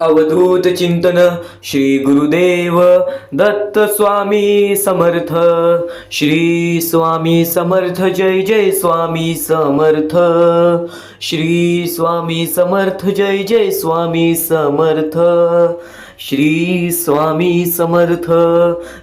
अवधूत चिंतन श्री गुरुदेव दत्त स्वामी समर्थ। श्री स्वामी समर्थ, जय जय स्वामी समर्थ। श्री स्वामी समर्थ, जय जय स्वामी समर्थ। श्री स्वामी समर्थ।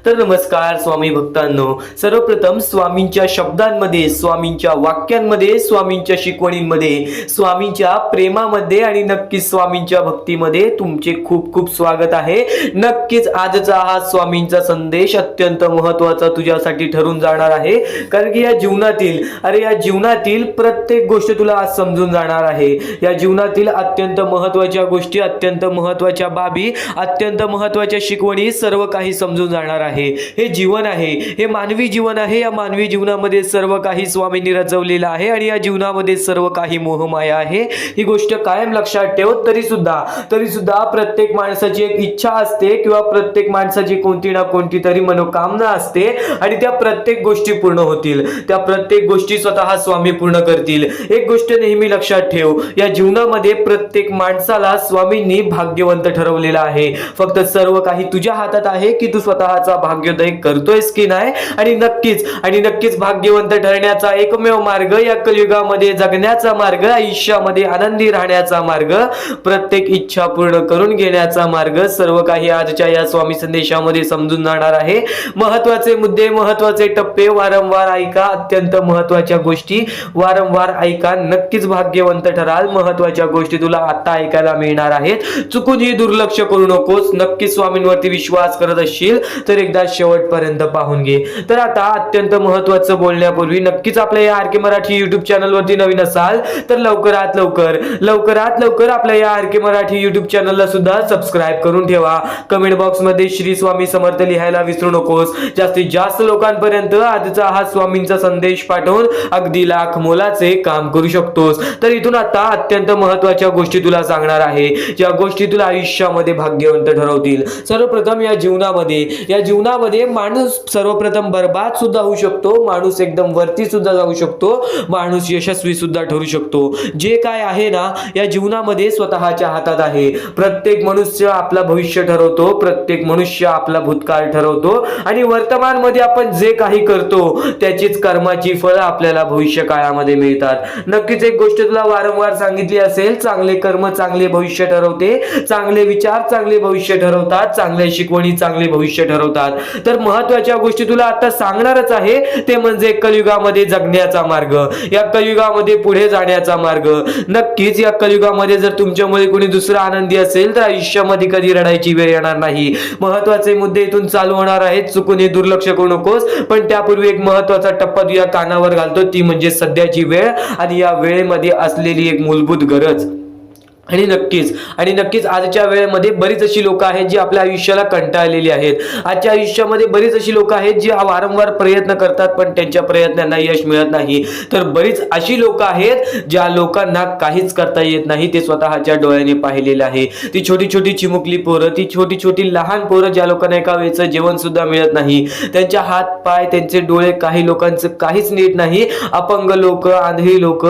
तर नमस्कार स्वामी भक्तांनो, सर्वप्रथम स्वामींच्या शब्दांमध्ये, स्वामींच्या वाक्यांमध्ये, स्वामींच्या शिकवणींमध्ये, स्वामींच्या प्रेमामध्ये आणि नक्कीच स्वामींच्या भक्तीमध्ये तुमचे खूप खूप स्वागत आहे। नक्कीच आजचा हा स्वामींचा संदेश अत्यंत महत्त्वाचा तुझ्यासाठी ठरून जाणार आहे, कारण की या जीवनातील प्रत्येक गोष्ट तुला आज समजून जाणार आहे। या जीवनातील अत्यंत महत्त्वाच्या गोष्टी, अत्यंत महत्त्वाच्या बाबी, अत्यंत महत्त्वाच्या शिकवणी सर्व काही समजून जाणार आहे। हे जीवन आहे, हे मानवी जीवन आहे। या मानवी जीवनामध्ये सर्व काही स्वामींनी रचवलेलं आहे आणि या जीवनामध्ये सर्व काही मोहमाया आहे। ही गोष्ट कायम लक्षात ठेव। तरी सुद्धा प्रत्येक माणसाची एक इच्छा असते किंवा प्रत्येक माणसाची कोणती ना कोणती तरी मनोकामना असते आणि त्या प्रत्येक गोष्टी पूर्ण होतील। त्या प्रत्येक गोष्टी स्वतः स्वामी पूर्ण करतील। एक गोष्ट नेहमी लक्षात ठेव, या जीवनामध्ये प्रत्येक माणसाला स्वामींनी भाग्यवंत ठरवलेला आहे। फक्त सर्व काही तुझ्या हातात आहे की तू स्वतःचा भाग्योदय करतोयस की नाही। आणि नक्कीच भाग्यवंत ठरण्याचा एकमेव मार्ग, या कलियुगामध्ये जगण्याचा मार्ग, आयुष्यामध्ये आनंदी राहण्याचा मार्ग, प्रत्येक इच्छा पूर्ण करून घेण्याचा मार्ग, सर्व काही आजच्या या स्वामी संदेशामध्ये समजून जाणार आहे। महत्त्वाचे मुद्दे, महत्त्वाचे टप्पे वारंवार ऐका। अत्यंत महत्त्वाच्या गोष्टी वारंवार ऐका, नक्कीच भाग्यवंत ठराल। महत्त्वाच्या गोष्टी तुला आता ऐकायला मिळणार आहेत। चुकूनही दुर्लक्ष करू नकोस। नक्की स्वामींवरती विश्वास करत असशील तर एकदा शेवटपर्यंत पाहून घे। तर आता अत्यंत महत्त्वाचं बोलण्यापूर्वी नक्कीच आपल्या या आर के मराठी युट्यूब चॅनल वरती नवीन असाल तर लवकरात लवकर आपल्या या आर के मराठी युट्यूब चॅनलला सुद्धा सबस्क्राइब करून ठेवा। कमेंट बॉक्स मध्ये श्री स्वामी समर्थ लिहायला विसरू नकोस। जास्तीत जास्त लोकांपर्यंत आजचा हा स्वामींचा संदेश पाठवून अगदी लाख मोलाचे काम करू शकतोस। तर इथून आता अत्यंत महत्त्वाच्या गोष्टी तुला सांगणार आहे, ज्या गोष्टी तुला आयुष्यामध्ये भाग्यवंत ठरवतील। सर्वप्रथम या जीवनामध्ये माणूस सर्वप्रथम बर्बाद सुद्धा होऊ शकतो, माणूस एकदम वरती सुद्धा जाऊ शकतो, माणूस यशस्वी सुद्धा ठरू शकतो। जे काय आहे ना, या जीवनामध्ये स्वतःच्या हातात आहे। प्रत्येक मनुष्य आपला भविष्य ठरवतो, प्रत्येक मनुष्य आपला भूतकाळ ठरवतो आणि वर्तमान मध्ये आपण जे काही करतो त्याचीच कर्माची फळं आपल्याला भविष्य काळामध्ये मिळतात। नक्कीच एक गोष्ट तुला वारंवार सांगितली असेल, चांगले कर्म चांगले भविष्य ठरवते, चांगले विचार चांगले भविष्य ठरवतात, चांगल्या शिकवणी चांगले भविष्य ठरवतात। तर महत्त्वाच्या गोष्टी तुला आता सांगणारच आहे, ते म्हणजे कलियुगामध्ये जगण्याचा मार्ग, या कलियुगामध्ये पुढे जाण्याचा मार्ग। नक्कीच या कलियुगामध्ये जर तुमच्यामुळे कोणी दुसरा आनंदी असेल तर आयुष्यामध्ये कधी रडायची वेळ येणार नाही। महत्त्वाचे मुद्दे इथून चालू होणार आहेत, चुकून दुर्लक्ष करू नकोस। पण त्यापूर्वी एक महत्त्वाचा टप्पा तुझ्या कानावर घालतो, ती म्हणजे सध्याची वेळ आणि या वेळेमध्ये असलेली एक मूलभूत गरज। आणि नक्कीच आजच्या वेळेमध्ये बरीच अशी लोक आहेत जी आपल्या आयुष्याला कंटाळलेली आहेत। आजच्या आयुष्यामध्ये बरीच अशी लोक आहेत जी वारंवार प्रयत्न करतात पण त्यांच्या प्रयत्नांना यश मिळत नाही। तर बरीच अशी लोक आहेत ज्या लोकांना काहीच करता येत नाही, ते स्वतःच्या डोळ्याने पाहिलेलं आहे। ती छोटी चिमुकली पोरं, ती छोटी लहान पोरं, ज्या लोकांना एका वेळचं जेवण सुद्धा मिळत नाही, त्यांच्या हात पाय त्यांचे डोळे, काही लोकांचं काहीच नीट नाही, अपंग लोक, आंधळी लोक,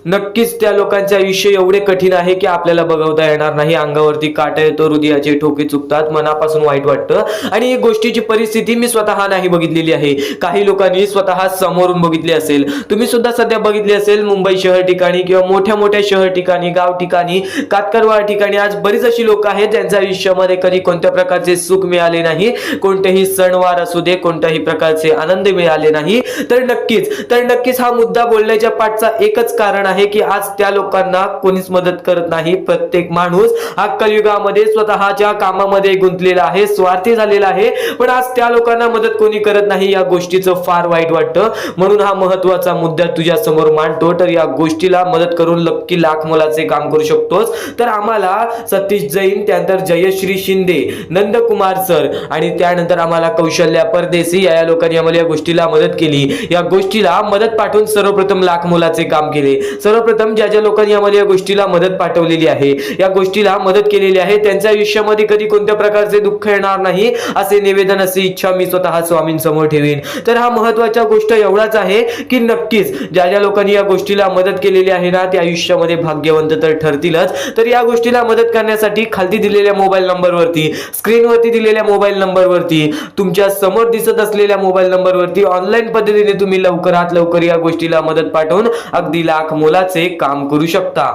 नक्कीच त्या लोकांचे आयुष्य एवढे कठीण आहे की आपल्याला बघवता येणार नाही। अंगावरती काटा येतो, हृदयाचे ठोके चुकतात, मनापासून वाईट वाटतं। आणि ही गोष्टीची परिस्थिती मी स्वतः नाही बघितलेली आहे, काही लोकांनी स्वतः समोरून बघितली असेल, तुम्ही सुद्धा सध्या बघितली असेल। मुंबई शहर ठिकाणी किंवा मोठ्या शहर ठिकाणी, गाव ठिकाणी, कातकरवाड ठिकाणी आज बरीच अशी लोक आहेत ज्यांच्या आयुष्यामध्ये कधी कोणत्या प्रकारचे सुख मिळाले नाही, कोणतेही सणवार असू दे, कोणत्याही प्रकारचे आनंद मिळाले नाही। तर नक्कीच हा मुद्दा बोलण्याच्या पाठचा एकच कारण आहे की आज त्या लोकांना कोणीच मदत करत नाही। प्रत्येक माणूस हा कलियुगामध्ये स्वतःच्या कामामध्ये गुंतलेला आहे, स्वार्थी झालेला आहे, पण आज त्या लोकांना मदत कोणी करत नाही। या गोष्टीचं फार वाईट वाटतं, म्हणून हा महत्त्वाचा मुद्दा तुझ्या समोर मांडतो। तर या गोष्टीला मदत करून नक्की लाख मोलाचे काम करू शकतोस। तर आम्हाला सतीश जैन, त्यानंतर जयश्री शिंदे, नंदकुमार सर आणि त्यानंतर आम्हाला कौशल्या परदेशी या लोकांनी आम्हाला या गोष्टीला मदत केली। या गोष्टीला मदत पाठवून सर्वप्रथम लाख मोलाचे काम केले। सर्वप्रथम ज्या ज्या लोकांनी आम्हाला या गोष्टीला मदत पाठवलेली आहे, या गोष्टीला मदत केलेली आहे, त्यांच्या आयुष्यामध्ये कधी कोणत्या प्रकारचे दुःख येणार नाही असे निवेदन, अशी इच्छा मी स्वतः स्वामींसमोर ठेवीन. तर हा महत्त्वाचा गोष्ट एवढाच आहे की नक्कीच ज्या ज्या लोकांनी या गोष्टीला मदत केलेली आहे ना, ते आयुष्यामध्ये भाग्यवंत तर ठरतीलच. तर या गोष्टीला मदत करण्यासाठी खाली दिलेल्या मोबाईल नंबरवरती, स्क्रीनवरती दिलेल्या मोबाईल नंबरवरती, तुमच्या समोर दिसत असलेल्या मोबाईल नंबरवरती ऑनलाईन पद्धतीने तुम्ही लवकरात लवकर या गोष्टीला मदत पाठवून अगदी लाख मोलाचे काम करू शकता.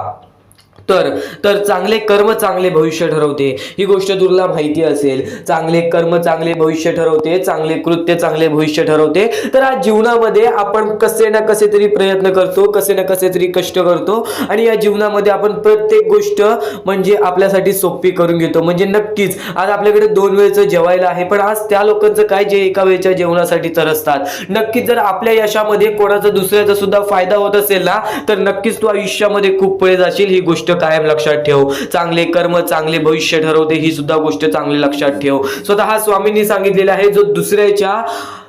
तर चांगले कर्म चांगले भविष्य ठरवते, ही गोष्ट तुला माहिती असेल. चांगले कर्म चांगले भविष्य ठरवते, चांगले कृत्य चांगले भविष्य ठरवते. तर आज जीवनामध्ये आपण कसे ना कसे तरी प्रयत्न करतो, कसे ना कसे तरी कष्ट करतो आणि या जीवनामध्ये आपण प्रत्येक गोष्ट म्हणजे आपल्यासाठी सोपी करून घेतो. म्हणजे नक्कीच आज आपल्याकडे 2 वेळचं जेवायला आहे, पण आज त्या लोकांचं काय जे एका वेळच्या जेवणासाठी तरसतात. नक्कीच जर आपल्या यशामध्ये कोणाचा दुसऱ्याचा सुद्धा फायदा होत असेल ना, तर नक्कीच तू आयुष्यामध्ये खूप पुढे जाशील. ही गोष्ट कायम लक्षात ठेव. चांगले कर्म चांगले भविष्य ठरवते, ही सुद्धा गोष्ट चांगली लक्षात ठेव. स्वतः स्वामींनी सांगितलेलं आहे,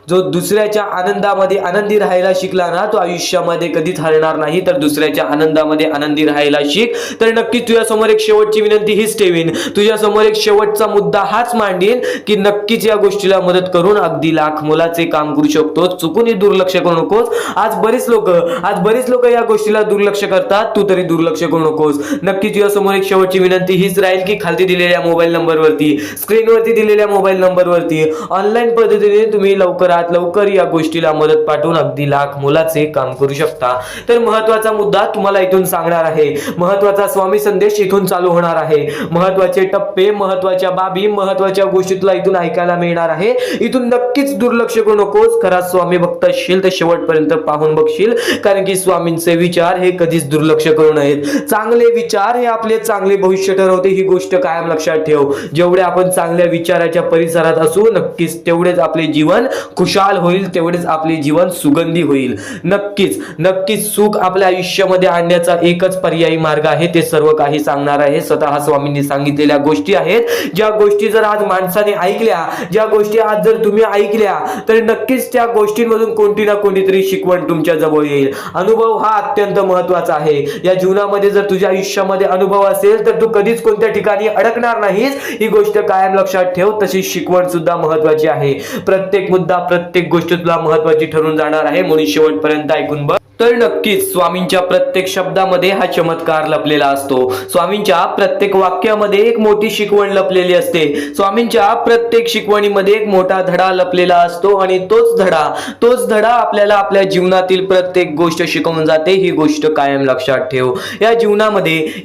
जो दुसऱ्याच्या आनंदामध्ये आनंदी राहायला शिकला ना, तो आयुष्यामध्ये कधीच हरणार नाही. तर दुसऱ्याच्या आनंदामध्ये आनंदी राहायला शिक. तर नक्की तुझ्यासमोर एक शेवटची विनंती हीच ठेवीन, तुझ्यासमोर एक शेवटचा मुद्दा हाच मांडीन की नक्कीच या गोष्टीला मदत करून अगदी लाख मोलाचे काम करू शकतो. चुकूनही दुर्लक्ष करू नकोस. आज बरीच लोक या गोष्टीला दुर्लक्ष करतात, तू तरी दुर्लक्ष करू नकोस. नक्की तुझ्यासमोर एक शेवटची विनंती हीच राहील की खाली दिलेल्या मोबाईल नंबरवरती, स्क्रीनवरती दिलेल्या मोबाईल नंबरवरती ऑनलाईन पद्धतीने तुम्ही लवकर या गोष्टीला मदत पाठवून अगदी लाख मोलाचे काम करू शकता. तर महत्वाचा मुद्दा तुम्हाला इथून सांगणार आहे, महत्वाचा स्वामी संदेश इथून चालू होणार आहे. महत्वाचे टप्पे, महत्वाच्या बाबी, महत्वाच्या गोष्टी तुला इथून ऐकायला मिळणार आहे. इथून नक्कीच दुर्लक्ष करू नकोस. खरा स्वामी भक्त असशील तर शेवटपर्यंत पाहून बघशील, कारण की स्वामींचे विचार हे कधीच दुर्लक्ष करू नयेत. चांगले विचार हे आपले चांगले भविष्य ठरवते, ही गोष्ट कायम लक्षात ठेव. जेवढे आपण चांगल्या विचाराच्या परिसरात असू, नक्कीच तेवढेच आपले जीवन खुशाल होईल, तेवढेच आपले जीवन सुगंधी होईल. नक्कीच सुख आपल्या आयुष्यामध्ये आणण्याचा एकच पर्यायी मार्ग आहे, ते सर्व काही सांगणार आहे. स्वतः स्वामींनी सांगितलेल्या गोष्टी आहेत, ज्या गोष्टी जर आज माणसाने ऐकल्या, ज्या गोष्टी आज जर तुम्ही ऐकल्या, तर नक्कीच त्या गोष्टींमधून कोणती ना कोणतीतरी शिकवण तुमच्या जवळ येईल. अनुभव हा अत्यंत महत्वाचा आहे. या जीवनामध्ये जर तुझ्या आयुष्यामध्ये अनुभव असेल तर तू कधीच कोणत्या ठिकाणी अडकणार नाहीस, ही गोष्ट कायम लक्षात ठेव. तशी शिकवण सुद्धा महत्वाची आहे. प्रत्येक मुद्दा, प्रत्येक गोष्ट तुला महत्वाची ठरून जाणार आहे, म्हणून शेवटपर्यंत ऐकून बघ. तर नक्कीच स्वामींच्या प्रत्येक शब्दामध्ये हा चमत्कार लपलेला असतो. स्वामींच्या प्रत्येक वाक्यामध्ये एक मोठी शिकवण लपलेली असते. स्वामींच्या प्रत्येक शिकवणीमध्ये एक मोठा धडा लपलेला असतो आणि तोच धडा आपल्याला आपल्या जीवनातील प्रत्येक गोष्ट शिकवून जाते. ही गोष्ट कायम लक्षात ठेव. या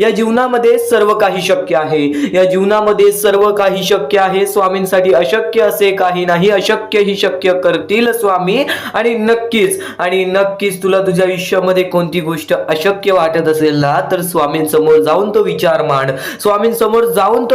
जीवनामध्ये सर्व काही शक्य आहे. या जीवनामध्ये सर्व काही शक्य आहे. स्वामींसाठी अशक्य असे काही नाही. अशक्य ही शक्य करतील स्वामी. आणि नक्कीच तुला तुझ्या आयुष्यामध्ये कोणती गोष्ट अशक्य वाटत असेल ना, तर स्वामींसमोर जाऊन तो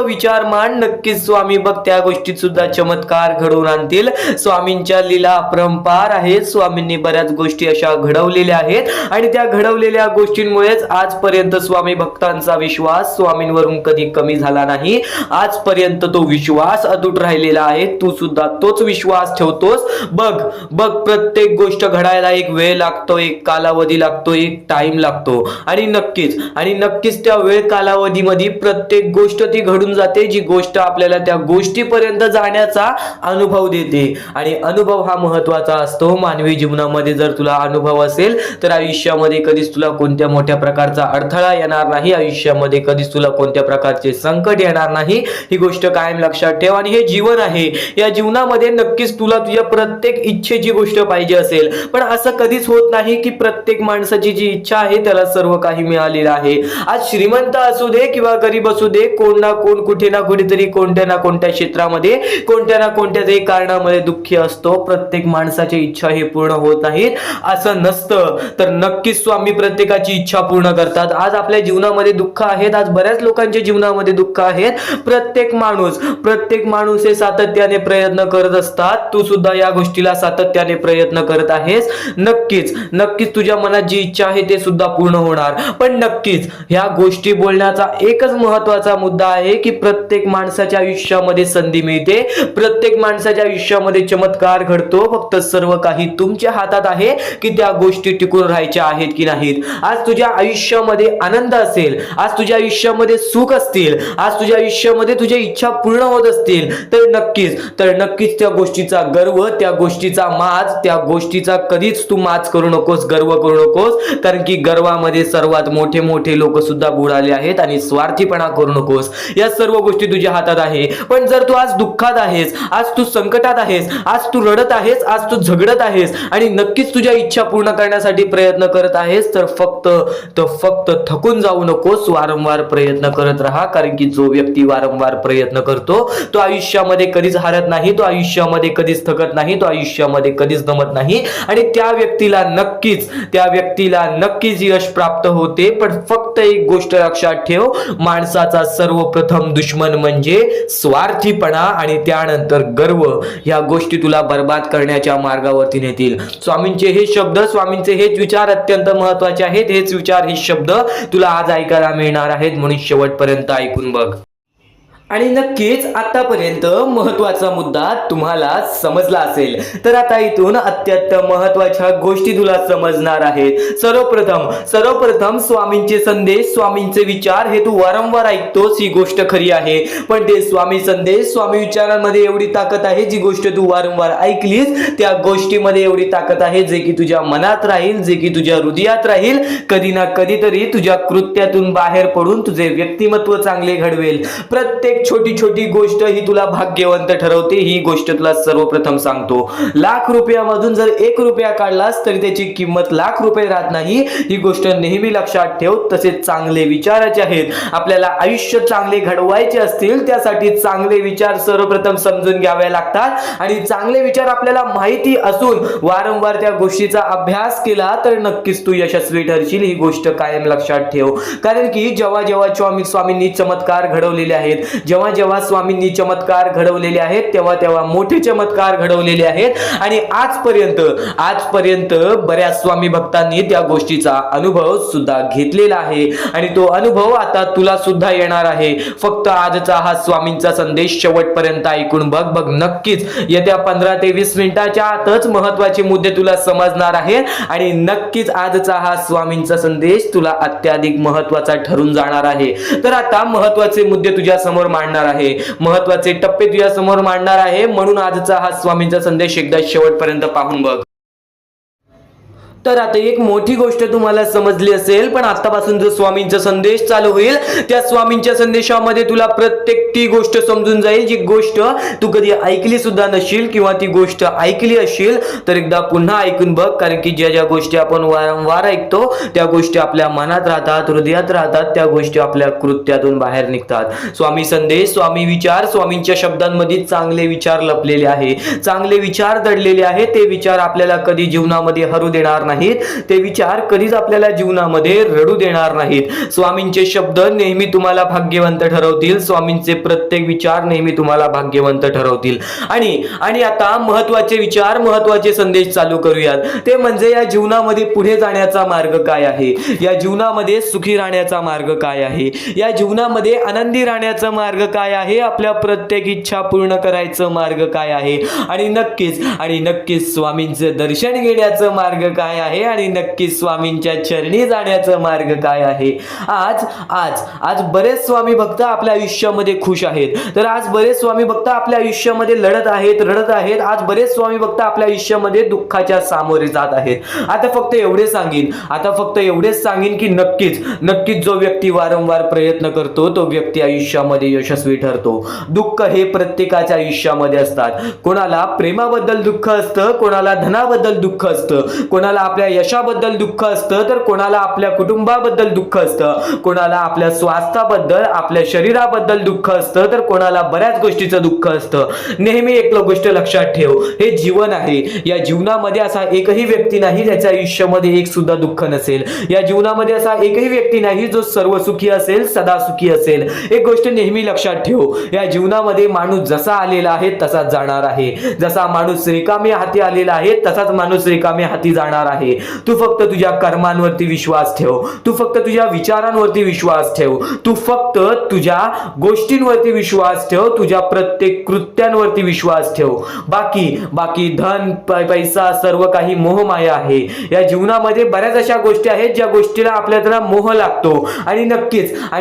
विचार मांड. नक्कीच स्वामी बघ त्या गोष्टीत सुद्धा चमत्कार घडवून आणतील. स्वामींच्या लीला अपरंपार आहेत. स्वामींनी बऱ्याच गोष्टी अशा घडवलेल्या आहेत आणि त्या घडवलेल्या गोष्टींमुळेच आजपर्यंत स्वामी भक्तांचा विश्वास स्वामींवरून कधी कमी झाला नाही. आजपर्यंत तो विश्वास अतूट राहिलेला आहे. तू सुद्धा तोच विश्वास ठेवतोस. बघ प्रत्येक गोष्ट घडायला एक वेळ लागतो, एक कालावधी लागतो, एक टाइम लागतो आणि नक्कीच त्या वेळ कालावधीमध्ये प्रत्येक गोष्ट ती घडून जाते, जी गोष्ट आपल्याला त्या गोष्टीपर्यंत जाण्याचा अनुभव देते. आणि अनुभव हा महत्वाचा असतो मानवी जीवनामध्ये. जर तुला अनुभव असेल तर आयुष्यामध्ये कधीच तुला कोणत्या मोठ्या प्रकारचा अडथळा येणार नाही. आयुष्यामध्ये कधीच तुला कोणत्या प्रकारचे संकट येणार नाही. ही गोष्ट कायम लक्षात ठेव. आणि हे जीवन आहे, या जीवनामध्ये नक्कीच तुला तुझ्या प्रत्येक इच्छेची गोष्ट पाहिजे असेल, पण असं कधीच होत नाही की प्रत्येक माणसाची जी इच्छा आहे त्याला सर्व काही मिळालेलं आहे. आज श्रीमंत असू दे किंवा गरीब असू दे, कोण ना कोण कुठे ना कुठेतरी कोणत्या ना कोणत्या क्षेत्रामध्ये कोणत्या ना कोणत्या तरी कारणामुळे दुःखी असतो. प्रत्येक माणसाची इच्छा हे पूर्ण होत नाहीत असं नसतं. तर नक्कीच स्वामी प्रत्येकाची इच्छा पूर्ण करतात. आज आपल्या जीवनामध्ये दुःख आहेत, आज बऱ्याच लोकांच्या जीवनामध्ये दुःख आहेत. प्रत्येक माणूस हे सातत्याने प्रयत्न करत असतात. तू सुद्धा या गोष्टीला सातत्याने प्रयत्न करत आहेस. नक्कीच तुझ्या मनात जी इच्छा आहे ते सुद्धा पूर्ण होणार. पण नक्कीच ह्या गोष्टी बोलण्याचा एकच महत्वाचा मुद्दा आहे की प्रत्येक माणसाच्या आयुष्यामध्ये संधी मिळते, प्रत्येक माणसाच्या आयुष्यामध्ये चमत्कार घडतो. फक्त सर्व काही तुमच्या हातात आहे की त्या गोष्टी टिकून राहायच्या आहेत की नाहीत. आज तुझ्या आयुष्यामध्ये आनंद असेल, आज तुझ्या आयुष्यामध्ये सुख असतील, आज तुझ्या आयुष्यामध्ये तुझ्या इच्छा पूर्ण होत असतील, तर नक्कीच त्या गोष्टीचा गर्व, त्या गोष्टीचा माज, त्या गोष्टीचा कधीच तू माज करू नकोस, गर्व करू नकोस. कारण की गर्वामध्ये सर्वात मोठे मोठे लोक सुद्धा बुडाले आहेत. आणि स्वार्थीपणा करू नकोस. या सर्व गोष्टी तुझ्या हातात आहे. पण जर तू आज दुःखात आहेस, आज तू संकटात आहेस, आज तू रडत आहेस, आज तू झगडत आहेस आणि नक्कीच तुझ्या इच्छा पूर्ण करण्यासाठी प्रयत्न करत आहेस, तर फक्त थकून जाऊ नकोस. वारंवार प्रयत्न करत राहा. कारण की जो व्यक्ती वारंवार प्रयत्न करतो तो आयुष्यामध्ये कधीच हारत नाही, तो आयुष्यामध्ये कधीच थकत नाही, तो आयुष्यामध्ये कधीच दमत नाही. आणि त्या व्यक्तीला नक्कीच यश प्राप्त होते. पण फक्त एक गोष्ट लक्षात ठेव, माणसाचा सर्वप्रथम दुश्मन म्हणजे स्वार्थीपणा आणि त्यानंतर गर्व. या गोष्टी तुला बर्बाद करण्याच्या मार्गावरती नेतील. स्वामींचे हे शब्द, स्वामींचे हेच विचार अत्यंत महत्वाचे आहेत. हेच विचार, हे शब्द तुला आज ऐकायला मिळणार आहेत. म्हणून शेवटपर्यंत ऐकून बघ. आणि नक्कीच आतापर्यंत महत्वाचा मुद्दा तुम्हाला समजला असेल. तर आता इथून अत्यंत महत्वाच्या गोष्टी तुला समजणार आहेत. सर्वप्रथम स्वामींचे संदेश, स्वामींचे विचार हे तू वारंवार ऐकतोस, ही गोष्ट खरी आहे. पण ते स्वामी संदेश, स्वामी विचारांमध्ये एवढी ताकद आहे, जी गोष्ट तू वारंवार ऐकलीस त्या गोष्टीमध्ये एवढी ताकद आहे, जे की तुझ्या मनात राहील, जे की तुझ्या हृदयात राहील. कधी ना कधीतरी तुझ्या कृत्यातून बाहेर पडून तुझे व्यक्तिमत्व चांगले घडवेल. प्रत्येक छोटी गोष्ट ही तुला भाग्यवंत ठरवते. ही गोष्ट तुला सर्वप्रथम सांगतो. लाख रुपयामधून जर 1 रुपया काढलास तरी त्याची किंमत लाख रुपये राहत नाही. ही गोष्ट नेहमी लक्षात ठेव. तसेच चांगले विचाराचे आहेत. आपल्याला आयुष्य चांगले घडवायचे असतील त्यासाठी चांगले विचार सर्वप्रथम समजून घ्यावे लागतात. आणि चांगले विचार आपल्याला माहिती असून वारंवार त्या गोष्टीचा अभ्यास केला तर नक्कीच तू यशस्वी ठरशील. ही गोष्ट कायम लक्षात ठेव. कारण की जेव्हा स्वामींनी चमत्कार घडवलेले आहेत, जेव्हा स्वामींनी चमत्कार घडवलेले आहेत, तेव्हा मोठे चमत्कार घडवलेले आहेत. आणि आजपर्यंत बऱ्याच स्वामी भक्तांनी त्या गोष्टीचा अनुभव सुद्धा घेतलेला आहे. आणि तो अनुभव आता तुला सुद्धा येणार आहे. फक्त आजचा हा स्वामींचा संदेश शेवटपर्यंत ऐकून बघ. नक्कीच येत्या 15 ते 20 मिनिटाच्या आतच महत्वाचे मुद्दे तुला समजणार आहेत. आणि नक्कीच आजचा हा स्वामींचा संदेश तुला अत्याधिक महत्वाचा ठरून जाणार आहे. तर आता महत्वाचे मुद्दे तुझ्या समोर मांडणार आहे, महत्वाचे टप्पे तुझ्या समोर मांडणार आहे. म्हणून आजचा हा स्वामींचा संदेश एकदा शेवटपर्यंत पाहून बघ. तर आता एक मोठी गोष्ट तुम्हाला समजली असेल. पण आतापासून जो स्वामींचा संदेश चालू होईल त्या स्वामींच्या संदेशामध्ये तुला प्रत्येक ती गोष्ट समजून जाईल, जी गोष्ट तू कधी ऐकली सुद्धा नशील, किंवा ती गोष्ट ऐकली असेल तर एकदा पुन्हा ऐकून बघ. कारण की ज्या गोष्टी आपण वारंवार ऐकतो त्या गोष्टी आपल्या मनात राहतात, हृदयात राहतात, त्या गोष्टी आपल्या कृत्यातून बाहेर निघतात. स्वामी संदेश, स्वामी विचार, स्वामींच्या शब्दांमध्ये चांगले विचार लपलेले आहे, चांगले विचार दडलेले आहे. ते विचार आपल्याला कधी जीवनामध्ये हरू देणार नाही, ते विचार कधीच आपल्याला जीवनामध्ये रडू देणार नाहीत. स्वामींचे शब्द नेहमी तुम्हाला भाग्यवंत ठरवतील. स्वामींचे प्रत्येक विचार नेहमी तुम्हाला भाग्यवंत ठरवतील. आणि आता महत्वाचे विचार, महत्वाचे संदेश चालू करूयात. ते म्हणजे या जीवनामध्ये पुढे जाण्याचा मार्ग काय आहे, या जीवनामध्ये सुखी राहण्याचा मार्ग काय आहे, या जीवनामध्ये आनंदी राहण्याचा मार्ग काय आहे, आपल्या प्रत्येक इच्छा पूर्ण करायचं मार्ग काय आहे. आणि नक्कीच स्वामींचं दर्शन घेण्याचं मार्ग काय आहे, आणि नक्कीच स्वामींच्या चरणी जाण्याचा मार्ग काय आहे. आज बरेच स्वामी भक्त आपल्या आयुष्यामध्ये खुश आहेत. तर आज बरेच स्वामी भक्त आपल्या आयुष्यामध्ये रडत आहेत. आज बरेच स्वामी भक्त आपल्या आयुष्यामध्ये दुःखाच्या सामोरे जात आहेत. आता फक्त एवढेच सांगेन की नक्कीच जो व्यक्ती वारंवार प्रयत्न करतो तो व्यक्ती आयुष्यामध्ये यशस्वी ठरतो. दुःख हे प्रत्येकाच्या आयुष्यामध्ये असतात. कोणाला प्रेमाबद्दल दुःख असतं, कोणाला धनाबद्दल दुःख असतं, कोणाला आपल्या यशाबद्दल दुःख असतं, तर कोणाला आपल्या कुटुंबाबद्दल दुःख असतं, कोणाला आपल्या स्वास्थ्याबद्दल, आपल्या शरीराबद्दल दुःख असतं, तर कोणाला बऱ्याच गोष्टीचं दुःख असतं. नेहमी एक गोष्ट लक्षात ठेव, हे जीवन आहे. या जीवनामध्ये असा एकही व्यक्ती नाही ज्याच्या आयुष्यामध्ये एक सुद्धा दुःख नसेल. या जीवनामध्ये असा एकही व्यक्ती नाही जो सर्व सुखी असेल, सदा सुखी असेल. एक गोष्ट नेहमी लक्षात ठेव, या जीवनामध्ये माणूस जसा आलेला आहे तसाच जाणार आहे. जसा माणूस रिकामे हाती आलेला आहे तसाच माणूस रिकामे हाती जाणार आहे. आहे. तू फक्त तुझ्या कर्मांवरती विश्वास ठेव, तू फक्त तुझ्या विचारांवरती विश्वास ठेव, तू फक्त तुझ्या गोष्टींवरती विश्वास ठेव, तुझ्या प्रत्येक कृत्यांवरती विश्वास ठेव. बाकी बाकी धन पैसा सर्व काही मोहमाया आहे. या जीवनामध्ये बऱ्याच अशा गोष्टी आहेत ज्या गोष्टीला आपल्याला मोह लागतो आणि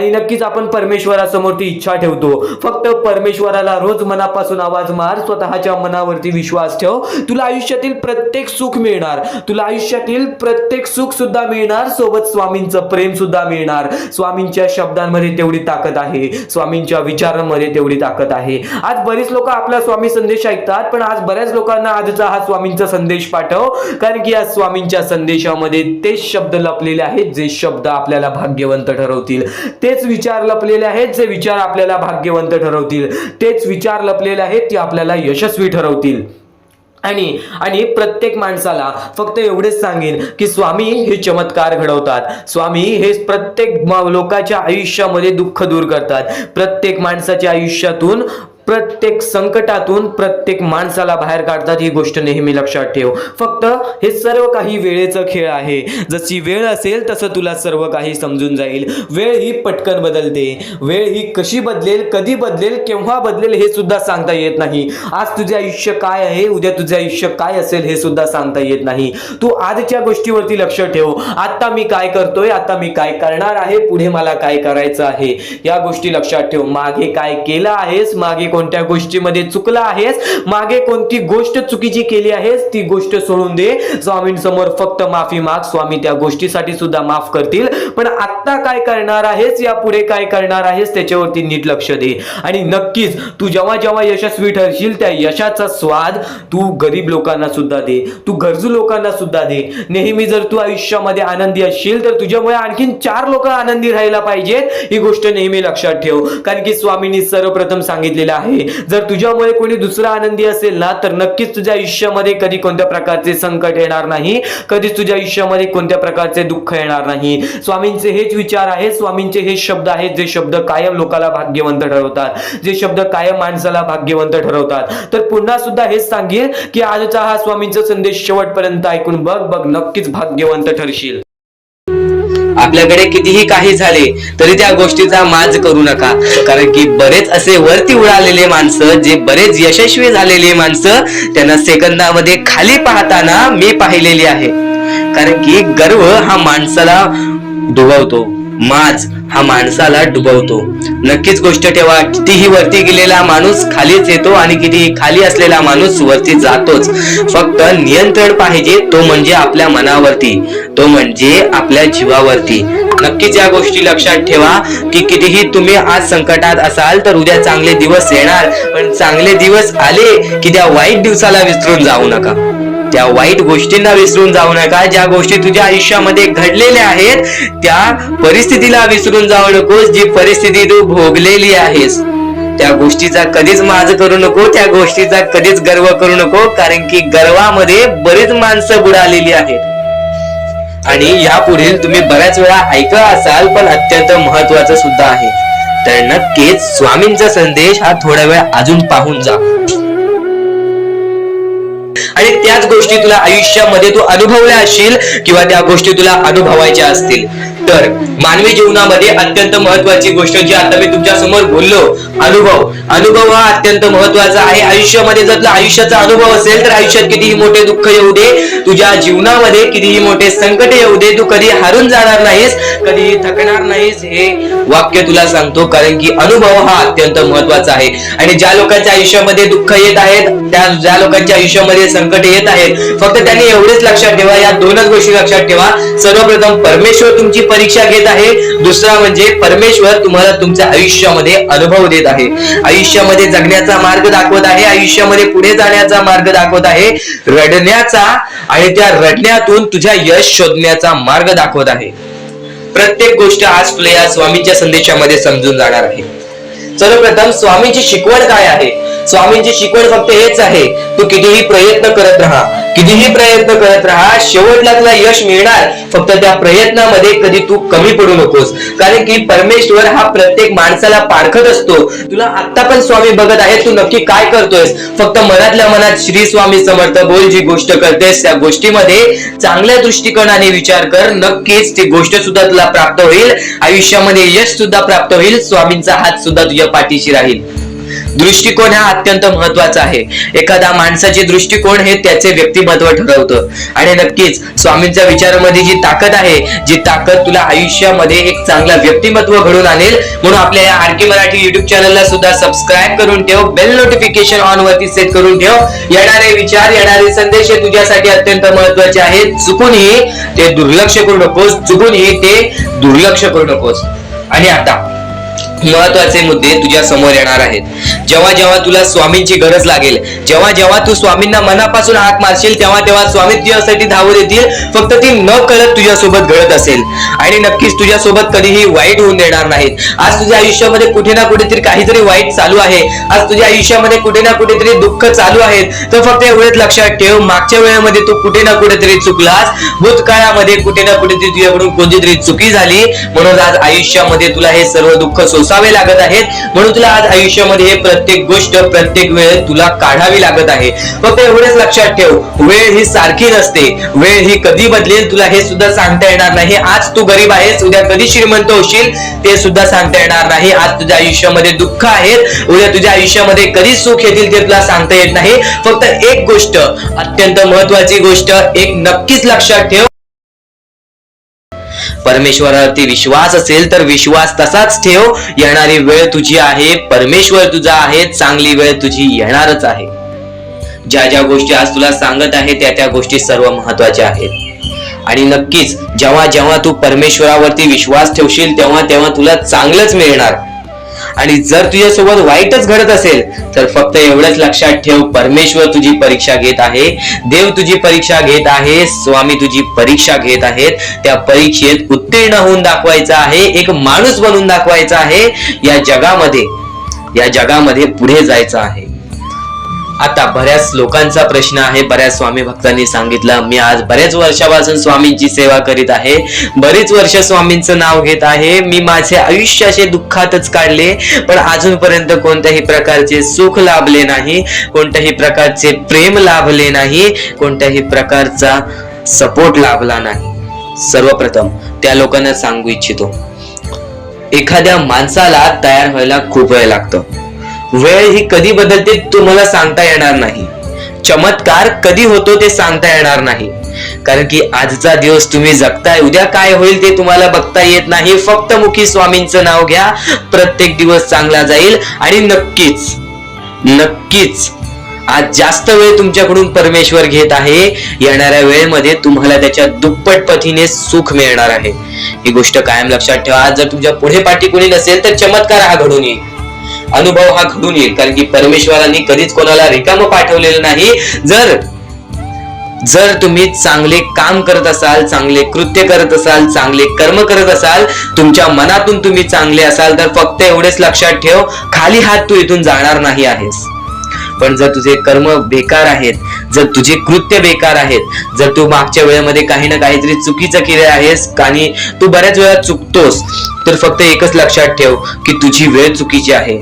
नक्कीच आपण परमेश्वरासमोर ती इच्छा ठेवतो. फक्त परमेश्वराला रोज मनापासून आवाज मार, स्वतःच्या मनावरती विश्वास ठेव. तुला आयुष्यातील प्रत्येक सुख मिळणार, तुला आयुष्यातील प्रत्येक सुख सुद्धा मिळणार, सोबत स्वामींचं प्रेम सुद्धा मिळणार. स्वामींच्या शब्दांमध्ये तेवढी ताकद आहे, स्वामींच्या विचारांमध्ये तेवढी ताकद आहे. आज बरीच लोक आपला स्वामी संदेश ऐकतात, पण आज बऱ्याच लोकांना आजचा हा स्वामींचा संदेश पाठव, कारण की या स्वामींच्या संदेशामध्ये तेच शब्द लपलेले आहेत जे शब्द आपल्याला भाग्यवंत ठरवतील, तेच विचार लपलेले आहेत जे विचार आपल्याला भाग्यवंत ठरवतील, तेच विचार लपलेले आहेत ते आपल्याला यशस्वी ठरवतील. आणि प्रत्येक माणसाला फक्त एवढेच सांगेन की स्वामी हे चमत्कार घडवतात. स्वामी हे प्रत्येक लोकांच्या आयुष्यामध्ये दुःख दूर करतात. प्रत्येक माणसाच्या आयुष्यातून, प्रत्येक संकटातून प्रत्येक माणसाला बाहेर काढतात. ही गोष्ट नेहमी लक्षात ठेव. फक्त हे सर्व काही वेळेचं खेळ आहे. जशी वेळ असेल तसं तुला सर्व काही समजून जाईल. वेळ ही पटकन बदलते. वेळ ही कशी बदलेल, कधी बदलेल, केव्हा बदलेल हे सुद्धा सांगता येत नाही. आज तुझे आयुष्य काय आहे, उद्या तुझे आयुष्य काय असेल हे सुद्धा सांगता येत नाही. तू आजच्या गोष्टीवरती लक्ष ठेव. आता मी काय करतोय, आता मी काय करणार आहे, पुढे मला काय करायचं आहे, या गोष्टी लक्षात ठेव. मागे काय केलं आहेस, मागे कोणत्या गोष्टीमध्ये चुकला आहेस, मागे कोणती गोष्ट चुकीची केली आहेस, ती गोष्ट सोडून दे. स्वामींसमोर फक्त माफी माग. स्वामी त्या गोष्टीसाठी सुद्धा माफ करतील. पण आता काय करणार आहेस, या पुढे काय करणार आहेस, त्याच्यावरती नीट लक्ष दे. आणि नक्कीच तू जेव्हा जेव्हा यशस्वी ठरशील त्या यशाचा स्वाद तू गरीब लोकांना सुद्धा दे, तू गरजू लोकांना सुद्धा दे. नेहमी जर तू आयुष्यामध्ये आनंदी असशील तर तुझ्यामुळे आणखीन 4 लोक आनंदी राहायला पाहिजेत. ही गोष्ट नेहमी लक्षात ठेव, कारण की स्वामींनी सर्वप्रथम सांगितलेलं आहे, जर तुझ्यामुळे कोणी दुसरा आनंदी असेल ना तर नक्कीच तुझ्या आयुष्यामध्ये कधी कोणत्या प्रकारचे संकट येणार नाही, कधीच तुझ्या आयुष्यामध्ये कोणत्या प्रकारचे दुःख येणार नाही. स्वामींचे हेच विचार आहेत, स्वामींचे हे शब्द आहेत जे शब्द कायम लोकाला भाग्यवंत ठरवतात, जे शब्द कायम माणसाला भाग्यवंत ठरवतात. तर पुन्हा सुद्धा हेच सांगेल की आजचा हा स्वामींचा संदेश शेवटपर्यंत ऐकून बघ, नक्कीच भाग्यवंत ठरशील. आपल्याकडे कितीही काही झाले तरी त्या गोष्टीचा माज करू नका, कारण की बरेच असे वरती उडालेले माणसं, जे बरेच यशस्वी झालेले माणसं, त्यांना सेकंदामध्ये खाली पाहताना मी पाहिलेली आहे. कारण की गर्व हा माणसाला डुबवतो, माज हा माणसाला डुबवतो. नक्कीच गोष्ट ठेवा, कितीही वरती गेलेला माणूस खालीच येतो आणि कितीही खाली असलेला माणूस वरती जातोच. फक्त नियंत्रण पाहिजे, तो म्हणजे आपल्या मनावरती, तो म्हणजे आपल्या जीवावरती. नक्कीच या गोष्टी लक्षात ठेवा की कितीही तुम्ही आज संकटात असाल तर उद्या चांगले दिवस येणार, पण चांगले दिवस आले की त्या वाईट दिवसाला विसरून जाऊ नका, त्या वाईट गोष्टींना विसरून जाऊ नका. ज्या गोष्टी तुझ्या आयुष्यामध्ये घडलेल्या आहेत त्या परिस्थितीला विसरून जाऊ नकोस. जी परिस्थिती तू भोगलेली आहेस त्या गोष्टीचा कधीच माज करू नको, त्या गोष्टीचा कधीच गर्व करू नको, कारण की गर्वामध्ये बरीच माणसं बुडालेली आहेत. आणि यापुढील तुम्ही बऱ्याच वेळा ऐकलं असाल, पण अत्यंत महत्वाचं सुद्धा आहे. तर नक्कीच स्वामींचा संदेश हा थोडा वेळ अजून पाहून जा. आणि त्याच गोष्टी तुला आयुष्यामध्ये तू अनुभवल्या असशील किंवा त्या गोष्टी तुला अनुभवायच्या असतील तर मानवी जीवनामध्ये अत्यंत महत्वाची गोष्ट जी आता मी तुमच्या समोर बोललो, अनुभव हा अत्यंत महत्वाचा आहे. आयुष्यामध्ये जर तुला आयुष्याचा अनुभव असेल तर आयुष्यात कितीही मोठे दुःख येऊ दे, तुझ्या जीवनामध्ये कितीही मोठे संकट येऊ दे, तू कधी हारून जाणार नाहीस, कधीही थकणार नाहीस. हे वाक्य तुला सांगतो, कारण की अनुभव हा अत्यंत महत्वाचा आहे. आणि ज्या लोकांच्या आयुष्यामध्ये दुःख येत आहेत, ज्या लोकांच्या आयुष्यामध्ये संकट येत आहेत, फक्त त्यांनी एवढेच लक्षात ठेवा, या 2च गोष्टी लक्षात ठेवा. सर्वप्रथम परमेश्वर तुमची परीक्षा घेत आहे, दुसरा म्हणजे परमेश्वर तुम्हाला तुमच्या आयुष्यामध्ये अनुभव देत आहे, आयुष्यामध्ये जगण्याचा मार्ग दाखवत आहे, आयुष्यामध्ये पुढे जाण्याचा मार्ग दाखवत आहे, रडण्याचा आणि त्या रडण्यातून तुझ्या यश शोधण्याचा मार्ग दाखवत आहे. प्रत्येक गोष्ट आज तुला या स्वामींच्या संदेशामध्ये समजून जाणार आहे. सर्वप्रथम स्वामींची शिकवण काय आहे, स्वामींची शिकवण फक्त हेच आहे, तू कितीही प्रयत्न करत राहा, कितीही प्रयत्न करत राहा, शेवटला तुला यश मिळणार. फक्त त्या प्रयत्नामध्ये कधी तू कमी पडू नकोस, कारण की परमेश्वर हा प्रत्येक माणसाला पारखत असतो. तुला आता पण स्वामी बघत आहे, तू नक्की काय करतोयस. फक्त मनातल्या मनात श्री स्वामी समर्थ बोल. जी गोष्ट करतेस त्या गोष्टीमध्ये चांगल्या दृष्टिकोनाने विचार कर, नक्कीच ती गोष्ट सुद्धा तुला प्राप्त होईल. आयुष्यामध्ये यश सुद्धा प्राप्त होईल. स्वामींचा हात सुद्धा तुझ्या पाठीशी राहील. दृष्टिकोन हा अत्यंत महत्वाचा आहे. एखाद्या माणसाचे दृष्टिकोन हे त्याचे व्यक्तिमत्व ठरवतं. आणि नक्कीच स्वामींच्या विचारामध्ये जी ताकद आहे, जी ताकद तुला आयुष्यामध्ये एक चांगला व्यक्तिमत्व घडून आणेल. म्हणून आपल्या या आरके मराठी युट्यूब चॅनलला सुद्धा सबस्क्राईब करून ठेव, बेल नोटिफिकेशन ऑन वरती सेट करून ठेव. येणारे विचार, येणारे संदेश हे तुझ्यासाठी अत्यंत महत्वाचे आहेत. चुकूनही ते दुर्लक्ष करू नकोस, चुकूनही ते दुर्लक्ष करू नकोस. आणि आता महत्वाचे मुद्दे तुझ्या समोर येणार आहेत. जेव्हा जेव्हा तुला स्वामींची गरज लागेल, जेव्हा जेव्हा तू स्वामींना मनापासून हाक मारशील, तेव्हा तेव्हा स्वामी तुझ्यासाठी धावत येतील. फक्त ती न कळत तुझ्यासोबत घडत असेल. आणि नक्कीच तुझ्यासोबत कधीही वाईट होऊन देणार नाहीत. आज तुझ्या आयुष्यामध्ये कुठे ना कुठेतरी काहीतरी वाईट चालू आहे, आज तुझ्या आयुष्यामध्ये कुठे ना कुठेतरी दुःख चालू आहेत, तर फक्त एवढंच लक्षात ठेव, मागच्या वेळेमध्ये तू कुठे ना कुठेतरी चुकलास, भूतकाळामध्ये कुठे ना कुठेतरी तुझ्याकडून कोणतीतरी चुकी झाली, म्हणून आज आयुष्यामध्ये तुला हे सर्व दुःख सोसावे लागत आहेत. म्हणून तुला आज आयुष्यामध्ये हे प्रत्येक गोष्ट, प्रत्येक वेळ तुला काढावी लागत आहे. फक्त एवढेच लक्षात ठेव, वेळ ही सारखी नसते, वेळ ही कधी बदलेल तुला हे सुद्धा सांगता येणार नाही. आज तू गरीब आहेस, उद्या कधी श्रीमंत होशील ते सुद्धा सांगता येणार नाही. आज तुझ्या आयुष्यामध्ये दुःख आहेत, उद्या तुझ्या आयुष्यामध्ये कधी सुख येतील ते तुला सांगता येत नाही. फक्त एक गोष्ट, अत्यंत महत्वाची गोष्ट एक नक्कीच लक्षात ठेव, परमेश्वरावरती विश्वास असेल तर विश्वास तसाच ठेव. येणारी वेळ तुझी आहे, परमेश्वर तुझा आहे, चांगली वेळ तुझी येणारच आहे. ज्या ज्या गोष्टी आज तुला सांगत आहे त्या त्या गोष्टी सर्व महत्वाच्या आहेत. आणि नक्कीच जेव्हा जेव्हा तू परमेश्वरावरती विश्वास ठेवशील तेव्हा तेव्हा तुला चांगलंच मिळणार. आणि जर तुझ्यासोबत वाईटच घडत असेल तर फक्त एवढंच लक्षात ठेव, परमेश्वर तुझी परीक्षा घेत आहे, देव तुझी परीक्षा घेत आहे, स्वामी तुझी परीक्षा घेत आहेत. त्या परीक्षेत उत्तीर्ण होऊन दाखवायचं आहे, एक माणूस बनून दाखवायचा आहे. या जगामध्ये पुढे जायचं आहे. आता बऱ्याच लोकांचा प्रश्न आहे, बऱ्याच स्वामी भक्तांनी सांगितलं, मी आज बऱ्याच वर्षापासून स्वामींची सेवा करीत आहे, बरीच वर्ष स्वामींचं नाव घेत आहे, मी माझे आयुष्य असे दुःखातच काढले, पण अजूनपर्यंत कोणत्याही प्रकारचे सुख लाभले नाही, कोणत्याही प्रकारचे प्रेम लाभले नाही, कोणत्याही प्रकारचा सपोर्ट लाभला नाही. सर्वप्रथम त्या लोकांना सांगू इच्छितो, एखाद्या माणसाला तयार व्हायला खूप वेळ लागतो. वेळ ही कधी बदलते तुम्हाला सांगता येणार नाही. चमत्कार कधी होतो ते सांगता येणार नाही, कारण की आजचा दिवस तुम्ही जगताय, उद्या काय होईल ते तुम्हाला बघता येत नाही. फक्त मुखी स्वामींचं नाव घ्या, प्रत्येक दिवस चांगला जाईल. आणि नक्कीच नक्कीच आज जास्त वेळ तुमच्याकडून परमेश्वर घेत आहे, येणाऱ्या वेळेमध्ये तुम्हाला त्याच्या दुप्पट पटीने सुख मिळणार आहे. ही गोष्ट कायम लक्षात ठेवा. आज जर तुमच्या पुढे पाठी कोणी नसेल तर चमत्कार हा घडून येईल, अनुभव हा घडून येईल, कारण की परमेश्वरांनी कधीच कोणाला रिकामं पाठवलेलं नाही. जर तुम्ही चांगले काम करत असाल, चांगले कृत्य करत असाल, चांगले कर्म करत असाल, तुमच्या मनातून तुम्ही चांगले असाल, तर फक्त एवढेच लक्षात ठेव, खाली हात तू इथून जाणार नाही आहेस. पण जर तुझे कर्म बेकार आहेत, जर तुझे कृत्य बेकार आहेत, जर तू मागच्या वेळेमध्ये काही ना काहीतरी चुकीचं केलं आहेस आणि तू बऱ्याच वेळा चुकतोस, तर फक्त एकच लक्षात ठेव की तुझी वेळ चुकीची आहे,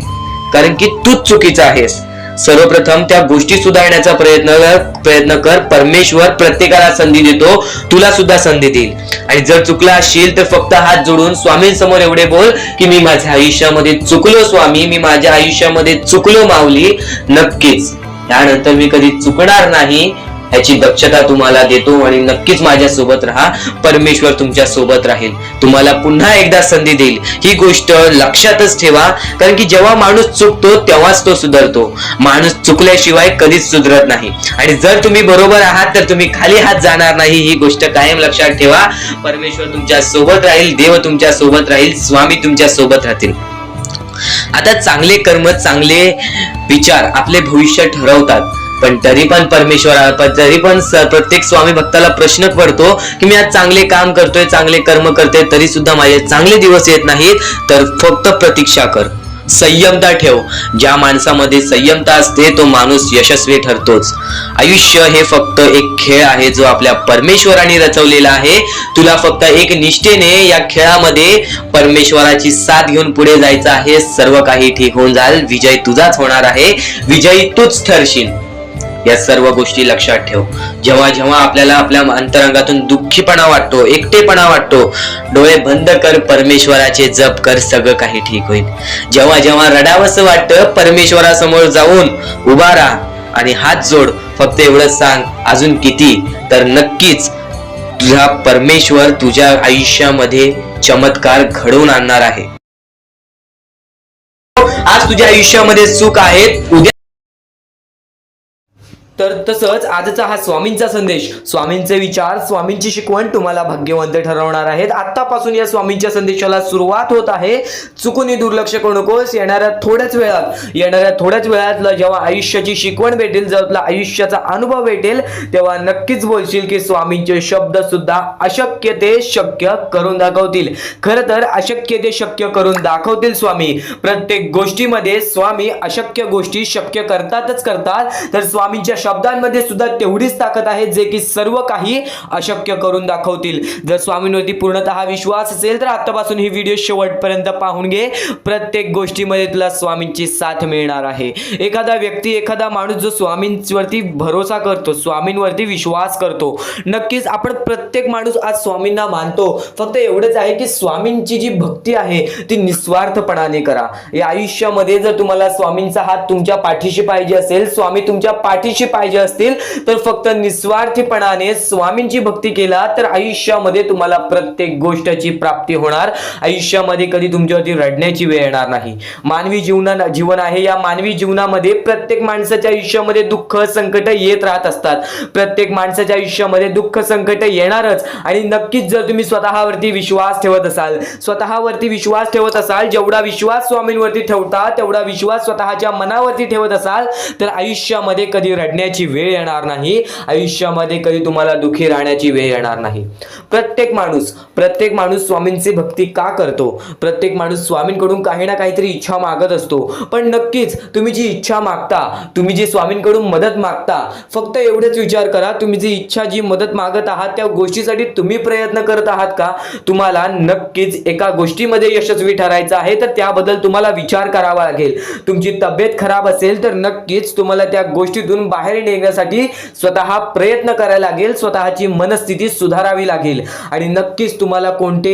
कारण की तूच चुकीचा आहेस. सर्वप्रथम त्या गोष्टी सुधारण्याचा प्रयत्न कर. परमेश्वर प्रत्येकाला संधी देतो, तुला सुद्धा संधी देईल. आणि जर चुकला असशील तर फक्त हात जोडून स्वामींसमोर एवढे बोल की मी माझ्या आयुष्यामध्ये चुकलो स्वामी, मी माझ्या आयुष्यामध्ये चुकलो माऊली. नक्कीच त्यानंतर मी कधी चुकणार नाही याची दक्षता तुम्हाला देतो. आणि नक्कीच माझ्या सोबत राहा, परमेश्वर तुमच्या सोबत राहील, तुम्हाला पुन्हा एकदा संधी देईल. ही गोष्ट लक्षातच ठेवा, कारण की जेव्हा माणूस चुकतो तेव्हाच तो सुधारतो. माणूस चुकल्याशिवाय कधीच सुधरत नाही. आणि जर तुम्ही बरोबर आहात तर तुम्ही खाली हात जाणार नाही. ही गोष्ट कायम लक्षात ठेवा. परमेश्वर तुमच्या सोबत राहील, देव तुमच्या सोबत राहील, स्वामी तुमच्या सोबत राहतील. आता चांगले कर्म, चांगले विचार आपले भविष्य ठरवतात. पण तरी पण प्रत्येक स्वामी भक्ताला प्रश्न पडतो की मी आज चांगले काम करतोय, चांगले कर्म करतोय, तरी सुद्धा माझे चांगले दिवस येत नाहीत. तर फक्त प्रतीक्षा कर, संयमता ठेव. ज्या माणसामध्ये संयमता असते तो माणूस यशस्वी ठरतोच. आयुष्य हे फक्त एक खेळ आहे जो आपल्या परमेश्वराने रचवलेला आहे. तुला फक्त एक निष्ठेने या खेळामध्ये परमेश्वराची साथ घेऊन पुढे जायचं आहे. सर्व काही ठीक होऊन जाईल. विजय तुझाच होणार आहे. विजयी तूच ठरशील. या सर्व गोष्टी लक्षात ठेव. जेव्हा जेव्हा आपल्याला आपल्या अंतरंगातून दुःखीपणा वाटतो, एकटेपणा वाटतो, डोळे बंद कर, परमेश्वराचे जप कर, सगळं काही ठीक होईल. जेव्हा जेव्हा रडावंसं वाटतं, परमेश्वरासमोर जाऊन उभा राहा आणि हात जोड. फक्त एवढंच सांग, अजून किती, तर नक्कीच तुझा परमेश्वर तुझ्या आयुष्यामध्ये चमत्कार घडवून आणणार आहे. आज तुझ्या आयुष्यामध्ये सुख आहे, उद्या तर तसंच आजचा हा स्वामींचा संदेश, स्वामींचे विचार, स्वामींची शिकवण तुम्हाला भाग्यवंत ठरवणार आहेत. आतापासून या स्वामींच्या संदेशाला सुरुवात होत आहे. चुकूनही दुर्लक्ष करू नकोस. येणाऱ्या थोड्याच वेळात जेव्हा आयुष्याची शिकवण भेटेल, जेव्हा तुला आयुष्याचा अनुभव भेटेल, तेव्हा नक्कीच बोलशील की स्वामींचे शब्द सुद्धा अशक्य ते शक्य करून दाखवतील. खरं तर अशक्य ते शक्य करून दाखवतील स्वामी. प्रत्येक गोष्टीमध्ये स्वामी अशक्य गोष्टी शक्य करतातच करतात. तर स्वामींच्या शब्दांमध्ये सुद्धा तेवढीच ताकद आहे जे की सर्व काही अशक्य करून दाखवतील. जर स्वामींवरती पूर्णतः विश्वास असेल तर आतापासून ही व्हिडिओ शेवटपर्यंत पाहून घे. प्रत्येक गोष्टीमध्ये तुला स्वामींची साथ मिळणार आहे. एखादा व्यक्ती, एखादा माणूस जो स्वामींवरती भरोसा करतो, स्वामींवरती विश्वास करतो, नक्कीच आपण प्रत्येक माणूस आज स्वामींना मानतो. फक्त एवढंच आहे की स्वामींची जी भक्ती आहे ती निस्वार्थपणाने करा. या आयुष्यामध्ये जर तुम्हाला स्वामींचा हात तुमच्या पाठीशी पाहिजे असेल, स्वामी तुमच्या पाठीशी पाहिजे असतील, तर फक्त निस्वार्थीपणाने स्वामींची भक्ती केला तर आयुष्यामध्ये तुम्हाला प्रत्येक गोष्टीची प्राप्ती होणार. आयुष्यामध्ये कधी तुमच्यावरती रडण्याची वेळ येणार नाही. मानवी जीवन आहे. या मानवी जीवनामध्ये प्रत्येक माणसाच्या आयुष्यामध्ये दुःख, संकट येत राहत असतात. प्रत्येक माणसाच्या आयुष्यामध्ये दुःख, संकट येणारच. आणि नक्कीच जर तुम्ही स्वतःवरती विश्वास ठेवत असाल, जेवढा विश्वास स्वामींवरती ठेवता, तेवढा विश्वास स्वतःच्या मनावरती ठेवत असाल, तर आयुष्यामध्ये कधी रडण्याची वेळ येणार नाही. आयुष्यामध्ये कधी तुम्हाला दुःखी राहण्याची वेळ येणार नाही. प्रत्येक माणूस स्वामींची भक्ती का करतो? प्रत्येक माणूस स्वामींकडून काही ना काहीतरी इच्छा मागत असतो. पण नक्कीच तुम्ही जी इच्छा मागता, तुम्ही जी स्वामींकडून मदत मागता, फक्त एवढेच विचार करा, तुम्ही जी इच्छा, जी मदत मागत आहात, त्या गोष्टीसाठी तुम्ही प्रयत्न करत आहात का? तुम्हाला नक्कीच एका गोष्टीमध्ये यशस्वी ठरायचं आहे, तर त्याबद्दल तुम्हाला विचार करावा लागेल. तुमची तब्येत खराब असेल तर नक्कीच तुम्हाला त्या गोष्टीतून बाहेर निघण्यासाठी स्वतः प्रयत्न करायला लागेल. स्वतःची मनस्थिती सुधारावी लागेल. आणि नक्कीच तुम्हाला कोणते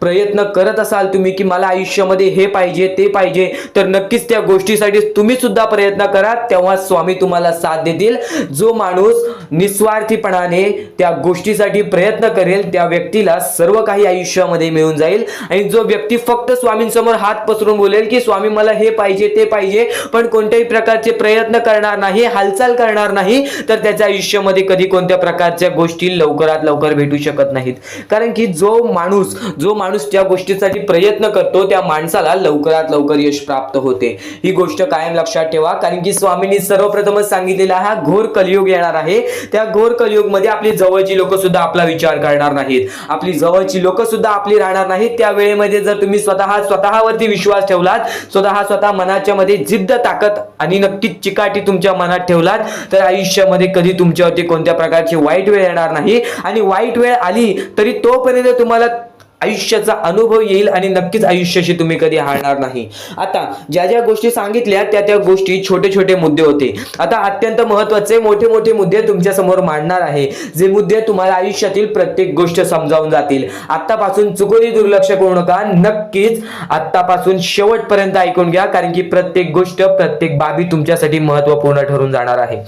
प्रयत्न करत असाल तुम्ही की मला आयुष्यामध्ये हे पाहिजे, ते पाहिजे, तर नक्कीच त्या गोष्टीसाठी तुम्ही सुद्धा प्रयत्न करा. तेव्हा स्वामी तुम्हाला साथ देतील. जो माणूस निस्वार्थीपणाने त्या गोष्टीसाठी प्रयत्न करेल, त्या व्यक्तीला सर्व काही आयुष्यामध्ये मिळून जाईल. आणि जो व्यक्ती फक्त स्वामींसमोर हात पसरून बोलेल की स्वामी मला हे पाहिजे, ते पाहिजे, पण कोणत्याही प्रकारचे प्रयत्न करणार नाही, हालचाल करणार नाही, तर त्याच्या आयुष्यामध्ये कधी कोणत्या प्रकारच्या गोष्टी लवकरात लवकर भेटू शकत नाहीत. कारण की जो माणूस त्या गोष्टीसाठी प्रयत्न करतो, त्या माणसाला लवकरात लवकर यश प्राप्त होते. ही गोष्ट कायम लक्षात ठेवा. कारण की स्वामींनी सर्वप्रथमच सांगितलेला हा घोर कलियुग येणार आहे. त्या घोर कलियुगमध्ये आपली जवळची लोक सुद्धा आपला विचार करणार नाहीत. आपली जवळची लोक सुद्धा आपली राहणार नाहीत. त्या वेळेमध्ये जर तुम्ही स्वतःवरती विश्वास ठेवलात, स्वतः मनाच्या मध्ये जिद्द, ताकद आणि नक्कीच चिकाटी तुमच्या मनात ठेवलात, तर आयुष्यामध्ये कधी तुमच्यावरती कोणत्या प्रकारची वाईट वेळ येणार नाही. आणि वाईट वेळ आली तरी तोपर्यंत तुम्हाला आयुष्याचा अनुभव येईल आणि नक्कीच आयुष्याशी तुम्ही कधी हारणार नाही. आता ज्या गोष्टी सांगितल्या त्या गोष्टी छोटे मुद्दे होते. आता अत्यंत महत्त्वाचे मोठे मुद्दे तुमच्या समोर मांडणार आहे. जे मुद्दे तुम्हाला आयुष्यातील प्रत्येक गोष्ट समजावून जातील. आतापासून चुकूनही दुर्लक्ष करू नका. नक्कीच आतापासून शेवटपर्यंत ऐकून घ्या. कारण की प्रत्येक गोष्ट, प्रत्येक बाबी तुमच्यासाठी महत्त्वपूर्ण ठरून जाणार आहे.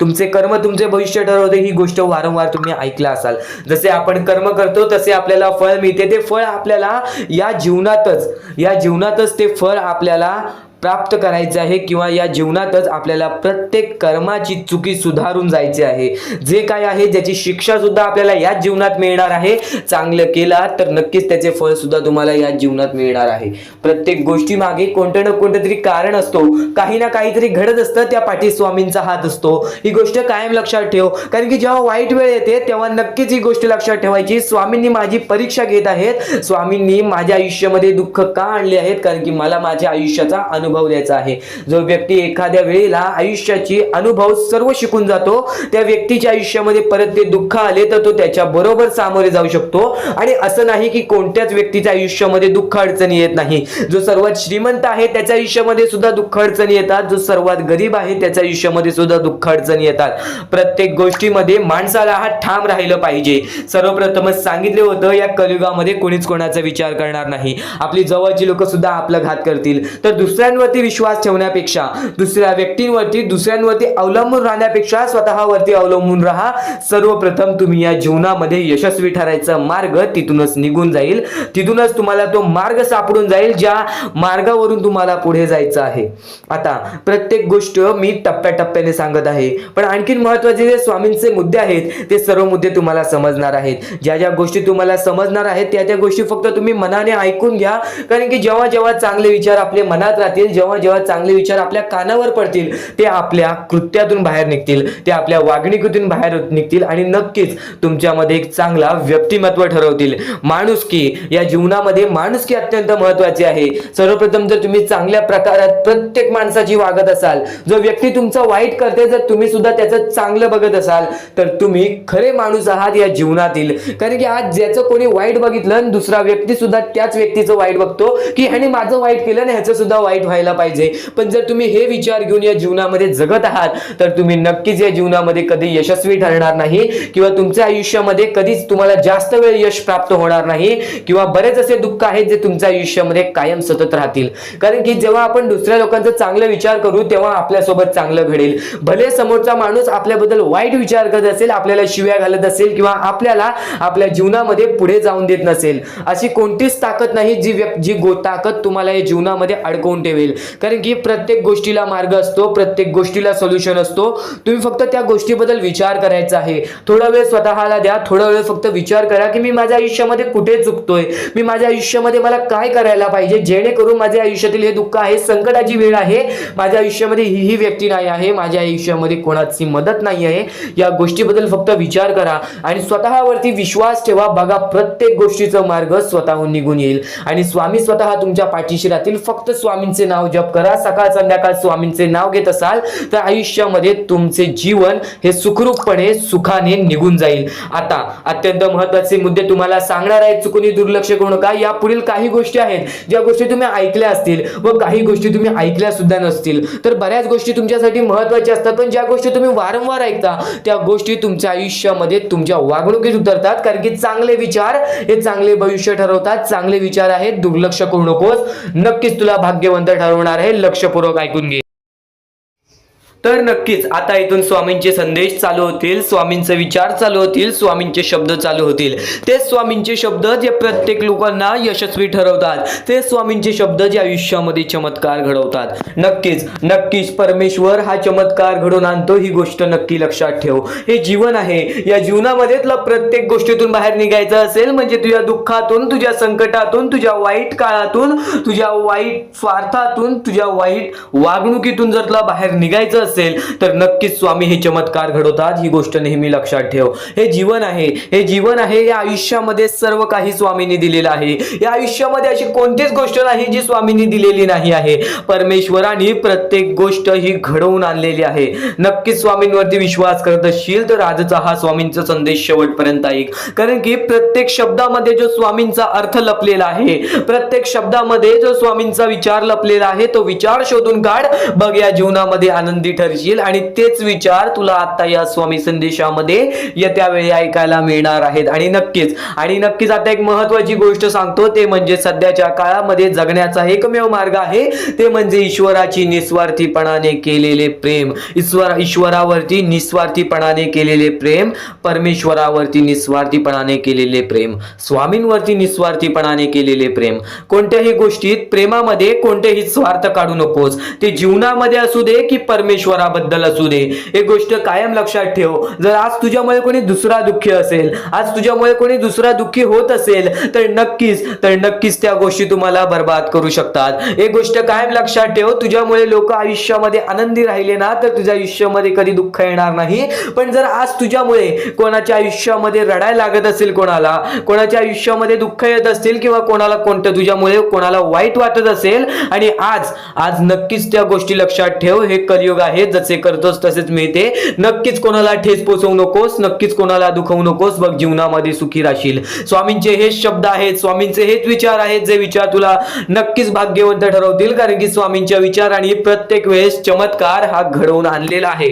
तुमचे कर्म तुमचे भविष्य ठरवते. ही गोष्ट वारंवार तुम्ही ऐकला असाल. जसे आपण कर्म करतो तसे आपल्याला फळ मिळते. ते फळ आपल्याला या जीवनातच ते फळ आपल्याला प्राप्त करायचं आहे किंवा या जीवनातच आपल्याला प्रत्येक कर्माची चुकी सुधारून जायची आहे. जे काय आहे ज्याची शिक्षा सुद्धा आपल्याला याच जीवनात मिळणार आहे. चांगलं केला तर नक्कीच त्याचे फळ सुद्धा तुम्हाला याच जीवनात मिळणार आहे. प्रत्येक गोष्टी मागे कोणतं ना कोणतं तरी कारण असतो, काही ना काहीतरी घडत असतं, त्या पाठी स्वामींचा हात असतो. ही गोष्ट कायम लक्षात ठेव, कारण की जेव्हा वाईट वेळ येते तेव्हा नक्कीच ही गोष्ट लक्षात ठेवायची, स्वामींनी माझी परीक्षा घेत आहेत, स्वामींनी माझ्या आयुष्यामध्ये दुःख का आणले आहेत, कारण की मला माझ्या आयुष्याचा अनुभव द्यायचा आहे. जो व्यक्ती एखाद्या वेळेला आयुष्याची अनुभव सर्व शिकून जातो, त्या व्यक्तीच्या आयुष्यामध्ये परत ते दुःख आले तर तो त्याच्या बरोबर सामोरे जाऊ शकतो. आणि असं नाही की कोणत्याच व्यक्तीच्या आयुष्यामध्ये दुःख अडचणी येत नाही. जो सर्वात श्रीमंत आहे त्याच्या आयुष्यामध्ये सुद्धा दुःख अडचणी येतात, जो सर्वात गरीब आहे त्याच्या आयुष्यामध्ये सुद्धा दुःख अडचणी येतात. प्रत्येक गोष्टीमध्ये माणसाला हा ठाम राहिलं पाहिजे. सर्वप्रथमच सांगितले होतं, या कलियुगामध्ये कोणीच कोणाचा विचार करणार नाही. आपली जवळची लोक सुद्धा आपला घात करतील. तर दुसऱ्यांवरती विश्वास ठेवण्यापेक्षा, दुसऱ्या व्यक्तींवरती दुसऱ्यांवरती अवलंबून राहण्यापेक्षा स्वतःवरती अवलंबून राहा. सर्वप्रथम तुम्ही या जीवनामध्ये यशस्वी ठरायचा मार्ग तिथूनच निघून जाईल, तिथूनच तुम्हाला तो मार्ग सापडून जाईल ज्या मार्गावरून तुम्हाला पुढे जायचं आहे. आता प्रत्येक गोष्ट मी टप्प्याटप्प्याने सांगत आहे, पण आणखीन महत्त्वाचे जे स्वामींचे मुद्दे आहेत ते सर्व मुद्दे तुम्हाला समजणार आहेत. ज्या ज्या गोष्टी तुम्हाला समजणार आहेत त्या त्या गोष्टी फक्त तुम्ही मनाने ऐकून घ्या, कारण की जेव्हा जेव्हा चांगले विचार आपल्या मनात राहतील, जेव्हा जेव्हा चांगले विचार आपल्या कानावर पडतील, ते आपल्या कृत्यातून बाहेर निघतील, ते आपल्या वागणुकीतून बाहेर निघतील आणि नक्कीच तुमच्यामध्ये एक चांगला व्यक्तिमत्व ठरवतील. माणुसकी, या जीवनामध्ये माणुसकी अत्यंत महत्त्वाची आहे. सर्वप्रथम जर तुम्ही चांगल्या प्रकारात प्रत्येक माणसाची वागत असाल, जो व्यक्ती तुमचा वाईट करते जर तुम्ही सुद्धा त्याचं चांगलं बघत असाल, तर तुम्ही खरे माणूस आहात या जीवनातील. कारण की आज ज्याचं कोणी वाईट बघितलं आणि दुसरा व्यक्ती सुद्धा त्याच व्यक्तीचं वाईट बघतो की ह्याने माझं वाईट केलं आणि ह्याचं सुद्धा वाईट व्हायला पाहिजे. पण जर तुम्ही हे विचार घेऊन या जीवनामध्ये जगत आहात तर तुम्ही नक्कीच या जीवनामध्ये कधी यशस्वी ठरणार नाही किंवा तुमच्या आयुष्यामध्ये कधीच तुम्हाला जास्त वेळ यश प्राप्त होणार नाही किंवा बरेच असे दुःख आहेत जे तुमच्या आयुष्यामध्ये कायम सतत राहतील. कारण की जेव्हा आपण दुसऱ्या लोकांचा चांगला विचार करू तेव्हा आपल्यासोबत चांगलं घडेल. भले समोरचा माणूस आपल्याबद्दल वाईट विचार करत असेल, आपल्याला शिव्या घालत असेल किंवा आपल्याला आपल्या जीवनामध्ये पुढे जाऊन देत नसेल, अशी कोणतीच ताकद नाही जी ताकद तुम्हाला या जीवनामध्ये अडकवून ठेवेल. कारण की प्रत्येक गोष्टीला मार्ग असतो, प्रत्येक गोष्टीला सोल्युशन असतो. तुम्ही फक्त त्या गोष्टीबद्दल विचार करायचा आहे. थोडा वेळ स्वतःला द्या, थोडा वेळ फक्त विचार करा की मी माझ्या आयुष्यामध्ये कुठे चुकतोय, मी माझ्या आयुष्यामध्ये मला काय करायला पाहिजे जेणेकरून माझ्या आयुष्यातील हे दुःख आहे, संकटाची वेळ आहे, माझ्या आयुष्यामध्ये ही व्यक्ती नाही आहे, माझ्या आयुष्यामध्ये कोणाची मदत नाही आहे, या गोष्टीबद्दल फक्त विचार करा आणि स्वतःवरती विश्वास ठेवा. बघा प्रत्येक गोष्टीचा मार्ग स्वतःहून निघून येईल आणि स्वामी स्वतः तुमच्या पाठीशी राहतील. फक्त स्वामींचे नाव जप करा, सकाळ संध्याकाळ स्वामींचे नाव घेत असाल तर आयुष्यामध्ये तुमचे जीवन हे सुखरूपपणे सुखाने निघून जाईल. आता अत्यंत महत्त्वाचे मुद्दे तुम्हाला सांगणार आहेत, चुकून दुर्लक्ष करू नका. या पुढील काही गोष्टी आहेत ज्या गोष्टी तुम्ही ऐकल्या असतील व काही गोष्टी तुम्ही ऐकल्या सुद्धा नसतील. तर बऱ्याच गोष्टी तुमच्यासाठी महत्त्वाच्या असतात, पण ज्या गोष्टी तुम्ही वारंवार ऐकता त्या गोष्टी तुमच्या आयुष्यामध्ये तुमच्या वागणुकीत उतरतात. कारण की चांगले विचार हे चांगले भविष्य ठरवतात. चांगले विचार आहेत, दुर्लक्ष करू नकोस, नक्कीच तुला भाग्यवंत ठरवणार आहे. लक्षपूर्वक ऐकून घे. तर नक्कीच आता इथून स्वामींचे संदेश चालू होतील, स्वामींचे विचार चालू होतील, स्वामींचे शब्द चालू होतील. ते स्वामींचे शब्द जे प्रत्येक लोकांना यशस्वी ठरवतात, ते स्वामींचे शब्द जे आयुष्यामध्ये चमत्कार घडवतात. नक्कीच नक्कीच परमेश्वर हा चमत्कार घडवून आणतो, ही गोष्ट नक्की लक्षात ठेव. हे जीवन आहे, या जीवनामध्ये तुला प्रत्येक गोष्टीतून बाहेर निघायचं असेल म्हणजे तुझ्या दुःखातून, तुझ्या संकटातून, तुझ्या वाईट काळातून, तुझ्या वाईट स्वार्थातून, तुझ्या वाईट वागणुकीतून जर तुला बाहेर निघायचं असेल तर नक्कीच स्वामी हे चमत्कार घडवतात. ही गोष्ट नेहमी लक्षात ठेव. हे जीवन आहे, हे जीवन आहे. या आयुष्यामध्ये सर्व काही स्वामींनी दिलेलं आहे. या आयुष्यामध्ये अशी कोणतीच गोष्ट नाही जी स्वामींनी दिलेली नाही आहे. परमेश्वराने प्रत्येक गोष्ट ही घडवून आणलेली आहे. नक्कीच स्वामींवरती विश्वास करत असशील तर आजचा हा स्वामींचा संदेश शेवटपर्यंत ऐक, कारण की प्रत्येक शब्दामध्ये जो स्वामींचा अर्थ लपलेला आहे, प्रत्येक शब्दामध्ये जो स्वामींचा विचार लपलेला आहे, तो विचार शोधून काढ. बघ या जीवनामध्ये आनंदी ठरशील आणि तेच विचार तुला आता या स्वामी संदेशामध्ये येत्या वेळी ऐकायला मिळणार आहेत. आणि नक्कीच आता एक महत्वाची गोष्ट सांगतो, ते म्हणजे सध्याच्या काळामध्ये जगण्याचा एकमेव मार्ग आहे ते म्हणजे ईश्वराची निस्वार्थीपणाने केलेले प्रेम, ईश्वरावरती निस्वार्थीपणाने केलेले प्रेम, परमेश्वरावरती निस्वार्थीपणाने केलेले प्रेम, स्वामींवरती निस्वार्थीपणाने केलेले प्रेम. कोणत्याही गोष्टीत प्रेमामध्ये कोणतेही स्वार्थ काढू नकोस. ते जीवनामध्ये असू दे की परमेश्वराबद्दल असू दे. एक गोष्ट कायम लक्षात ठेव, जर आज तुझ्यामुळे कोणी दुसरा दुःखी असेल, आज तुझ्यामुळे कोणी दुसरा दुःखी होत असेल तर नक्कीच त्या गोष्टी तुम्हाला बर्बाद करू शकतात. एक गोष्ट कायम लक्षात ठेव, तुझ्यामुळे लोक आयुष्यामध्ये आनंदी राहिले ना तर तुझ्या आयुष्यामध्ये कधी दुःख येणार नाही. पण जर आज तुझ्यामुळे कोणाच्या आयुष्यामध्ये रडायला लागत असेल, कोणाच्या आयुष्यामध्ये दुःख येत असतील किंवा तुझ्यामुळे कोणाला वाईट वाटत असेल आणि आज नक्कीच त्या गोष्टी लक्षात ठेव, हे कलियुग आहे, जसे करतोस तसेच मिळते. नक्कीच कोणाला ठेच पोचवू नकोस, नक्कीच कोणाला दुखवू नकोस, बघ जीवनामध्ये सुखी राहशील. स्वामींचे हेच शब्द आहेत, स्वामींचे हेच विचार आहेत, जे विचार तुला नक्कीच भाग्यवंत ठरवतील. कारण की स्वामींच्या विचारांनी प्रत्येक वेळेस चमत्कार हा घडवून आणलेला आहे.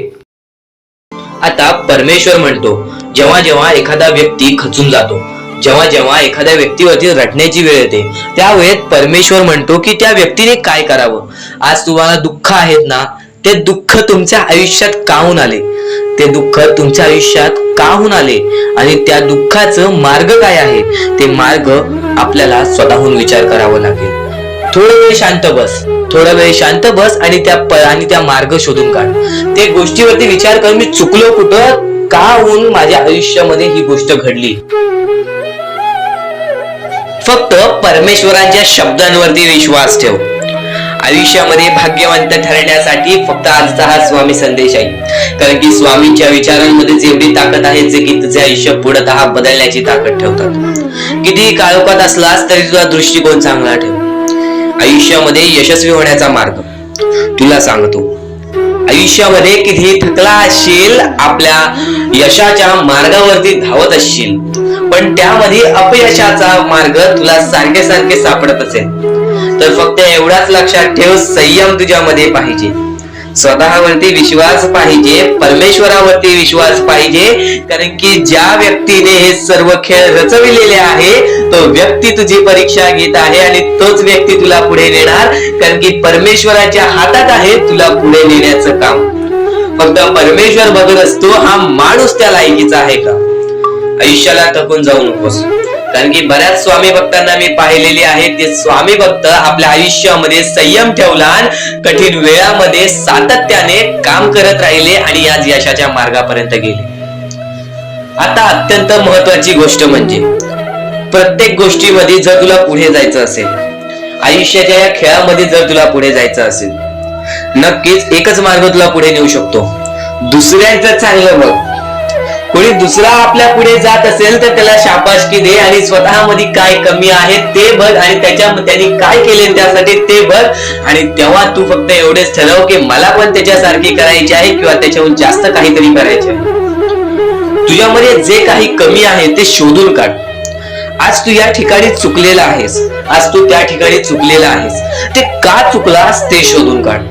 आता परमेश्वर म्हणतो, जेव्हा जेव्हा एखादा व्यक्ती खचून जातो, जेव्हा जेव्हा एखाद्या व्यक्तीवरती रटण्याची वेळ येते, त्यावेळेत परमेश्वर म्हणतो की त्या व्यक्तीने काय करावं. आज तुम्हाला दुःख आहेत ना, ते दुःख तुमच्या आयुष्यात का होऊन आले, ते दुःख तुमच्या आयुष्यात का होऊन आले आणि त्या दुःखाचं मार्ग काय आहे, ते मार्ग आपल्याला स्वतःहून विचार करावा लागेल. थोडा वेळ शांत बस आणि त्या मार्ग शोधून काढ. ते गोष्टीवरती विचार कर, मी चुकलो कुठं, का होऊन माझ्या आयुष्यामध्ये ही गोष्ट घडली. फक्त परमेश्वरांच्या शब्दांवरती विश्वास ठेव. आयुष्यामध्ये भाग्यवंत ठरण्यासाठी फक्त आजचा हा स्वामी संदेश आहे. कारण की स्वामींच्या विचारांमध्ये जेवढी ताकद आहे, जे की तुझे आयुष्य पूर्णतः बदलण्याची ताकद ठेवतात. कितीही काळोखात असलास तरी तुझा दृष्टिकोन चांगला ठेव. आयुष्यामध्ये यशस्वी होण्याचा मार्ग तुला सांगतो. आयुष्यामध्ये कितीही थकला असशील, आपल्या यशाच्या मार्गावरती धावत असशील, पण त्यामध्ये अपयशाचा मार्ग तुला सारखे सापडत असेल तर फक्त एवढाच लक्षात ठेव, संयम तुझ्यामध्ये पाहिजे, स्वतःवरती विश्वास पाहिजे, परमेश्वरावरती विश्वास पाहिजे. कारण की ज्या व्यक्तीने हे सर्व खेळ रचविलेले आहे तो व्यक्ती तुझी परीक्षा घेत आहे आणि तोच व्यक्ती तुला पुढे नेणार. कारण की परमेश्वराच्या हातात आहे तुला पुढे नेण्याचं काम. फक्त परमेश्वर बघत असतो हा माणूस त्या लायकीचा आहे का. आयुष्याला थकून जाऊ नकोस. कारण की बऱ्याच स्वामी भक्तांना मी पाहिलेले आहे, ते स्वामी भक्त आपल्या आयुष्यामध्ये संयम ठेवला, कठीण वेळामध्ये सातत्याने काम करत राहिले आणि आज यशाच्या मार्गापर्यंत गेले. आता अत्यंत महत्वाची गोष्ट म्हणजे प्रत्येक गोष्टीमध्ये जर तुला पुढे जायचं असेल, आयुष्याच्या या खेळामध्ये जर तुला पुढे जायचं असेल, नक्कीच एकच मार्ग तुला पुढे नेऊ शकतो. दुसऱ्यांचं चांगलं बघ. कोणी दुसरा आपल्या पुढे जात असेल तर त्याला शाबासकी दे आणि स्वतःमध्ये काय कमी आहे ते बघ आणि त्यांनी काय केले त्यासाठी ते बघ. आणि तेव्हा तू फक्त एवढेच ठरव की मला पण त्याच्यासारखी करायची आहे किंवा त्याच्याहून जास्त काहीतरी करायचे आहे. तुझ्यामध्ये जे काही कमी आहे ते शोधून काढ. आज तू या ठिकाणी चुकलेला आहेस, आज तू त्या ठिकाणी चुकलेला आहेस, ते का चुकलास ते शोधून काढ.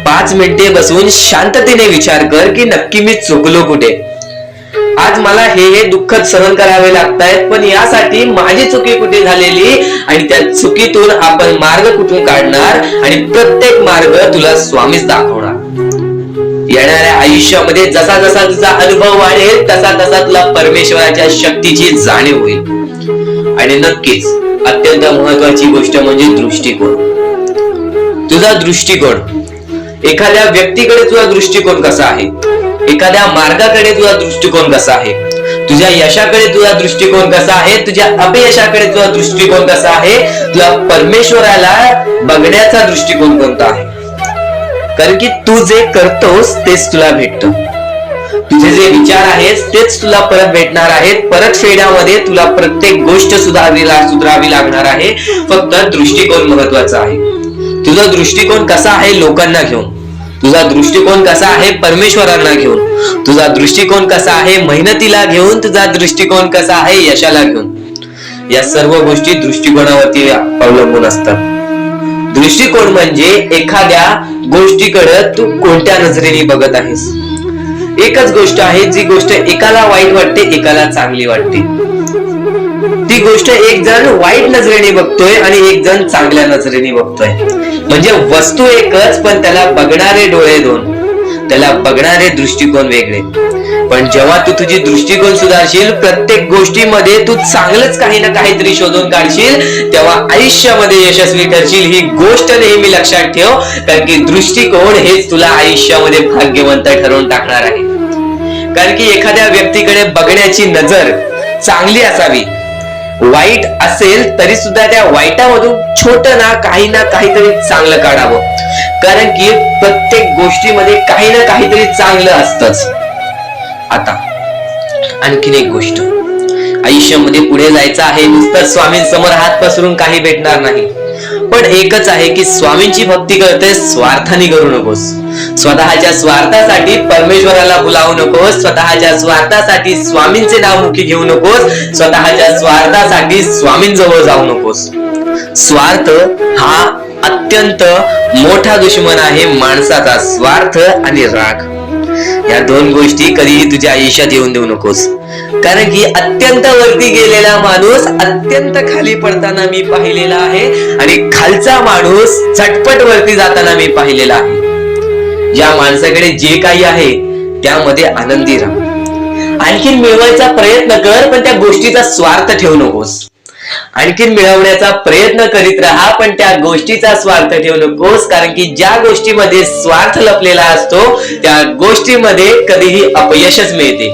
5 मिनिटे बसून शांततेने विचार कर की नक्की मी चुकलो कुठे. आज मला हे दुःख सहन करावे लागतायत, पण यासाठी माझी चुकी कुठे झालेली आणि त्या चुकीतून आपण मार्ग कुठून काढणार आणि प्रत्येक मार्ग तुला स्वामीच दाखवणार. येणाऱ्या आयुष्यामध्ये जसा जसा तुझा अनुभव वाढेल तसा तसा तुला परमेश्वराच्या शक्तीची जाणीव होईल. आणि नक्कीच अत्यंत महत्वाची गोष्ट म्हणजे दृष्टिकोन. तुझा दृष्टिकोन, एखाद्या व्यक्तीकडे तुझा दृष्टिकोन कसा आहे, एखाद्या मार्गाकडे तुझा दृष्टिकोन कसा आहे, तुझ्या यशाकडे तुझा दृष्टिकोन कसा आहे, तुझ्या अपयशाकडे तुझा दृष्टिकोन कसा आहे, तुला परमेश्वराला बघण्याचा दृष्टिकोन कोणता आहे. कारण की तू जे करतोस तेच तुला भेटतं. तुझे जे विचार आहेत तेच तुला परत भेटणार आहेत. परत फेड्यामध्ये तुला प्रत्येक गोष्ट सुधारावी लागणार आहे. फक्त दृष्टिकोन महत्वाचा आहे. तुझा दृष्टिकोन कसा आहे लोकांना घेऊन, तुझा दृष्टिकोन कसा आहे परमेश्वरांना घेऊन, तुझा दृष्टिकोन कसा आहे मेहनतीला घेऊन, तुझा दृष्टिकोन कसा आहे यशाला घेऊन. या सर्व गोष्टी दृष्टिकोनावरती अवलंबून असतात. दृष्टिकोन म्हणजे एखाद्या गोष्टीकडे तू कोणत्या नजरेने बघत आहेस. एकच गोष्ट आहे, जी गोष्ट एकाला वाईट वाटते, एकाला चांगली वाटते. ती गोष्ट एक जण वाईट नजरेने बघतोय आणि एक जण चांगल्या नजरेने बघतोय. म्हणजे वस्तू एकच, पण त्याला बघणारे डोळे दोन, त्याला बघणारे दृष्टिकोन वेगळे. पण जेव्हा तू तुझी दृष्टिकोन सुधारशील, प्रत्येक गोष्टीमध्ये तू चांगलंच काही ना काहीतरी शोधून काढशील, तेव्हा आयुष्यामध्ये यशस्वी करशील. ही गोष्ट नेहमी लक्षात ठेव, कारण की दृष्टिकोन हेच तुला आयुष्यामध्ये भाग्यवंत ठरवून टाकणार आहे. कारण की एखाद्या व्यक्तीकडे बघण्याची नजर चांगली असावी. वाईट असेल तरी सुद्धा त्या वाईटामधून छोट ना काहीतरी चांगलं काढावं. कारण की प्रत्येक गोष्टीमध्ये काही ना काहीतरी चांगलं असतंच. आता आणखीन एक गोष्ट, आयुष्यामध्ये पुढे जायचं आहे, नुसतं स्वामींसमोर हात पसरून काही भेटणार नाही. पण एकच आहे की स्वामींची भक्ती करतोय, स्वार्थाने करू नकोस. स्वतःच्या स्वार्थासाठी परमेश्वराला बोलावू नकोस. स्वतःच्या स्वार्थासाठी स्वामींचे नाव मुखी घेऊ नकोस. स्वतःच्या स्वार्थासाठी स्वामींजवळ जाऊ नकोस. स्वार्थ हा अत्यंत मोठा दुश्मन आहे माणसाचा. स्वार्थ आणि राग या दोन गोष्टी कधीही तुझ्या आयुष्यात येऊन देऊ नकोस. कारण की अत्यंत वरती गेलेला माणूस अत्यंत खाली पडताना मी पाहिलेला आहे, आणि खालचा माणूस झटपट वरती जाताना मी पाहिलेला आहे. ज्या माणसाकडे जे काही आहे त्यामध्ये आनंदी राहा. आणखीन मिळवायचा प्रयत्न कर, पण त्या गोष्टीचा स्वार्थ ठेवू नकोस. आणखीन मिळवण्याचा प्रयत्न करीत राहा, पण त्या गोष्टीचा स्वार्थ ठेवू नकोस. कारण की ज्या गोष्टीमध्ये स्वार्थ लपलेला असतो त्या गोष्टीमध्ये कधीही अपयशच मिळते.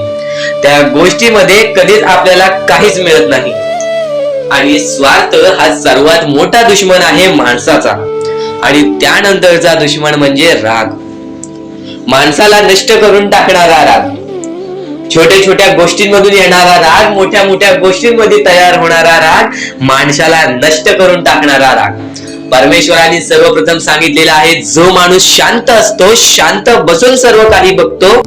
त्या गोष्टीमध्ये कधीच आपल्याला काहीच मिळत नाही. आणि स्वार्थ हा सर्वात मोठा दुश्मन आहे माणसाचा. आणि त्यानंतरचा दुश्मन म्हणजे राग. माणसाला नष्ट करून टाकणारा राग, छोट्या छोट्या गोष्टींमधून येणारा राग, मोठ्या मोठ्या गोष्टींमध्ये तयार होणारा राग, माणसाला नष्ट करून टाकणारा राग. परमेश्वराने सर्वप्रथम सांगितलेला आहे, जो माणूस शांत असतो, शांत बसून सर्व काही बघतो.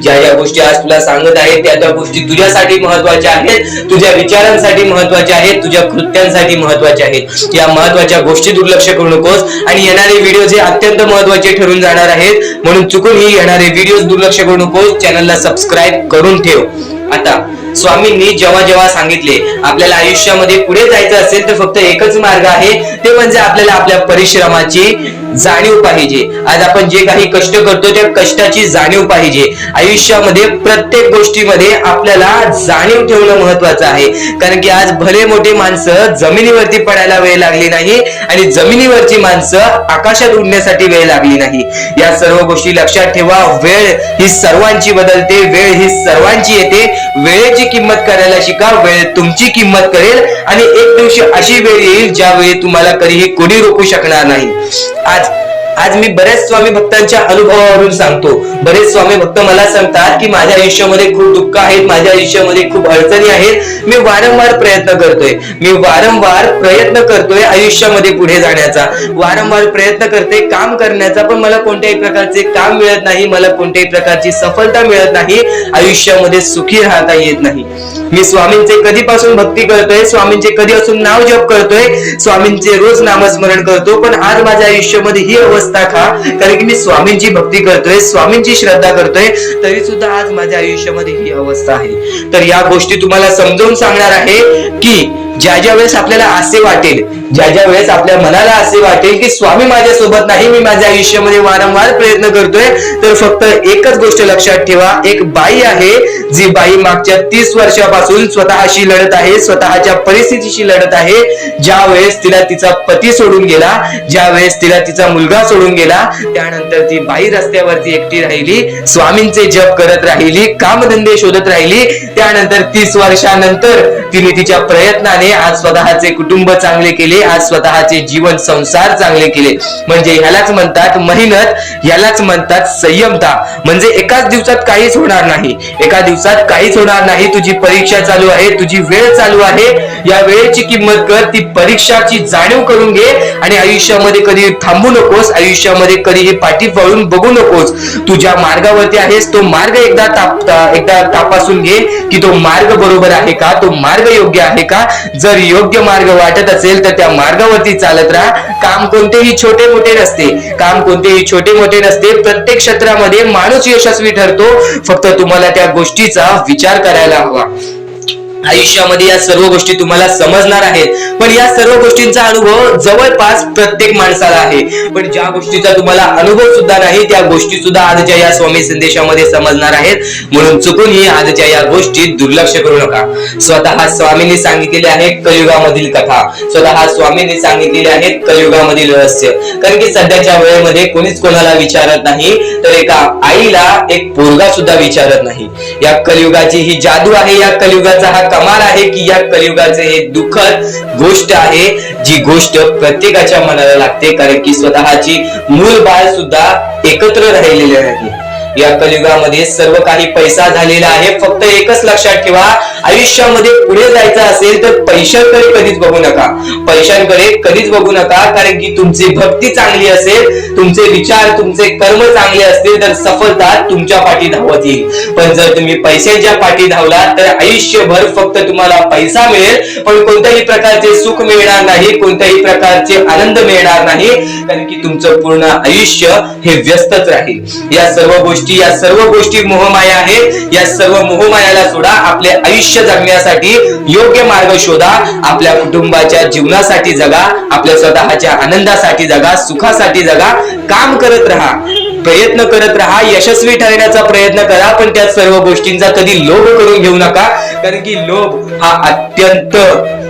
ज्या ज्या गोष्टी आज तुला सांगत आहेत त्या गोष्टी तुझ्यासाठी महत्वाच्या आहेत, तुझ्या विचारांसाठी महत्वाच्या आहेत, तुझ्या कृत्यांसाठी महत्वाच्या आहेत. या महत्वाच्या गोष्टी दुर्लक्ष करू नकोस. आणि येणारे व्हिडिओ जे अत्यंत महत्वाचे ठरून जाणार आहेत, म्हणून चुकूनही येणारे व्हिडिओ दुर्लक्ष करू नकोस. चॅनलला सबस्क्राईब करून ठेव. आता स्वामींनी जेव्हा जेव्हा सांगितले आपल्याला आयुष्यामध्ये पुढे जायचं असेल तर फक्त एकच मार्ग आहे, ते म्हणजे आपल्याला आपल्या परिश्रमाची जाणीव पाहिजे. आज आपण जे काही कष्ट करतो त्या कष्टाची जाणीव पाहिजे. आयुष्यामध्ये प्रत्येक गोष्टीमध्ये आपल्याला जाणीव ठेवणं महत्वाचं आहे. कारण की आज भले मोठे माणसं जमिनीवरती पडायला वेळ लागली नाही, आणि जमिनीवरची माणसं आकाशात उडण्यासाठी वेळ लागली नाही. या सर्व गोष्टी लक्षात ठेवा. वेळ ही सर्वांची बदलते, वेळ ही सर्वांची येते. वेळेची किंमत करायला शिका. वेळ तुमची किंमत करेल, आणि एक दिवशी अशी वेळ येईल ज्यावेळी तुम्हाला कधीही कोणी रोखू शकणार नाही. आज मी बरेच स्वामी भक्तांच्या अनुभवावरून सांगतो. बरेच स्वामी भक्त मला सांगतात की माझ्या आयुष्यामध्ये खूप दुःख आहेत, माझ्या आयुष्यामध्ये खूप अडचणी आहेत. मी वारंवार प्रयत्न करतोय आयुष्यामध्ये पुढे जाण्याचा, वारंवार प्रयत्न करते काम करण्याचा, पण मला कोणत्याही प्रकारचे काम मिळत नाही, मला कोणत्याही प्रकारची सफलता मिळत नाही, आयुष्यामध्ये सुखी राहता येत नाही. मी स्वामींचे कधीपासून भक्ती करतोय, स्वामींचे कधी असून नाव जप करतोय, स्वामींचे रोज नामस्मरण करतो, पण आज माझ्या आयुष्यामध्ये ही अवस्था का? कारण की मी स्वामींची भक्ती करतोय, स्वामींची श्रद्धा करतोय, तरी सुद्धा आज माझ्या आयुष्यामध्ये ही अवस्था आहे. तर या गोष्टी तुम्हाला समजावून सांगणार आहे की ज्या वेळेस आपल्याला असे वाटेल, ज्या वेळेस आपल्या मनाला असे वाटेल की स्वामी माझ्या सोबत नाही, मी माझ्या आयुष्यामध्ये वारंवार प्रयत्न करतोय, तर फक्त एकच गोष्ट लक्षात ठेवा. एक बाई आहे, जी बाई मागच्या 30 वर्षापासून स्वतःशी लढत आहे, स्वतःच्या परिस्थितीशी लढत आहे. ज्या वेळेस तिला तिचा पती सोडून गेला, ज्या वेळेस तिला तिचा मुलगा सोडून गेला, त्यानंतर ती बाई रस्त्यावरती एकटी राहिली, स्वामींचे जप करत राहिली, कामधंदे शोधत राहिली. त्यानंतर 30 वर्षानंतर तिने तिच्या प्रयत्नाने आज स्वतःचे कुटुंब चांगले केले, आज स्वतःचे जीवन संसार चांगले केले. म्हणजे ह्यालाच म्हणतात मेहनत, ह्यालाच म्हणतात संयमता. म्हणजे एकाच दिवसात काहीच होणार नाही, एका दिवसात काहीच होणार नाही. तुझी परीक्षा चालू आहे, तुझी वेळ चालू आहे, या वेळेची किंमत कर, ती परीक्षाची जाणीव करून घे, आणि आयुष्यामध्ये कधी थांबू नकोस, आयुष्यामध्ये कधीही पाठी वळून बघू नकोस. तू ज्या मार्गावरती आहेस तो मार्ग एकदा तपासून घे की तो मार्ग बरोबर आहे का, तो मार्ग योग्य आहे का. जर योग्य मार्ग वाटत असेल तर त्या मार्गावरती चालत राहा. काम कोणतेही छोटे मोठे नसते, काम कोणतेही छोटे मोठे नसते. प्रत्येक क्षेत्रामध्ये माणूस यशस्वी ठरतो, फक्त तुम्हाला त्या गोष्टीचा विचार करायला हवा. आयुष्यामध्ये या सर्व गोष्टी तुम्हाला समजणार आहेत, पण या सर्व गोष्टींचा अनुभव जवळपास प्रत्येक माणसाला आहे. पण ज्या गोष्टीचा तुम्हाला अनुभव सुद्धा नाही त्या गोष्टी सुद्धा आजच्या या स्वामी संदेशामध्ये समजणार आहेत. म्हणून चुकूनही आजच्या या गोष्टीत दुर्लक्ष करू नका. स्वतः स्वामींनी सांगितलेले आहे कलियुगामधील कथा, स्वतः स्वामींनी सांगितलेले आहेत कलियुगामधील रहस्य. कारण की सध्याच्या वेळेमध्ये कोणीच कोणाला विचारत नाही, तर एका आईला एक पोरगा सुद्धा विचारत नाही. या कलियुगाची ही जादू आहे, या कलियुगाचा हा कमाल आहे की या कलियुगाचे हे दुःखद गोष्ट आहे, जी गोष्ट प्रत्येकाच्या मनाला लागते. कारण की स्वतःची मूल बाळ सुद्धा एकत्र राहिलेले नाही. या कलियुगामध्ये सर्व काही पैसा झालेला आहे. फक्त एकच लक्षात ठेवा, आयुष्यामध्ये पुढे जायचं असेल तर पैशांकडे कधीच बघू नका, पैशांकडे कधीच बघू नका. कारण की तुमची भक्ती चांगली असेल, तुमचे विचार तुमचे कर्म चांगले असतील तर सफलता तुमच्या पाठी धावत येईल. पण जर तुम्ही पैशांच्या पाठी धावलात तर आयुष्यभर फक्त तुम्हाला पैसा मिळेल, पण कोणत्याही प्रकारचे सुख मिळणार नाही, कोणत्याही प्रकारचे आनंद मिळणार नाही. कारण की तुमचं पूर्ण आयुष्य हे व्यस्तच राहील. या सर्व गोष्टी मोहमाया आहेत. या सर्व मोहमायाला सोडा, आपले आयुष्य जगण्यासाठी योग्य मार्ग शोधा, आपल्या कुटुंबाच्या जीवनासाठी जगा, आपल्या स्वतःच्या आनंदासाठी जगा, सुखासाठी जगा. काम करत राहा, प्रयत्न करत राहा, यशस्वी ठरण्याचा प्रयत्न करा. पण त्या सर्व गोष्टींचा कधी लोभ करून घेऊ नका. कारण की लोभ हा अत्यंत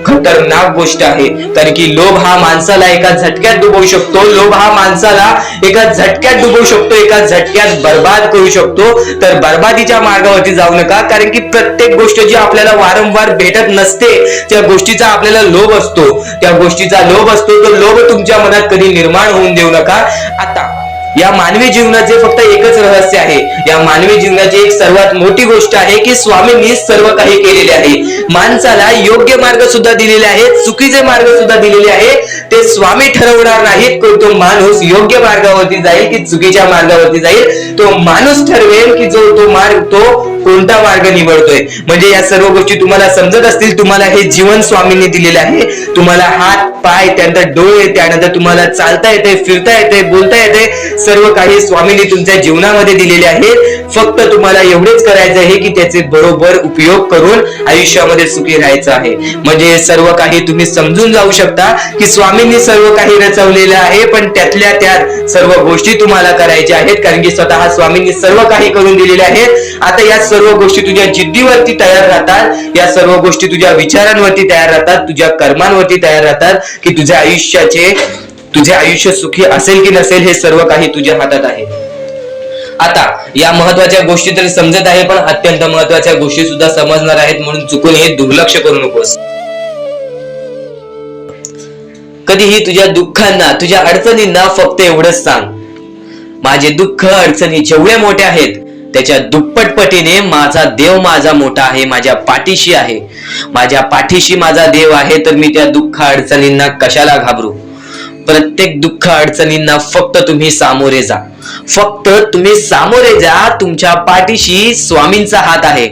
खतरनाक गोष्ट आहे. कारण की लोभ हा माणसाला एका झटक्यात डुबवू शकतो, लोभ हा माणसाला एका झटक्यात डुबवू शकतो, एका झटक्यात बर्बाद करू शकतो. तर बर्बादीच्या मार्गावरती जाऊ नका. कारण की प्रत्येक गोष्ट जी आपल्याला वारंवार भेटत नसते त्या गोष्टीचा आपल्याला लोभ असतो, त्या गोष्टीचा लोभ असतो. तो लोभ तुमच्या मनात कधी निर्माण होऊन देऊ नका. आता या मानवी जीवनाचे फक्त एकच रहस्य आहे, या मानवी जीवनाची एक सर्वात मोठी गोष्ट आहे की स्वामींनी सर्व काही केलेले आहे. माणसाला योग्य मार्ग सुद्धा दिलेले आहेत, चुकीचे मार्ग सुद्धा दिलेले आहेत. ते स्वामी ठरवणार नाहीत की तो माणूस योग्य मार्गावरती जाईल की चुकीच्या मार्गावरती जाईल. तो माणूस ठरवेल की तो कोणता मार्ग निवडतोय. म्हणजे या सर्व गोष्टी तुम्हाला समजत असतील. तुम्हाला हे जीवन स्वामींनी दिलेले आहे. तुम्हाला हात पाय, त्यानंतर डोळे, त्यानंतर तुम्हाला चालता येते, फिरता येते, बोलता येते. सर्व काही स्वामींनी तुमच्या जीवनामध्ये दिलेले आहेत. फक्त तुम्हाला एवढेच करायचं आहे की त्याचे बरोबर उपयोग करून आयुष्यामध्ये सुखी राहायचं आहे. म्हणजे सर्व काही तुम्ही समजून जाऊ शकता की स्वामींनी सर्व काही रचवलेलं आहे, पण त्यातल्या त्यात सर्व गोष्टी तुम्हाला करायच्या आहेत. कारण की स्वतः स्वामींनी सर्व काही करून दिलेले आहेत. आता या सर्व गोष्टी तुझ्या जिद्दीवरती तयार राहतात, या सर्व गोष्टी तुझ्या विचारांवरती तयार राहतात, तुझ्या कर्मांवरती तयार राहतात की तुझे आयुष्य सुखी असेल की नसेल हे सर्व काही तुझ्या हातात आहे. आता या महत्वाच्या गोष्टी तरी समजत आहे, पण अत्यंत महत्वाच्या गोष्टी सुद्धा समजणार आहेत. म्हणून चुकून हे दुर्लक्ष करू नकोस. कधीही तुझ्या दुःखांना, तुझ्या अडचणींना फक्त एवढंच सांग, माझे दुःख अडचणी जेवढे मोठे आहेत त्याच्या दुप्पटपटीने माझा देव माझा मोठा आहे, माझ्या पाठीशी आहे. माझ्या पाठीशी माझा देव आहे, तर मी त्या दुःख अडचणींना कशाला घाबरू. प्रत्येक दुःख अडचणींना फक्त तुम्ही सामोरे जा, फक्त तुम्ही सामोरे जा. तुमच्या पाठीशी स्वामींचा हात आहे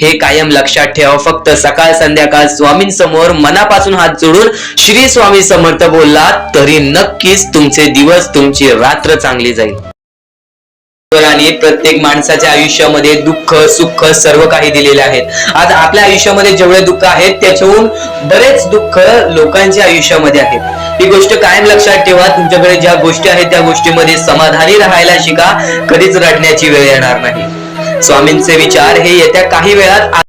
हे कायम लक्षात ठेवा. फक्त सकाळ संध्याकाळ स्वामींसमोर मनापासून हात जोडून श्री स्वामी समर्थ बोलला तरी नक्कीच तुमचे दिवस, तुमची रात्र चांगली जाईल. आणि प्रत्येक माणसाच्या आयुष्यामध्ये दुःख सुख सर्व काही दिलेले आहेत. आज आपल्या आयुष्यामध्ये जेवढे दुःख आहेत त्याच्याहून बरेच दुःख लोकांच्या आयुष्यामध्ये आहेत. ही गोष्ट कायम लक्षात ठेवा. तुमच्याकडे ज्या गोष्टी आहेत त्या गोष्टीमध्ये समाधानी राहायला शिका. कधीच रडण्याची वेळ येणार नाही. स्वामींचे विचार हे येत्या काही वेळात.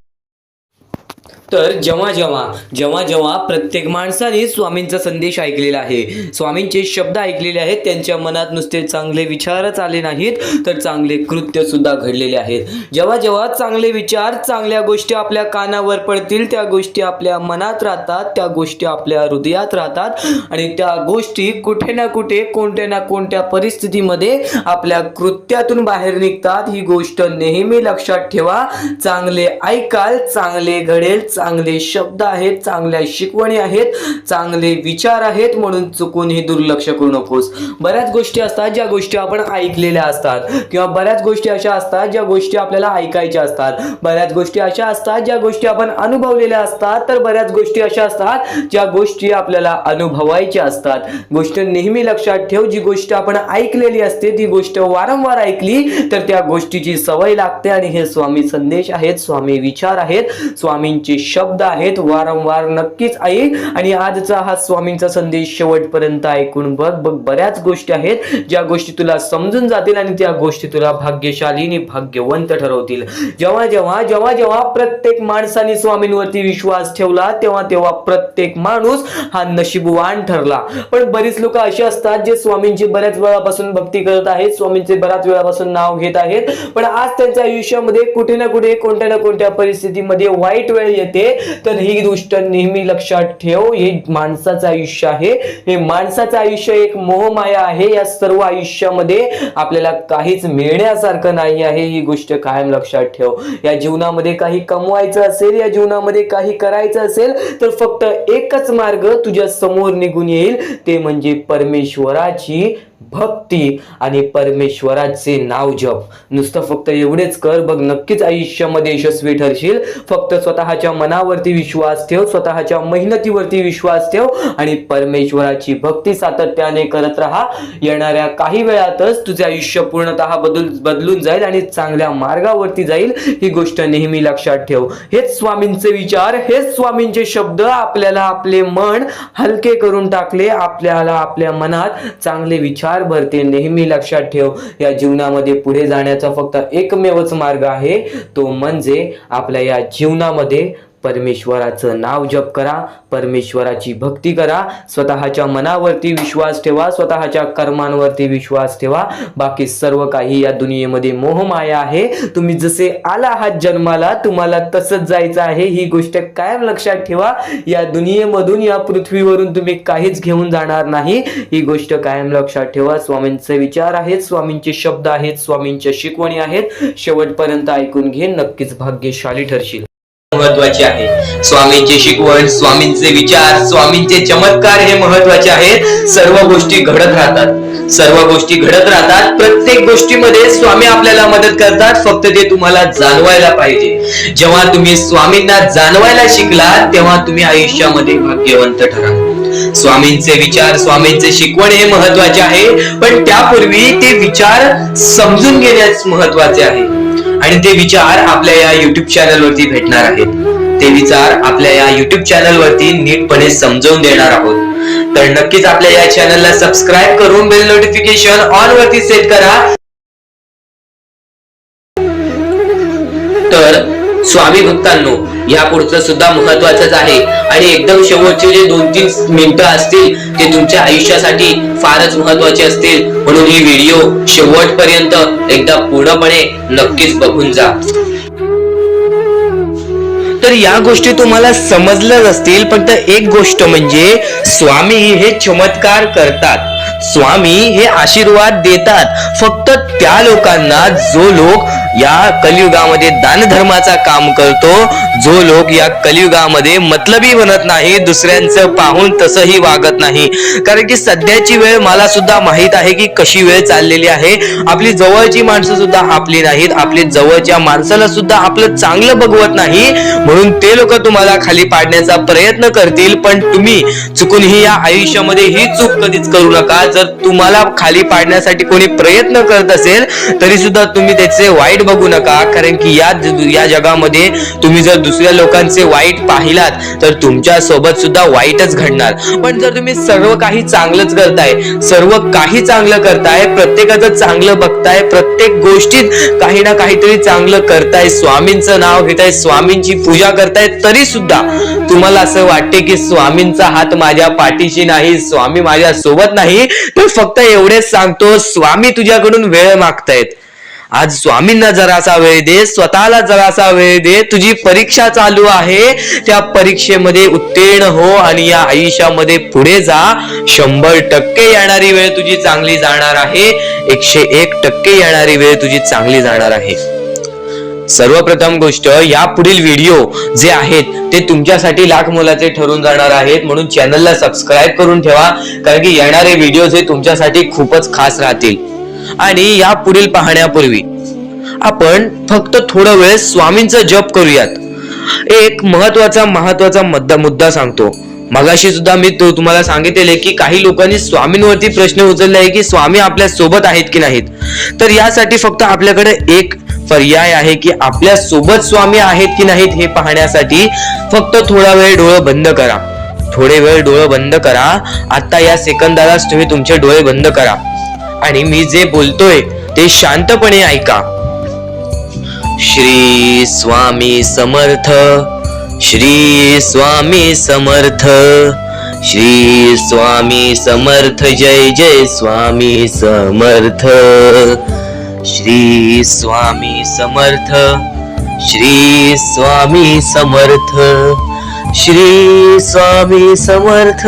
तर जेव्हा प्रत्येक माणसाने स्वामींचा संदेश ऐकलेला आहे, स्वामींचे शब्द ऐकलेले आहेत, त्यांच्या मनात नुसते चांगले विचारच आले नाहीत तर चांगले कृत्य सुद्धा घडलेले आहेत. जेव्हा चांगले विचार, चांगल्या गोष्टी आपल्या कानावर पडतील, त्या गोष्टी आपल्या मनात राहतात, त्या गोष्टी आपल्या हृदयात राहतात आणि त्या गोष्टी कुठे ना कुठे, कोणत्या ना कोणत्या परिस्थितीमध्ये आपल्या कृत्यातून बाहेर निघतात. ही गोष्ट नेहमी लक्षात ठेवा. चांगले ऐकाल, चांगले घडेल, चांगले शब्द आहेत, चांगल्या शिकवणी आहेत, चांगले विचार आहेत, म्हणून चुकूनही दुर्लक्ष करू नकोस. बऱ्याच गोष्टी असतात ज्या गोष्टी आपण ऐकलेल्या असतात, किंवा बऱ्याच गोष्टी अशा असतात ज्या गोष्टी आपल्याला ऐकायच्या असतात, बऱ्याच गोष्टी अशा असतात ज्या गोष्टी आपण अनुभवलेल्या असतात, तर बऱ्याच गोष्टी अशा असतात ज्या गोष्टी आपल्याला अनुभवायच्या असतात. गोष्ट नेहमी लक्षात ठेव, जी गोष्ट आपण ऐकलेली असते ती गोष्ट वारंवार ऐकली तर त्या गोष्टीची सवय लागते. आणि हे स्वामी संदेश आहेत, स्वामी विचार आहेत, स्वामींचे शब्द आहेत. वारंवार नक्कीच ऐक आणि आजचा हा स्वामींचा संदेश शेवटपर्यंत ऐकून बघ. बऱ्याच गोष्टी आहेत ज्या गोष्टी तुला समजून जातील आणि त्या गोष्टी तुला भाग्यशाली आणि भाग्यवंत ठरवतील. जेव्हा जेव्हा जेव्हा जेव्हा प्रत्येक माणसाने स्वामींवरती विश्वास ठेवला तेव्हा तेव्हा प्रत्येक माणूस हा नशीबवान ठरला. पण बरीच लोक अशी असतात जे स्वामींची बऱ्याच वेळापासून भक्ती करत आहेत, स्वामींचे बऱ्याच वेळापासून नाव घेत आहेत, पण आज त्यांच्या आयुष्यामध्ये कुठे ना कुठे कोणत्या ना कोणत्या परिस्थितीमध्ये वाईट वेळ येते. तर ही गोष्ट नेहमी लक्षात ठेव, हे माणसाचं आयुष्य आहे, हे माणसाचं आयुष्य एक मोहमाया आहे. या सर्व आयुष्यामध्ये आपल्याला काहीच मिळण्यासारखं नाही आहे, ही गोष्ट कायम लक्षात ठेव. या जीवनामध्ये काही कमवायचं असेल, या जीवनामध्ये काही करायचं असेल तर फक्त एकच मार्ग तुझ्या समोर निघून येईल, ते म्हणजे परमेश्वराची भक्ती आणि परमेश्वराचे नाव जप. नुसतं फक्त एवढेच कर बघ, नक्कीच आयुष्यामध्ये यशस्वी ठरशील. फक्त स्वतःच्या मनावरती विश्वास ठेव, स्वतःच्या मेहनतीवरती विश्वास ठेव आणि परमेश्वराची भक्ती सातत्याने करत राहा. येणाऱ्या काही वेळातच तुझे आयुष्य पूर्णतः बदलून जाईल आणि चांगल्या मार्गावरती जाईल, ही गोष्ट नेहमी लक्षात ठेव. हेच स्वामींचे विचार, हेच स्वामींचे शब्द आपल्याला आपले मन हलके करून टाकले, आपल्याला आपल्या मनात चांगले विचार भरते. नेहमी लक्षात ठेव, या जीवनामध्ये पुढे जाण्याचा फक्त एकमेवच मार्ग आहे, तो म्हणजे आपल्या या जीवनामध्ये परमेश्वराचं नाव जप करा, परमेश्वराची भक्ती करा, स्वतःच्या मनावरती विश्वास ठेवा, स्वतःच्या कर्मांवरती विश्वास ठेवा. बाकी सर्व काही या दुनियेमध्ये मोहमाया आहे. तुम्ही जसे आला आहात जन्माला, तुम्हाला तसंच जायचं आहे, ही गोष्ट कायम लक्षात ठेवा. या दुनियेमधून, या पृथ्वीवरून तुम्ही काहीच घेऊन जाणार नाही, ही गोष्ट कायम लक्षात ठेवा. स्वामींचे विचार आहेत, स्वामींचे शब्द आहेत, स्वामींच्या शिकवणी आहेत. शेवटपर्यंत ऐकून घे, नक्कीच भाग्यशाली ठरशील. महत्वाचे आहे. स्वामींची शिकवण, स्वामींचे विचार, स्वामींचे चमत्कार हे महत्वाचे आहेत. सर्व गोष्टी घडत राहतात, सर्व गोष्टी घडत राहतात. प्रत्येक गोष्टीमध्ये स्वामी आपल्याला मदत करतात, फक्त ते तुम्हाला जाणवायला पाहिजे. जेव्हा तुम्ही स्वामींना जाणवायला शिकला तेव्हा तुम्ही आयुष्यामध्ये भाग्यवंत ठरा. स्वामींचे विचार, स्वामींचे शिकवण हे महत्वाचे आहे, पण त्यापूर्वी ते विचार समजून घेण्यास महत्वाचे आहे. आणि ते विचार आपल्या या युट्यूब चॅनल वरती भेटणार आहेत. ते विचार आपल्या या युट्यूब चॅनल वरती नीटपणे समजावून देणार आहोत. तर नक्कीच आपल्या या चॅनलला सबस्क्राईब करून बेल नोटिफिकेशन ऑन वरती सेट करा. तर स्वामी भक्तांनो, या पुढचं सुद्धा महत्वाचंच आहे आणि एकदम शेवटचे जे 2-3 मिनिटं असतील ते तुमच्या आयुष्यासाठी फारच महत्वाचे असतील, म्हणून ही व्हिडिओ शेवटपर्यंत एकदा पूर्णपणे नक्कीच बघून जा. तर या गोष्टी तुम्हाला समजल्याच असतील, पण एक गोष्ट म्हणजे स्वामी हे चमत्कार करतात, स्वामी हे आशीर्वाद देतात फक्त त्या लोकांना जो लोक या कलियुगामध्ये दानधर्माचा काम करतो, जो लोक या कलियुगामध्ये मतलबी बनत नाही, दुसऱ्यांचं पाहून तसंही वागत नाही. कारण की सध्याची वेळ मला सुद्धा माहित आहे की कशी वेळ चाललेली आहे. आपली जवळची माणसं सुद्धा आपली नाहीत, आपली जवळच्या माणसाला सुद्धा आपलं चांगलं बघवत नाही, म्हणून ते लोक तुम्हाला खाली पाडण्याचा प्रयत्न करतील. पण तुम्ही चुकूनही या आयुष्यामध्ये ही चूक कधीच करू नका. जर तुम्हाला खाली पाडण्यासाठी कोणी प्रयत्न करत असेल तरी सुद्धा तुम्ही त्याचे वाईट बघू नका, कारण की या जगामध्ये तुम्ही जर दुसऱ्या लोकांचे वाईट पाहिलात तर तुमच्या सोबत सुद्धा वाईटच घडणार. पण जर तुम्ही सर्व काही चांगलंच करताय, सर्व काही चांगलं करताय, प्रत्येकाचं चांगलं बघताय, प्रत्येक गोष्टीत काही ना काहीतरी चांगलं करताय, स्वामींचं नाव घेताय, स्वामींची पूजा करताय, तरी सुद्धा तुम्हाला असं वाटते की स्वामींचा हात माझ्या पाठीशी नाही, स्वामी माझ्या सोबत नाही, तर फक्त एवढेच सांगतो, स्वामी तुझ्याकडून वेळ मागतायत. आज स्वामींना जरासा वेळ दे, स्वतःला जरासा वेळ दे. तुझी परीक्षा चालू आहे, त्या परीक्षेमध्ये उत्तीर्ण हो आणि या आयुष्यामध्ये पुढे जा. 100% येणारी वेळ तुझी चांगली जाणार आहे, 101% येणारी वेळ तुझी चांगली जाणार आहे. सर्वप्रथम गोष्ट, या पुढील व्हिडिओ जे आहेत ते तुमच्यासाठी लाख मोलाचे ठरून जाणार आहेत, म्हणून चॅनलला सबस्क्राईब करून ठेवा, कारण की येणारे व्हिडिओ हे तुमच्यासाठी खूपच खास राहतील. आणि या पुढील पाहण्यापूर्वी आपण फक्त थोडा वेळ स्वामींचा जप करूयात. एक महत्वाचा मुद्दा सांगतो. मगाशी सुद्धा मी तुम्हाला सांगितले की काही लोकांनी स्वामींवरती प्रश्न उचलले आहे की स्वामी आपल्या सोबत आहेत की नाहीत. तर यासाठी फक्त आपल्याकडे एक पर्याय आहे की आपल्या सोबत स्वामी आहेत की नाहीत हे पाहण्यासाठी फक्त थोडा वेळ डोळे बंद करा. थोडे वेळ डोळे बंद करा. आता या सेकंदालाच तुम्ही तुमचे डोळे बंद करा आणि मी जे बोलतोय ते शांतपणे ऐका. श्री स्वामी समर्थ, श्री स्वामी समर्थ, श्री स्वामी समर्थ, जय जय स्वामी समर्थ. श्री स्वामी समर्थ, श्री स्वामी समर्थ, श्री स्वामी समर्थ,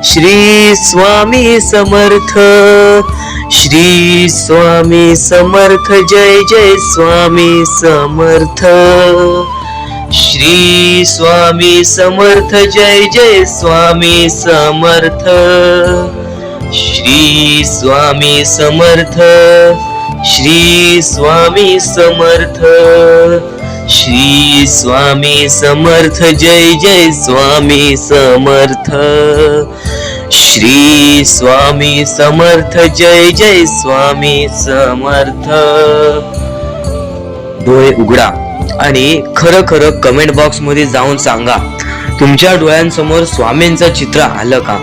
श्री स्वामी समर्थ, श्री स्वामी समर्थ, जय जय स्वामी समर्थ. श्री स्वामी समर्थ, जय जय स्वामी समर्थ. श्री स्वामी समर्थ, श्री स्वामी समर्थ, श्री स्वामी समर्थ, जय जय स्वामी समर्थ. श्री स्वामी समर्थ, जय जय स्वामी समर्थ. डोळे उघडा आणि खरं कमेंट बॉक्स मध्ये जाऊन सांगा, तुमच्या डोळ्यांसमोर स्वामींचं चित्र आलं का?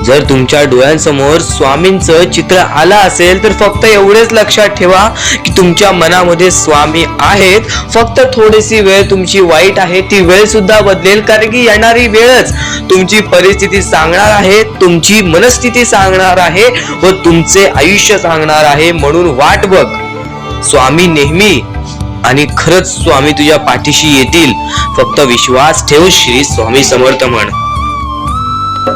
जर तुमच्या डोळ्यांसमोर स्वामींचं चित्र आलं असेल तर फक्त एवढेच लक्षात ठेवा की तुमच्या मनामध्ये स्वामी आहेत. फक्त थोडीशी वेळ तुमची वाईट आहे, ती वेळ सुद्धा बदलेल, कारण की येणारी वेळच तुमची परिस्थिती सांगणार आहे, तुमची मनस्थिती सांगणार आहे व तुमचे आयुष्य सांगणार आहे. म्हणून वाट बघ, स्वामी नेहमी आणि खरंच स्वामी तुझ्या पाठीशी येतील. फक्त विश्वास ठेव. श्री स्वामी समर्थ म्हण.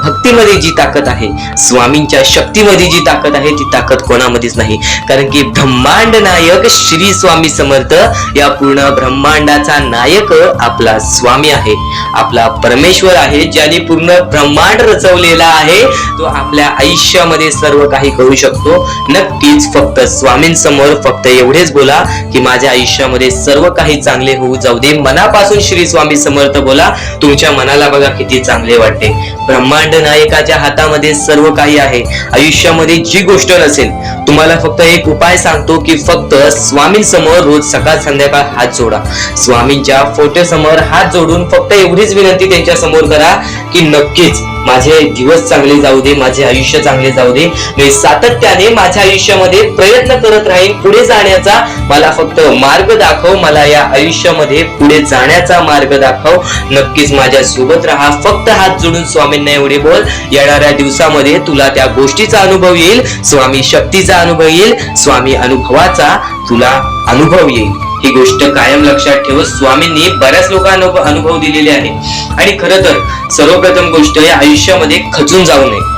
भक्तीमध्ये जी ताकद आहे, स्वामींच्या शक्तीमध्ये जी ताकद आहे, ती ताकद कोणामध्येच नाही, कारण की ब्रह्मांड नायक श्री स्वामी समर्थ, या पूर्ण ब्रह्मांडाचा नायक आपला स्वामी आहे, आपला परमेश्वर आहे, ज्याने पूर्ण ब्रह्मांड रचवलेला आहे. तो आपल्या आयुष्यामध्ये सर्व काही करू शकतो. नक्कीच फक्त स्वामींसमोर फक्त एवढेच बोला की माझ्या आयुष्यामध्ये सर्व काही चांगले होऊ जाऊ दे. मनापासून श्री स्वामी समर्थ बोला. तुमच्या मनाला बघा किती चांगले वाटते. ब्रह्मांड नायकाच्या हातामध्ये सर्व काही आहे. आयुष्यामध्ये जी गोष्ट नसेल, तुम्हाला फक्त एक उपाय सांगतो की फक्त स्वामींसमोर रोज सकाळ संध्याकाळ हात जोडा. स्वामींच्या फोटो समोर हात जोडून फक्त एवढीच विनंती त्यांच्या समोर करा की नक्कीच माझे दिवस चांगले जाऊ दे, माझे आयुष्य चांगले जाऊ दे. मी सातत्याने माझ्या आयुष्यामध्ये प्रयत्न करत राहीन पुढे जाण्याचा. मला फक्त मार्ग दाखव, मला या आयुष्यामध्ये पुढे जाण्याचा मार्ग दाखव. नक्कीच माझ्या सोबत राहा. फक्त हात जोडून स्वामींना एवढे बोल. येणाऱ्या दिवसामध्ये तुला त्या गोष्टीचा अनुभव येईल, स्वामी शक्तीचा अनुभव येईल, स्वामी अनुभवाचा तुला अनुभव येईल. ही गोष्ट कायम लक्षात ठेव. स्वामींनी बऱ्याच लोकांना अनुभव दिलेले आहे. आणि खरं तर सर्वप्रथम गोष्ट या आयुष्यामध्ये खचून जाऊ नये,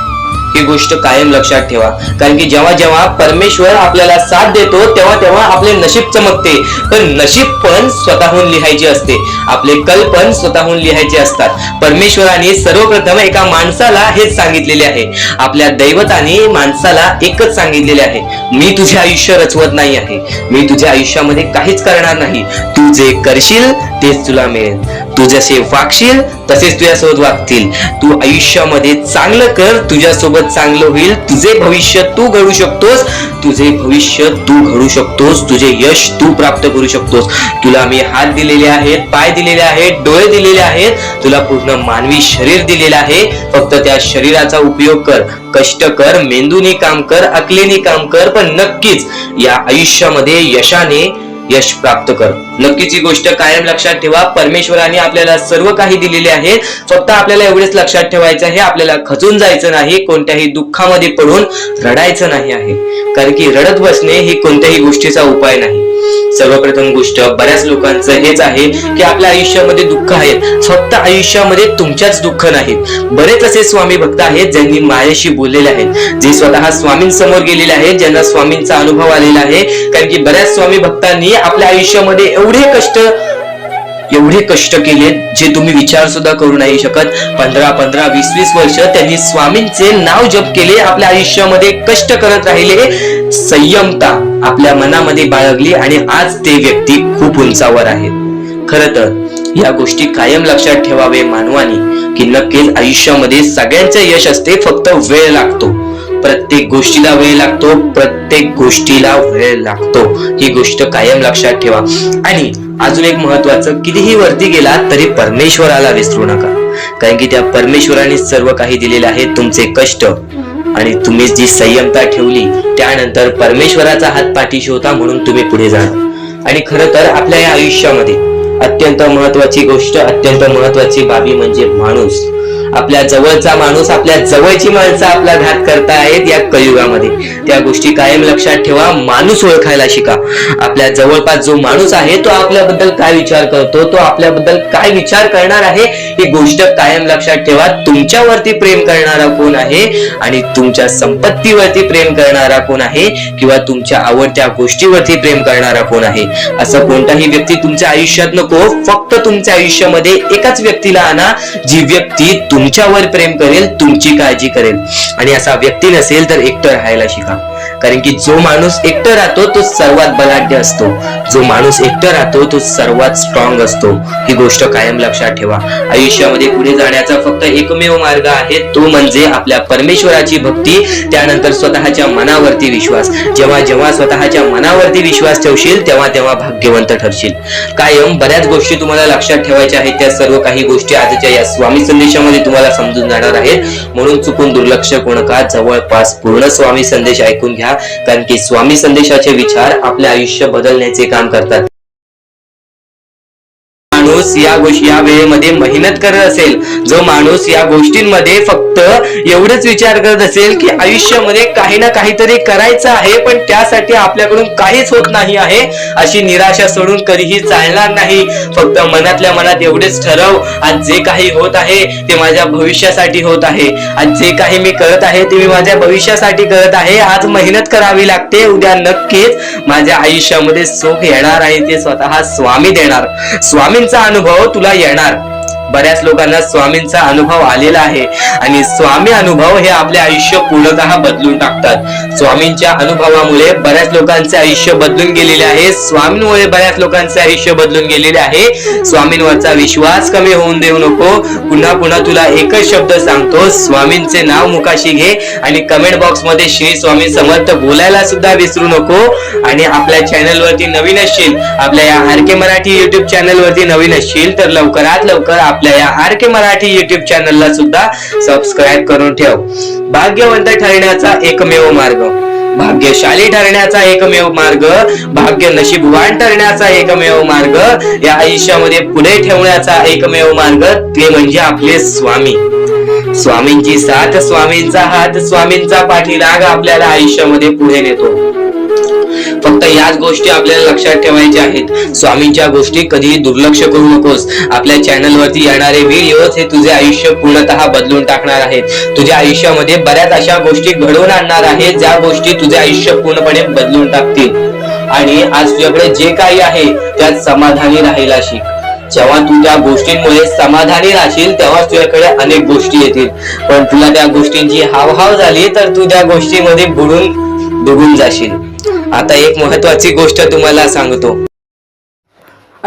ही गोष्ट कायम लक्षात ठेवा. कारण की जेव्हा जेव्हा परमेश्वर आपल्याला साथ देतो तेव्हा तेव्हा आपले नशीब चमकते. पण नशीब पण स्वतःहून लिहायचे असते, आपले कल पण स्वतःहून लिहायचे असतात. परमेश्वराने सर्वप्रथम एका माणसाला हेच सांगितलेले आहे, आपल्या दैवताने माणसाला एकच सांगितलेले आहे, मी तुझे आयुष्य रचवत नाही आहे, मी तुझ्या आयुष्यामध्ये काहीच करणार नाही. तू जे करशील तेच तुला मिळेल. तू जसे वागशील तसेच तुझ्यासोबत वागतील. तू आयुष्यामध्ये चांगलं कर, तुझ्यासोबत चांगलं होईल. तुझे भविष्य तू घडू शकतोस, तुझे भविष्य तू घडू शकतोस, तुझे यश तू प्राप्त करू शकतोस. तुला मी हात दिलेले आहेत, पाय दिलेले आहेत, डोळे दिलेले आहेत, तुला पूर्ण मानवी शरीर दिलेले आहे. फक्त त्या शरीराचा उपयोग कर, कष्ट कर, मेंदूने काम कर, अकलेने काम कर, पण नक्कीच या आयुष्यामध्ये यशाने यश प्राप्त कर. नक्कीच ही गोष्ट कायम लक्षात ठेवा. परमेश्वराने आपल्याला सर्व काही दिलेले आहे. फक्त आपल्याला एवढेच लक्षात ठेवायचं आहे, आपल्याला खचून जायचं नाही, कोणत्याही दुःखामध्ये पडून रडायचं नाही आहे. कारण की रडत बसणे ही कोणत्याही गोष्टीचा उपाय नाही. सर्वप्रथम गोष्ट बऱ्याच लोकांचं हेच आहे की आपल्या आयुष्यामध्ये दुःख आहेत, फक्त आयुष्यामध्ये तुमच्याच दुःख नाहीत. बरेच असे स्वामी भक्त आहेत ज्यांनी माझ्याशी बोललेले आहेत, जे स्वतः स्वामींसमोर गेलेले आहेत, ज्यांना स्वामींचा अनुभव आलेला आहे. कारण की बऱ्याच स्वामी भक्तांनी आपल्या आयुष्यामध्ये एवढे कष्ट केले जे तुम्ही विचार सुद्धा करू नाही शकत. 15, 20 वर्ष त्यांनी स्वामींचे नाव जप केले, आपल्या आयुष्यामध्ये कष्ट करत राहिले, संयमता आपल्या मनामध्ये बाळगली आणि आज ते व्यक्ती खूप उंचावर आहेत. खरं तर या गोष्टी कायम लक्षात ठेवावे मानवानी की नक्कीच आयुष्यामध्ये सगळ्यांचे यश असते, फक्त वेळ लागतो. प्रत्येक गोष्टीला वेळ लागतो, प्रत्येक गोष्टीला वेळ लागतो. ही गोष्ट कायम लक्षात ठेवा. आणि अजून एक महत्वाचं, कितीही वरती गेला तरी परमेश्वराला विसरू नका. कारण की त्या परमेश्वराने सर्व काही दिलेले आहे. तुमचे कष्ट आणि तुम्ही जी संयमता ठेवली त्यानंतर परमेश्वराचा हात पाठीशी होता म्हणून तुम्ही पुढे जाणार. आणि खरं तर आपल्या या आयुष्यामध्ये अत्यंत महत्वाची गोष्ट, अत्यंत महत्वाची बाबी म्हणजे माणूस. आपल्या जवळचा माणूस, आपल्या जवळची माणसं आपला घात करतायत या कलियुगामध्ये. त्या गोष्टी कायम लक्षात ठेवा. माणूस ओळखायला शिका. आपल्या जवळपास जो माणूस आहे तो आपल्याबद्दल काय विचार करतो, तो आपल्याबद्दल काय विचार करणार आहे, ही गोष्ट कायम लक्षात ठेवा. तुमच्यावरती प्रेम करणारा कोण आहे आणि तुमच्या संपत्तीवरती प्रेम करणारा कोण आहे किंवा तुमच्या आवडत्या गोष्टीवरती प्रेम करणारा कोण आहे. असं कोणताही व्यक्ती तुमच्या आयुष्यात नको. फक्त तुमच्या आयुष्यामध्ये एकाच व्यक्तीला आणा, जी व्यक्ती तुमच्यावर प्रेम करेल, तुमची काळजी करेल. आणि असा व्यक्ती नसेल तर एकटं राहायला शिका. कारण की जो माणूस एकटं राहतो तो सर्वात बलाढ्य असतो, जो माणूस एकटं राहतो तो सर्वात स्ट्रॉंग असतो. ही गोष्ट कायम लक्षात ठेवा. आयुष्यामध्ये पुढे जाण्याचा फक्त एकमेव मार्ग आहे, तो म्हणजे आपल्या परमेश्वराची भक्ती, त्यानंतर स्वतःच्या मनावरती विश्वास. जेव्हा जेव्हा स्वतःच्या मनावरती विश्वास ठेवशील तेव्हा तेव्हा भाग्यवंत ठरशील. कायम बऱ्याच गोष्टी तुम्हाला लक्षात ठेवायच्या आहेत. त्या सर्व काही गोष्टी आजच्या या स्वामी संदेशामध्ये तुम्हाला समजून जाणार आहेत. म्हणून चुकून दुर्लक्ष करू नका. जवळपास पूर्ण स्वामी संदेश ऐकून घ्या. कारण की स्वामी संदेशाचे विचार आपले आयुष्य बदलण्याचे काम करतात. माणूस या वेळेमध्ये मेहनत करत असेल, जो माणूस या गोष्टींमध्ये फक्त एवढंच विचार करत असेल की आयुष्यामध्ये काही ना काहीतरी करायचं आहे पण त्यासाठी आपल्याकडून काहीच होत नाही आहे, अशी निराशा सोडून कधीही चालणार नाही. फक्त मनातल्या मनात एवढेच ठरव, आज जे काही होत आहे ते माझ्या भविष्यासाठी होत आहे. आज जे काही मी करत आहे ते मी माझ्या भविष्यासाठी करत आहे. आज मेहनत करावी लागते, उद्या नक्कीच माझ्या आयुष्यामध्ये सुख येणार आहे, ते स्वतः स्वामी देणार. स्वामींचा अनुभव तुला येणार. बऱ्याच लोकांना स्वामींचा अनुभव आलेला आहे आणि स्वामी अनुभव हे आपले आयुष्य पूर्णतः बदलून टाकतात. स्वामींच्या अनुभवामुळे बऱ्याच लोकांचे आयुष्य बदलून गेलेले आहे. स्वामींमुळे बऱ्याच लोकांचे आयुष्य बदलून गेलेले आहे. स्वामींवरचा विश्वास कमी होऊन देऊ नको. पुन्हा पुन्हा तुला एकच शब्द सांगतो, स्वामींचे नाव मुखाशी घे आणि कमेंट बॉक्स मध्ये श्री स्वामी समर्थ बोलायला सुद्धा विसरू नको. आणि आपल्या चॅनल वरती नवीन असशील, आपल्या या आर के मराठी युट्यूब चॅनल वरती नवीन असशील तर लवकरात लवकर आपल्या या आर के मराठी युट्यूब चॅनलला सुद्धा सबस्क्राईब करून ठेव. भाग्यवंत ठरण्याचा एकमेव मार्ग, भाग्यशाली ठरण्याचा एकमेव मार्ग, भाग्य नशीबवान ठरण्याचा एकमेव मार्ग, या आयुष्यामध्ये पुढे ठेवण्याचा एकमेव मार्ग ते म्हणजे आपले स्वामी. स्वामींची साथ, स्वामींचा हात, स्वामींचा पाठीलाग आपल्याला आयुष्यामध्ये पुढे नेतो. फक्त याच गोष्टी आपल्याला लक्षात ठेवायच्या आहेत. स्वामींच्या गोष्टी कधीही दुर्लक्ष करू नकोस. आपल्या चॅनल वरती येणारे व्हिडिओज हे तुझे आयुष्य पूर्णतः बदलून टाकणार आहेत. तुझ्या आयुष्यामध्ये बऱ्याच अशा गोष्टी घडवून आणणार आहेत ज्या गोष्टी तुझे आयुष्य पूर्णपणे बदलून टाकतील. आणि आज तुझ्याकडे जे काही आहे त्यात समाधानी राहायला शिक. जेव्हा तू त्या गोष्टींमुळे समाधानी राहशील तेव्हा तुझ्याकडे अनेक गोष्टी येतील. पण तुला त्या गोष्टींची हावहाव झाली तर तू त्या गोष्टीमध्ये बुडून जाशील. आता एक महत्वाची गोष्ट तुम्हाला सांगतो.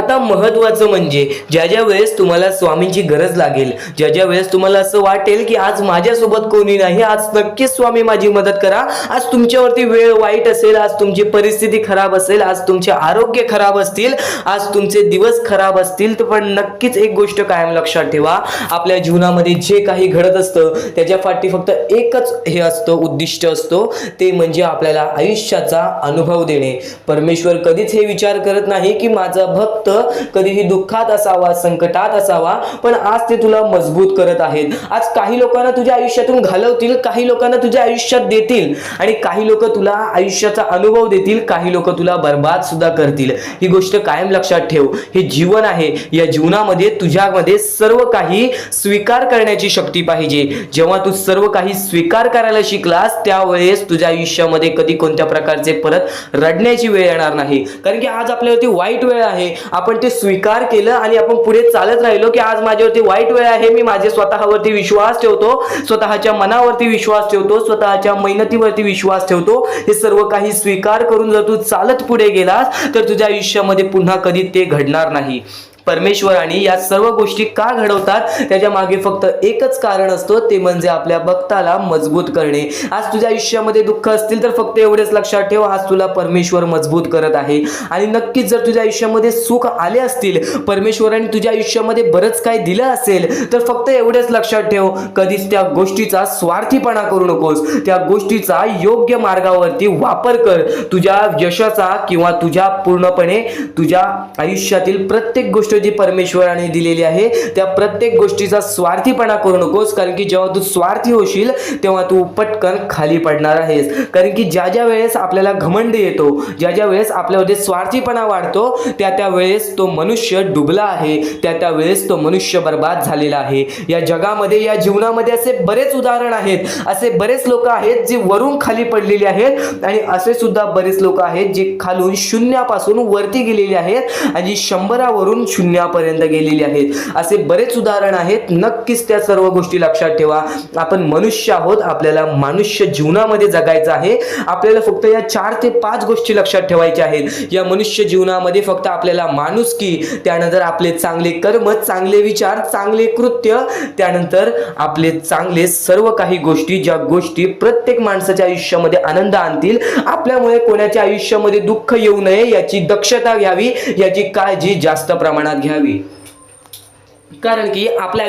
आता महत्वाचं म्हणजे ज्या ज्या वेळेस तुम्हाला स्वामींची गरज लागेल, ज्या ज्या वेळेस तुम्हाला असं वाटेल की आज माझ्यासोबत कोणी नाही, आज नक्कीच स्वामी माझी मदत करा, आज तुमच्यावरती वेळ वाईट असेल, आज तुमची परिस्थिती खराब असेल, आज तुमचे आरोग्य खराब असतील, आज तुमचे दिवस खराब असतील, तर पण नक्कीच एक गोष्ट कायम लक्षात ठेवा, आपल्या जीवनामध्ये जे काही घडत असतं त्याच्या पाठी फक्त एकच हे असतं, उद्दिष्ट असतो, ते म्हणजे आपल्याला आयुष्याचा अनुभव देणे. परमेश्वर कधीच हे विचार करत नाही की माझा भक्त कधीही दुःखात असावा, संकटात असावा, पण आज ते तुला मजबूत करत आहेत. आज काही लोकांना तुझ्या आयुष्यातून घालवतील, काही लोकांना तुझ्या आयुष्यात देतील आणि काही लोक तुला आयुष्याचा अनुभव देतील, काही लोक तुला बर्बाद सुद्धा करतील. ही गोष्ट कायम लक्षात ठेव. हे जीवन आहे, या जीवनामध्ये तुझ्यामध्ये सर्व काही स्वीकार करण्याची शक्ती पाहिजे. जेव्हा तू सर्व काही स्वीकार करायला शिकलास त्यावेळेस तुझ्या आयुष्यामध्ये कधी कोणत्या प्रकारचे परत रडण्याची वेळ येणार नाही. कारण की आज आपल्यावरती वाईट वेळ आहे, आपण ते स्वीकार केलं आणि आपण पुढे चालत राहिलो की आज माझ्यावरती वाईट वेळ आहे, मी माझे स्वतःवरती विश्वास ठेवतो, स्वतःच्या मनावरती विश्वास ठेवतो, स्वतःच्या मेहनतीवरती विश्वास ठेवतो. हे सर्व काही स्वीकार करून जर तू चालत पुढे गेलास तर तुझ्या आयुष्यामध्ये पुन्हा कधी ते घडणार नाही. परमेश्वराने या सर्व गोष्टी का घडवतात त्याच्या मागे फक्त एकच कारण असतं, ते म्हणजे आपल्या भक्ताला मजबूत करणे. आज तुझ्या आयुष्यामध्ये दुःख असतील तर फक्त एवढेच लक्षात ठेव, आज तुला परमेश्वर मजबूत करत आहे. आणि नक्कीच जर तुझ्या आयुष्यामध्ये सुख आले असतील, परमेश्वराने तुझ्या आयुष्यामध्ये बरंच काय दिलं असेल, तर फक्त एवढेच लक्षात ठेव, कधीच त्या गोष्टीचा स्वार्थीपणा करू नकोस, त्या गोष्टीचा योग्य मार्गावरती वापर कर. तुझ्या यशाचा किंवा तुझ्या पूर्णपणे तुझ्या आयुष्यातील प्रत्येक गोष्ट जी परमेश्वराने दिलेली आहे त्या प्रत्येक गोष्टीचा स्वार्थीपणा करू नकोस. कारण की जेव्हा तू स्वार्थी होशील तेव्हा तू पटकन खाली पडणार आहेस. कारण की ज्या ज्या वेळेस आपल्याला घमंड येतो, ज्या ज्या वेळेस आपल्यामध्ये स्वार्थीपणा वाढतो, त्या त्या वेळेस तो मनुष्य डुबला आहे, त्या त्या वेळेस तो मनुष्य बर्बाद झालेला आहे. या जगामध्ये, या जीवनामध्ये असे बरेच उदाहरण आहेत, असे बरेच लोक आहेत जे वरून खाली पडलेले आहेत आणि असे सुद्धा बरेच लोक आहेत जे खालून शून्यापासून वरती गेलेले आहेत आणि 100 वरून शून्यापर्यंत गेलेली आहेत. असे बरेच उदाहरण आहेत. नक्कीच त्या सर्व गोष्टी लक्षात ठेवा. आपण मनुष्य आहोत, आपल्याला मनुष्य जीवनामध्ये जगायचं आहे. आपल्याला फक्त या 4 ते 5 गोष्टी लक्षात ठेवायच्या आहेत. या मनुष्य जीवनामध्ये फक्त आपल्याला माणुसकी, त्यानंतर आपले चांगले कर्म, चांगले विचार, चांगले कृत्य, त्यानंतर आपले चांगले सर्व काही गोष्टी, ज्या गोष्टी प्रत्येक माणसाच्या आयुष्यामध्ये आनंद आणतील, आपल्यामुळे कोणाच्या आयुष्यामध्ये दुःख येऊ नये याची दक्षता घ्यावी, याची काळजी जास्त प्रमाणात घ्यावी. कारण की आपल्या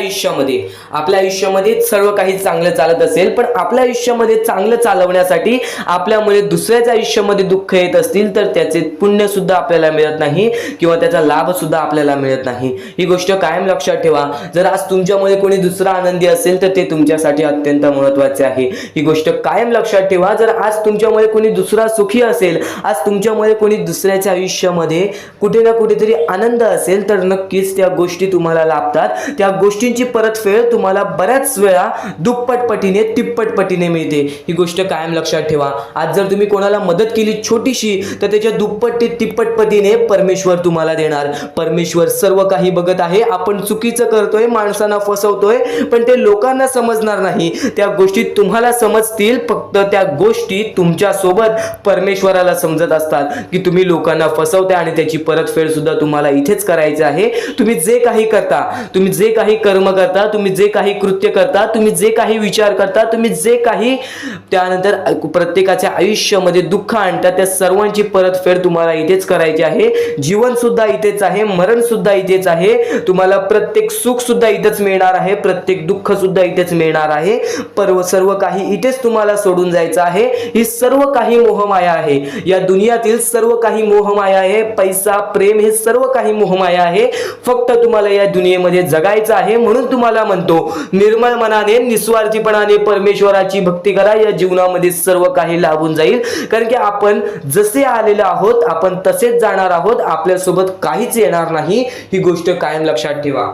आयुष्यामध्ये सर्व काही चांगलं चालत असेल, पण आपल्या आयुष्यामध्ये चांगलं चालवण्यासाठी आपल्यामुळे दुसऱ्याच्या आयुष्यामध्ये दुःख येत असतील तर त्याचे पुण्य सुद्धा आपल्याला मिळत नाही किंवा त्याचा लाभ सुद्धा आपल्याला मिळत नाही. ही गोष्ट कायम लक्षात ठेवा. जर आज तुमच्यामुळे कोणी दुसरा आनंदी असेल तर ते तुमच्यासाठी अत्यंत महत्त्वाचे आहे. ही गोष्ट कायम लक्षात ठेवा. जर आज तुमच्यामुळे कोणी दुसरा सुखी असेल, आज तुमच्यामुळे कोणी दुसऱ्याच्या आयुष्यामध्ये कुठे ना कुठेतरी आनंद असेल, तर नक्कीच त्या गोष्टी तुम्हाला लाभतात. त्या गोष्टींची परतफेड तुम्हाला बऱ्याच वेळा दुप्पट पटीने, तिप्पट पटीने मिळते. ही गोष्ट कायम लक्षात ठेवा. आज जर तुम्ही कोणाला मदत केली छोटीशी, तर त्याच्या दुप्पट ते तिप्पट पटीने परमेश्वर तुम्हाला देणार. परमेश्वर सर्व काही बघत आहे. आपण चुकीचं करतोय, माणसांना फसवतोय, पण ते लोकांना समजणार नाही. त्या गोष्टी तुम्हाला समजतील, फक्त त्या गोष्टी तुमच्या सोबत परमेश्वराला समजत असतात की तुम्ही लोकांना फसवताय आणि त्याची परतफेड सुद्धा तुम्हाला इथेच करायची आहे. तुम्ही जे काही करता, तुम्ही जे काही कर्म करता, तुम्ही जे काही कृत्य करता, तुम्ही जे काही विचार करता, तुम्ही जे काही त्यानंतर प्रत्येकाच्या आयुष्यामध्ये दुःख आणता, त्या सर्वांची परतफेड तुम्हाला इथेच करायची आहे. जीवन सुद्धा इथेच आहे, मरण सुद्धा इथेच आहे. तुम्हाला प्रत्येक सुख सुद्धा इथेच मिळणार आहे, प्रत्येक दुःख सुद्धा इथेच मिळणार आहे. सर्व काही इथेच तुम्हाला सोडून जायचं आहे. ही सर्व काही मोहमाया आहे. या दुनियातील सर्व काही मोहमाया आहे. पैसा, प्रेम हे सर्व काही मोहमाया आहे. फक्त तुम्हाला या दुनियेमध्ये जगायचं आहे. म्हणून तुम्हाला म्हणतो, निर्मळ मनाने, निस्वार्थीपणाने परमेश्वराची भक्ती करा. या जीवनामध्ये सर्व काही लाभून जाईल. कारण की आपण जसे आलेलो आहोत आपण तसेच जाणार आहोत. आपल्यासोबत काहीच येणार नाही. ही गोष्ट कायम लक्षात ठेवा.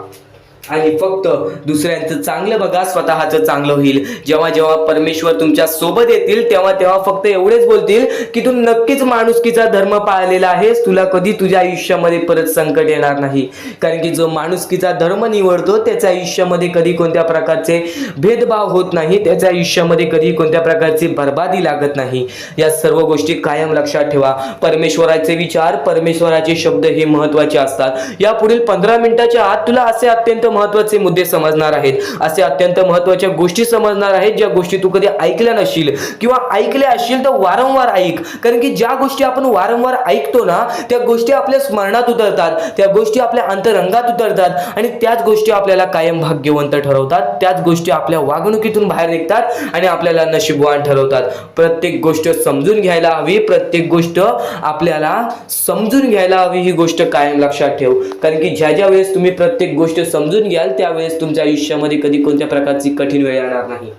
आणि फक्त दुसऱ्यांचं चांगलं बघा, स्वतःचं चांगलं होईल. जेव्हा जेव्हा परमेश्वर तुमच्या सोबत येतील तेव्हा तेव्हा फक्त एवढेच बोलतील की तू नक्कीच माणुसकीचा धर्म पाळलेला आहेस, तुला कधी तुझ्या आयुष्यामध्ये परत संकट येणार नाही. कारण की जो माणुसकीचा धर्म निवडतो त्याच्या आयुष्यामध्ये कधी कोणत्या प्रकारचे भेदभाव होत नाही, त्याच्या आयुष्यामध्ये कधी कोणत्या प्रकारची बर्बादी लागत नाही. या सर्व गोष्टी कायम लक्षात ठेवा. परमेश्वराचे विचार, परमेश्वराचे शब्द हे महत्वाचे असतात. या पुढील 15 मिनिटाच्या आत तुला असे अत्यंत महत्वाचे मुद्दे समजणार आहेत, असे अत्यंत महत्वाच्या गोष्टी समजणार आहेत ज्या गोष्टी तू कधी ऐकल्या नसशील किंवा ऐकल्या असशील तर वारंवार ऐक. कारण की ज्या गोष्टी आपण वारंवार ऐकतो ना त्या गोष्टी आपल्या स्मरणात उतरतात, त्या गोष्टी आपल्या अंतरंगात उतरतात आणि त्याच गोष्टी आपल्याला कायम भाग्यवंत ठरवतात. त्याच गोष्टी आपल्या वागणुकीतून बाहेर निघतात आणि आपल्याला नशीबवान ठरवतात. प्रत्येक गोष्ट समजून घ्यायला हवी, प्रत्येक गोष्ट आपल्याला समजून घ्यायला हवी, ही गोष्ट कायम लक्षात ठेव. कारण की ज्या ज्या वेळेस तुम्ही प्रत्येक गोष्ट समजून घ्याल त्यावेळेस तुमच्या आयुष्यामध्ये कधी कोणत्या प्रकारची कठीण वेळ येणार नाही.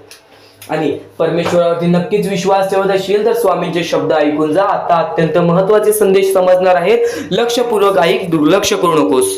आणि परमेश्वरावरती नक्कीच विश्वास ठेवत असशील तर स्वामींचे शब्द ऐकून जा. आता अत्यंत महत्वाचे संदेश समजणार आहेत, लक्षपूर्वक ऐक, दुर्लक्ष करू नकोस.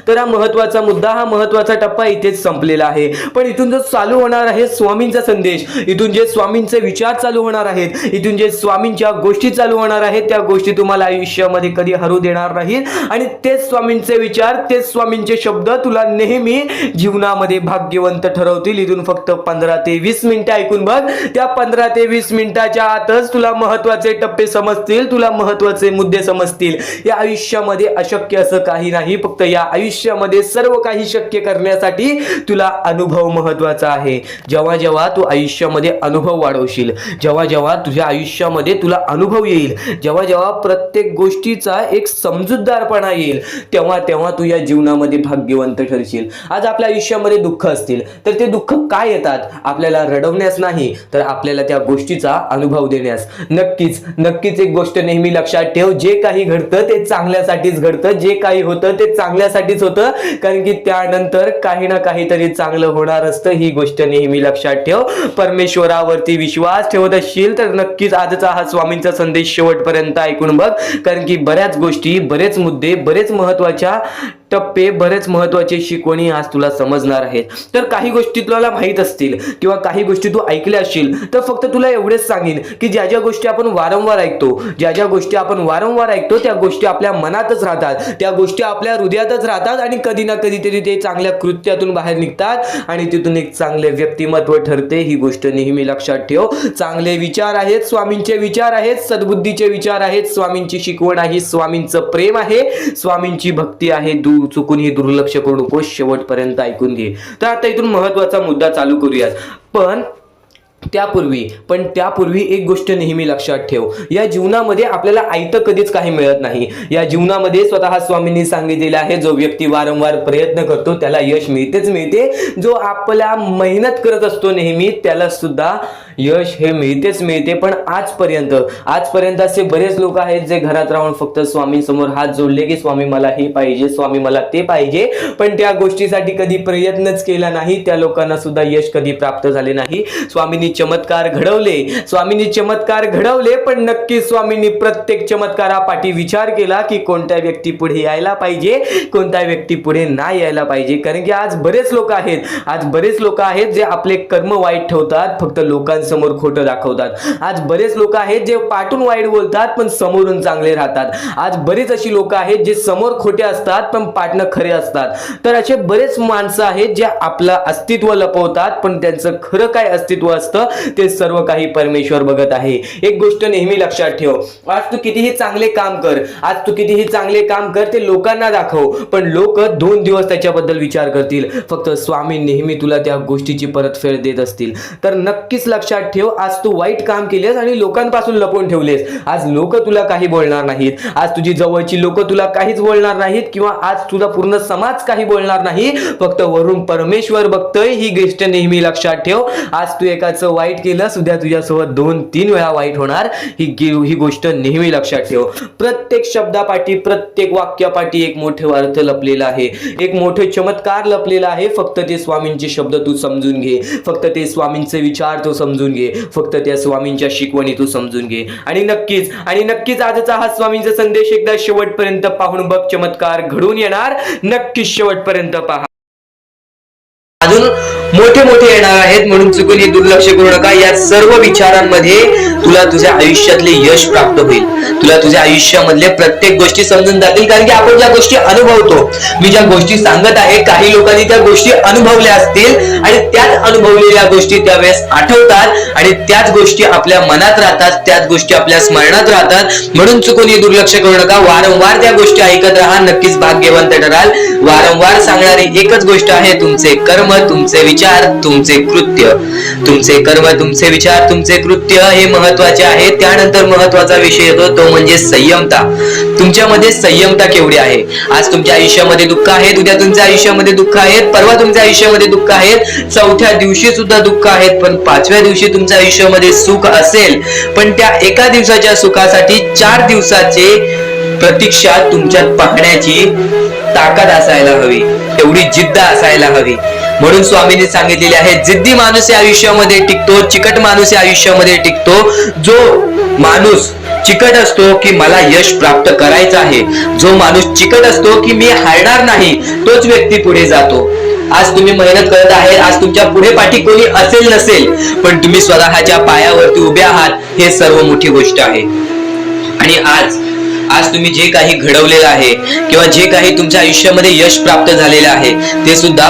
तर हा महत्वाचा मुद्दा, हा महत्वाचा टप्पा इथेच संपलेला आहे. पण इथून जो चालू होणार आहे स्वामींचा संदेश, इथून जे स्वामींचे विचार चालू होणार आहेत, इथून जे स्वामींच्या गोष्टी चालू होणार आहेत त्या गोष्टी तुम्हाला आयुष्यामध्ये कधी हरू देणार नाहीत. आणि तेच स्वामींचे विचार, तेच स्वामींचे शब्द तुला नेहमी जीवनामध्ये भाग्यवंत ठरवतील. इथून फक्त 15 ते 20 मिनिटं ऐकून बघ. त्या 15 ते 20 मिनिटाच्या आतच तुला महत्वाचे टप्पे समजतील, तुला महत्वाचे मुद्दे समजतील. या आयुष्यामध्ये अशक्य असं काही नाही, फक्त या आयुष्यामध्ये सर्व काही शक्य करण्यासाठी तुला अनुभव महत्वाचा आहे. जेव्हा जेव्हा तू आयुष्यामध्ये अनुभव वाढवशील, जेव्हा जेव्हा तुझ्या आयुष्यामध्ये तुला अनुभव येईल, जेव्हा जेव्हा प्रत्येक गोष्टीचा एक समजूतदारपणा येईल, तेव्हा तेव्हा तू या जीवनामध्ये भाग्यवंत ठरशील. आज आपल्या आयुष्यामध्ये दुःख असतील तर ते दुःख काय येतात? आपल्याला रडवण्यास नाही तर आपल्याला त्या गोष्टीचा अनुभव देण्यास. नक्कीच नक्कीच एक गोष्ट नेहमी लक्षात ठेव, जे काही घडतं ते चांगल्यासाठीच घडतं, जे काही होतं ते चांगल्यासाठीच होतं. कारण की त्यानंतर काही ना काहीतरी चांगलं होणार असतं, ही गोष्ट नेहमी लक्षात ठेव. परमेश्वरावरती विश्वास ठेवत असशील तर नक्कीच आजचा हा स्वामींचा संदेश शेवटपर्यंत ऐकून बघ. कारण की बऱ्याच गोष्टी, बरेच मुद्दे, बरेच महत्वाच्या टप्पे, बरेच महत्वाचे शिकवणी आज तुला समजणार आहेत. तर काही गोष्टी तुला माहित असतील किंवा काही गोष्टी तू ऐकल्या असशील तर फक्त तुला एवढेच सांगेन की ज्या ज्या गोष्टी आपण वारंवार ऐकतो, ज्या ज्या गोष्टी आपण वारंवार ऐकतो त्या गोष्टी आपल्या मनातच राहतात, त्या गोष्टी आपल्या हृदयातच राहतात आणि कधी ना कधीतरी ते चांगल्या कृत्यातून बाहेर निघतात आणि तिथून एक चांगले व्यक्तिमत्व ठरते. ही गोष्ट नेहमी लक्षात ठेव. चांगले विचार आहेत, स्वामींचे विचार आहेत, सद्बुद्धीचे विचार आहेत, स्वामींची शिकवण आहे, स्वामींचं प्रेम आहे, स्वामींची भक्ती आहे. चुकूनही दुर्लक्ष करू नको, शेवटपर्यंत ऐकून घे. तर आता इथून महत्वाचा मुद्दा चालू करूयात. पण त्यापूर्वी एक गोष्ट नेहमी लक्षात ठेव, या जीवनामध्ये आपल्याला आयतं कधीच काही मिळत नाही. या जीवनामध्ये स्वतः स्वामींनी सांगितलेलं आहे, जो व्यक्ती वारंवार प्रयत्न करतो त्याला यश मिळतेच मिळते. जो आपला मेहनत करत असतो नेहमी त्याला सुद्धा यश हे मिळतेच मिळते. पण आजपर्यंत असे बरेच लोक आहेत जे घरात राहून फक्त स्वामींसमोर हात जोडले की स्वामी मला हे पाहिजे, स्वामी मला ते पाहिजे, पण त्या गोष्टीसाठी कधी प्रयत्नच केला नाही. त्या लोकांना सुद्धा यश कधी प्राप्त झाले नाही. स्वामींनी चमत्कार घडवले, पण नक्की स्वामींनी प्रत्येक चमत्कारापाठी विचार केला की कोणत्या व्यक्ती पुढे यायला पाहिजे, कोणत्या व्यक्ती पुढे नाही यायला पाहिजे. कारण की आज बरेच लोक आहेत जे आपले कर्म वाईट ठेवतात, फक्त लोकांसमोर खोटं दाखवतात. आज बरेच लोक आहेत जे पाठून वाईट बोलतात पण समोरून चांगले राहतात. आज बरेच अशी लोक आहेत जे समोर खोटे असतात पण पाठनं खरे असतात. तर असे बरेच माणसं आहेत जे आपलं अस्तित्व लपवतात पण त्यांचं खरं काय अस्तित्व असतं ते सर्व काही परमेश्वर बघत आहे. एक गोष्ट नेहमी लक्षात ठेव, आज तू कितीही चांगले काम कर, ते लोकांना दाखव, पण लोक 2 दिवस त्याच्याबद्दल विचार करतील. फक्त स्वामी नेहमी तुला त्या गोष्टीची परतफेड देत असतील. तर नक्कीच लक्षात ठेव, आज तू वाईट काम केलेस आणि लोकांपासून लपवून ठेवलेस, आज लोक तुला काही बोलणार नाहीत. आज तुझी जवळची लोक तुला काहीच बोलणार नाहीत किंवा आज तुझा पूर्ण समाज काही बोलणार नाही. फक्त वरून परमेश्वर बघतोय. ही गोष्ट नेहमी लक्षात ठेव. आज तू एकाचं वाईट केलंस, उद्या तुझ्यासोबत 2-3 वेळा वाईट होणार. ही गोष्ट नेहमी लक्षात ठेव. प्रत्येक शब्दापाठी, प्रत्येक वाक्यापाठी एक मोठे अर्थ लपलेला आहे, एक मोठे चमत्कार लपलेला आहे. फक्त ते स्वामींचे शब्द तू समजून घे, फक्त ते स्वामींचे विचार तू समजून घे, फक्त त्या स्वामींच्या शिकवणी तू समजून घे. आणि नक्कीच आजचा हा स्वामींचा संदेश एकदा शेवटपर्यंत पाहून बघ, चमत्कार घडून येणार. नक्कीच शेवटपर्यंत पहा. मोठे मोठे येणार आहेत, म्हणून चुकून दुर्लक्ष करू नका. या सर्व विचारांमध्ये तुला तुझ्या आयुष्यातले यश प्राप्त होईल. तुला तुझ्या आयुष्यामधले प्रत्येक गोष्टी समजून जातील, कारण की आपण ज्या गोष्टी अनुभवतो, मी ज्या गोष्टी सांगत आहे, काही लोकांनी त्या गोष्टी अनुभवल्या असतील आणि त्याच अनुभवलेल्या गोष्टी त्यावेळेस आठवतात आणि त्याच गोष्टी आपल्या मनात राहतात, त्याच गोष्टी आपल्या स्मरणात राहतात. म्हणून चुकून दुर्लक्ष करू नका. वारंवार त्या गोष्टी ऐकत राहा, नक्कीच भाग्यवंत ठराल. वारंवार सांगणारी एकच गोष्ट आहे, तुमचे कर्म, तुमचे विचार, तुमचे कृत्य. तुमचे कर्म, तुमचे विचार, तुमचे कृत्य हे महत्वाचे आहे. त्यानंतर महत्वाचा विषय येतो तो म्हणजे संयमता. तुमच्यामध्ये संयमता केवढी आहे? आज तुमच्या आयुष्यामध्ये दुःख आहेत, उद्या तुमच्या आयुष्यामध्ये दुःख आहेत, परवा तुमच्या आयुष्यामध्ये दुःख आहेत, चौथ्या दिवशी सुद्धा दुःख आहेत, पण पाचव्या दिवशी तुमच्या आयुष्यामध्ये सुख असेल. पण त्या एका दिवसाच्या सुखासाठी 4 दिवसाचे प्रतीक्षा तुमच्यात पाहण्याची ताकद असायला हवी, तेवढी जिद्द असायला हवी. म्हणून स्वामींनी सांगितलेले आहे, जिद्दी माणूस या आयुष्यामध्ये टिकतो, चिकट माणूस या आयुष्यामध्ये टिकतो. जो माणूस चिकट असतो की मला यश प्राप्त करायचं आहे, जो माणूस चिकट असतो की मी हारणार नाही, तोच व्यक्ती पुढे जातो. आज तुम्ही मेहनत करत आहे, आज तुमच्या पुढे पाठी कोणी असेल नसेल, पण तुम्ही स्वतःच्या पायावरती उभे आहात, हे सर्व मोठी गोष्ट आहे. आणि आज तुम्ही जे काही घडवलेलं आहे किंवा जे काही तुमच्या आयुष्यामध्ये यश प्राप्त झालेलं आहे, ते सुद्धा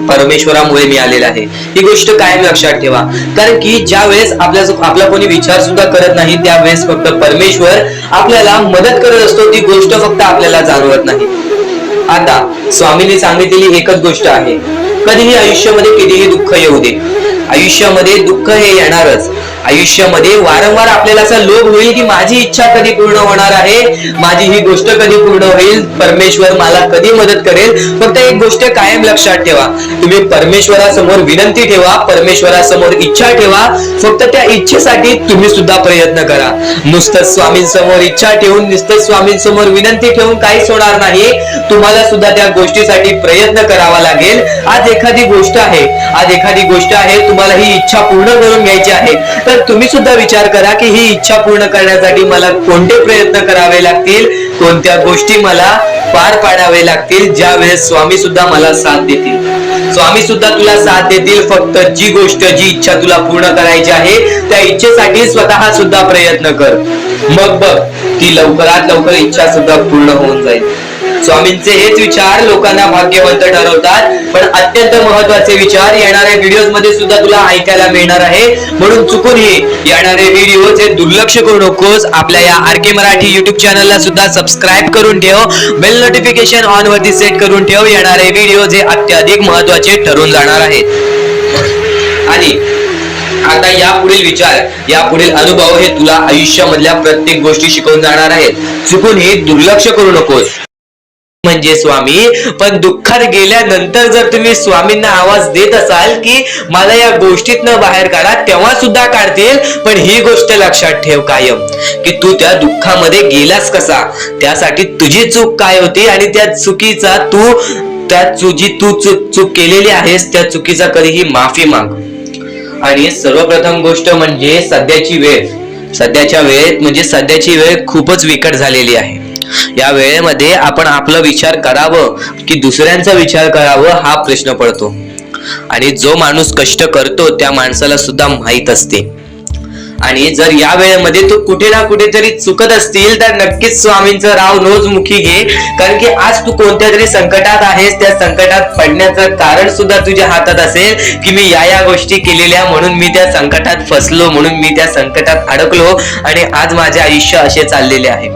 परमेश्वरामुळे मिळालेलं आहे. ही गोष्ट कायम लक्षात ठेवा, कारण की ज्या वेळेस आपला कोणी विचार सुद्धा करत नाही, त्यावेळेस फक्त परमेश्वर आपल्याला मदत करत असतो. ती गोष्ट फक्त आपल्याला जाणवत नाही. आता स्वामींनी सांगितलेली एकच गोष्ट आहे, कधीही आयुष्यामध्ये कितीही दुःख येऊ दे, आयुष्यामध्ये दुःख हे येणारच. आयुष्यामध्ये वारंवार आपल्याला असा लोभ होईल की माझी इच्छा कधी पूर्ण होणार आहे, माझी ही गोष्ट कधी पूर्ण होईल, परमेश्वर मला कधी मदत करेल. फक्त एक गोष्ट कायम लक्षात ठेवा, तुम्ही परमेश्वरासमोर विनंती ठेवा, परमेश्वरासमोर इच्छा ठेवा. फक्त त्या इच्छेसाठी तुम्ही सुद्धा प्रयत्न करा. नुसतं स्वामींसमोर इच्छा ठेवून, नुसतं स्वामींसमोर विनंती ठेवून काहीच होणार नाही. तुम्हाला सुद्धा त्या गोष्टीसाठी प्रयत्न करावा लागेल. आज एखादी गोष्ट आहे, तुम्हाला ही इच्छा पूर्ण करून घ्यायची आहे, तर तुम्ही सुद्धा विचार करा की ही इच्छा पूर्ण करण्यासाठी मला कोणते प्रयत्न करावे लागतील, कोणत्या गोष्टी मला पार पाडावे लागतील, ज्या वेळेस स्वामी सुद्धा मला साथ देतील. स्वामी सुद्धा तुला साथ देतील. फक्त जी गोष्ट, जी इच्छा तुला पूर्ण करायची आहे, त्या इच्छेसाठी स्वतः सुद्धा प्रयत्न कर. मग बघ ती लवकरात लवकर इच्छा सुद्धा पूर्ण होऊन जाईल. स्वामींचे हेच विचार लोकांना भाग्यवंत ठरवतात. पण अत्यंत महत्वाचे विचार येणाऱ्या व्हिडिओज मध्ये सुद्धा तुला ऐकायला मिळणार आहे. म्हणून चुकूनही येणारे व्हिडिओ जे दुर्लक्ष करू नकोस. आपल्या या आरके मराठी युट्यूब चॅनलला सुद्धा सबस्क्राईब करून ठेव, बेल नोटिफिकेशन ऑन वरती सेट करून ठेव. येणारे व्हिडिओ जे अत्याधिक महत्वाचे ठरून जाणार आहेत. आणि आता यापुढील विचार, यापुढील अनुभव हे तुला आयुष्यामधल्या प्रत्येक गोष्टी शिकवून जाणार आहेत. चुकूनही दुर्लक्ष करू नकोस. म्हणजे स्वामी, पण दुःखात गेल्यानंतर जर तुम्ही स्वामींना आवाज देत असाल की मला या गोष्टीतनं बाहेर काढा, तेव्हा सुद्धा काढतील. पण ही गोष्ट लक्षात ठेव कायम की तू त्या दुःखामध्ये गेलास कसा, त्यासाठी तुझी चूक काय होती आणि त्या चुकीचा चूक केलेली आहेस, त्या चुकीचा कधीही माफी माग. आणि सर्वप्रथम गोष्ट म्हणजे सध्याची वेळ खूपच विकट झालेली आहे. या वेळेमध्ये आपण आपला विचार करावं की दुसऱ्यांचा विचार करावं, हा प्रश्न पडतो. आणि जो माणूस कष्ट करतो त्या माणसाला सुद्धा माहित असते. आणि जर या वेळेमध्ये तू कुठे ना कुठेतरी चुकत असतील तर नक्कीच स्वामींचं राव रोजमुखी घे. कारण की आज तू कोणत्या तरी संकटात आहेस, त्या संकटात पडण्याचं कारण सुद्धा तुझ्या हातात असेल की मी या गोष्टी केलेल्या, म्हणून मी त्या संकटात फसलो, म्हणून मी त्या संकटात अडकलो आणि आज माझे आयुष्य असे चाललेले आहे.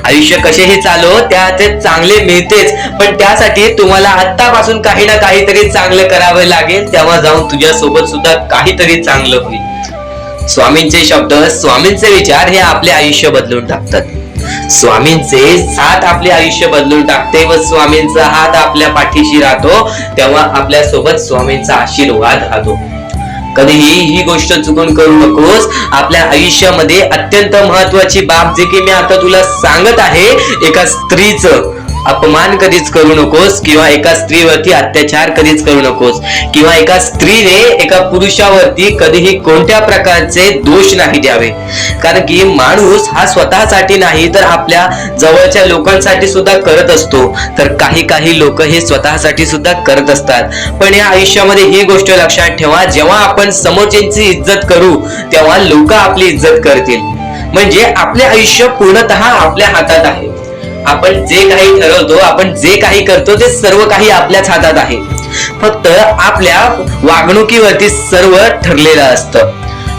आयुष्य कसेही चालो, त्याचे चांगले मिळतेच, पण त्यासाठी तुम्हाला आत्तापासून काही ना काहीतरी चांगलं करावे लागेल. तेव्हा जाऊन तुझ्या सोबत सुद्धा काहीतरी चांगलं होईल. स्वामींचे शब्द, स्वामींचे विचार हे आपले आयुष्य बदलून टाकतात. स्वामींचे साथ आपले आयुष्य बदलून टाकते व स्वामींचा हात आपल्या पाठीशी राहतो. तेव्हा आपल्या सोबत स्वामींचा आशीर्वाद राहतो. कधीही ही गोष्ट चुकून करू नकोस. आपल्या आयुष्यामध्ये अत्यंत महत्वाची बाब, जे की मी आता तुला सांगत आहे, एका स्त्रीचं अपमान कधीच करू नकोस, किंवा एका स्त्रीवरती अत्याचार कधीच करू नकोस, किंवा एका स्त्रीने एका पुरुषावरती कधीही कोणत्या प्रकारचे दोष नाही द्यावे. कारण की माणूस हा स्वतःसाठी नाही तर आपल्या जवळच्या लोकांसाठी सुद्धा करत असतो. तर काही लोक हे स्वतःसाठी सुद्धा करत असतात. पण या आयुष्यामध्ये ही गोष्ट लक्षात ठेवा, जेव्हा आपण समोरच्यांची इज्जत करू तेव्हा लोक आपली इज्जत करतील. म्हणजे आपले आयुष्य पूर्णतः आपल्या हातात आहे. आपण जे काही ठरवतो, आपण जे काही करतो ते सर्व काही आपल्याच हातात आहे. फक्त आपल्या वागणुकीवरती सर्व ठरलेलं असतं.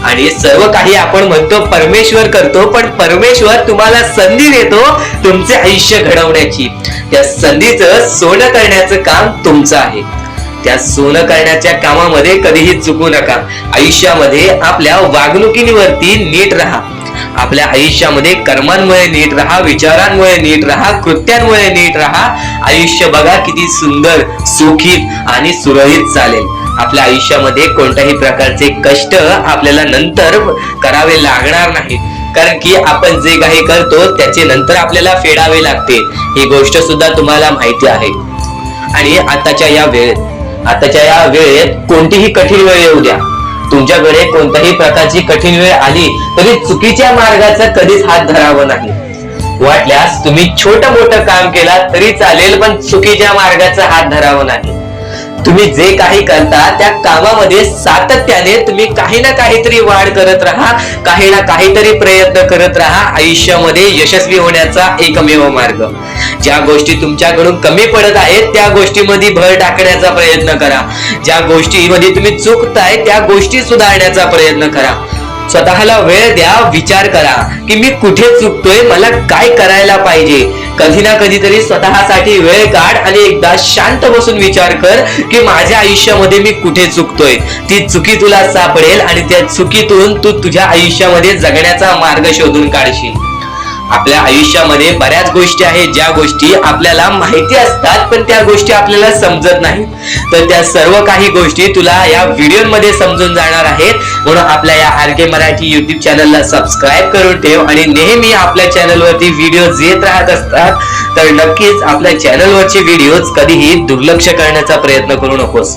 आणि सर्व काही आपण म्हणतो परमेश्वर करतो, पण परमेश्वर तुम्हाला संधी देतो तुमचे आयुष्य घडवण्याची. त्या संधीचं सोनं करण्याचं काम तुमचं आहे. त्या सोनं करण्याच्या कामामध्ये कधीही चुकू नका. आयुष्यामध्ये आपल्या वागणुकीवरती नीट राहा. आपल्या आयुष्यामध्ये कर्मांमुळे नीट राहा, विचारांमुळे नीट राहा, कृत्यांमुळे नीट राहा. आयुष्य बघा किती सुंदर, सुखीत आणि सुरळीत चालेल. आपल्या आयुष्यामध्ये कोणत्याही प्रकारचे कष्ट आपल्याला नंतर करावे लागणार नाही. कारण की आपण जे काही करतो त्याचे नंतर आपल्याला फेडावे लागते. ही गोष्ट सुद्धा तुम्हाला माहिती आहे. आणि आताच्या या वेळेत कोणतीही कठीण वेळ येऊ द्या, तुमच्याकडे कोणत्याही प्रकारची कठीण वेळ आली तरी चुकीच्या मार्गाचा कधीच हात धरावा नाही. वाटल्यास तुम्ही छोटं मोठं काम केला तरी चालेल, पण चुकीच्या मार्गाचा हात धरावा नाही. तुम्ही जे काही करता त्या कामामध्ये सातत्याने तुम्ही काही ना काहीतरी वाढ करत राहा, काही ना काहीतरी प्रयत्न करत राहा. आयुष्यामध्ये यशस्वी होण्याचा एकमेव मार्ग. ज्या गोष्टी तुमच्याकडून कमी पडत आहेत त्या गोष्टीमध्ये भर टाकण्याचा प्रयत्न करा. ज्या गोष्टीमध्ये तुम्ही चुकताय त्या गोष्टी सुधारण्याचा प्रयत्न करा. स्वतःला वेळ द्या, विचार करा की मी कुठे चुकतोय, मला काय करायला पाहिजे. कधी ना कधीतरी स्वतःसाठी वेळ काढ आणि एकदा शांत बसून विचार कर की माझ्या आयुष्यामध्ये मी कुठे चुकतोय. ती चुकी तुला सापडेल आणि त्या चुकीतून तू तुझ्या आयुष्यामध्ये जगण्याचा मार्ग शोधून काढशील. आपल्या आयुष्यामध्ये बऱ्याच गोष्टी आहेत ज्या गोष्टी आपल्याला माहिती असतात पण त्या गोष्टी आपल्याला समजत नाहीत. तर त्या सर्व काही गोष्टी तुला या व्हिडिओमध्ये समजून जाणार आहेत. म्हणून आपल्या या RK मराठी YouTube चॅनलला सबस्क्राईब करून ठेव आणि नेहमी आपल्या चॅनलवरती व्हिडिओज येत राहत असतात. तर नक्कीच आपल्या चॅनलवरचे व्हिडिओज कधीही दुर्लक्ष करण्याचा प्रयत्न करू नकोस,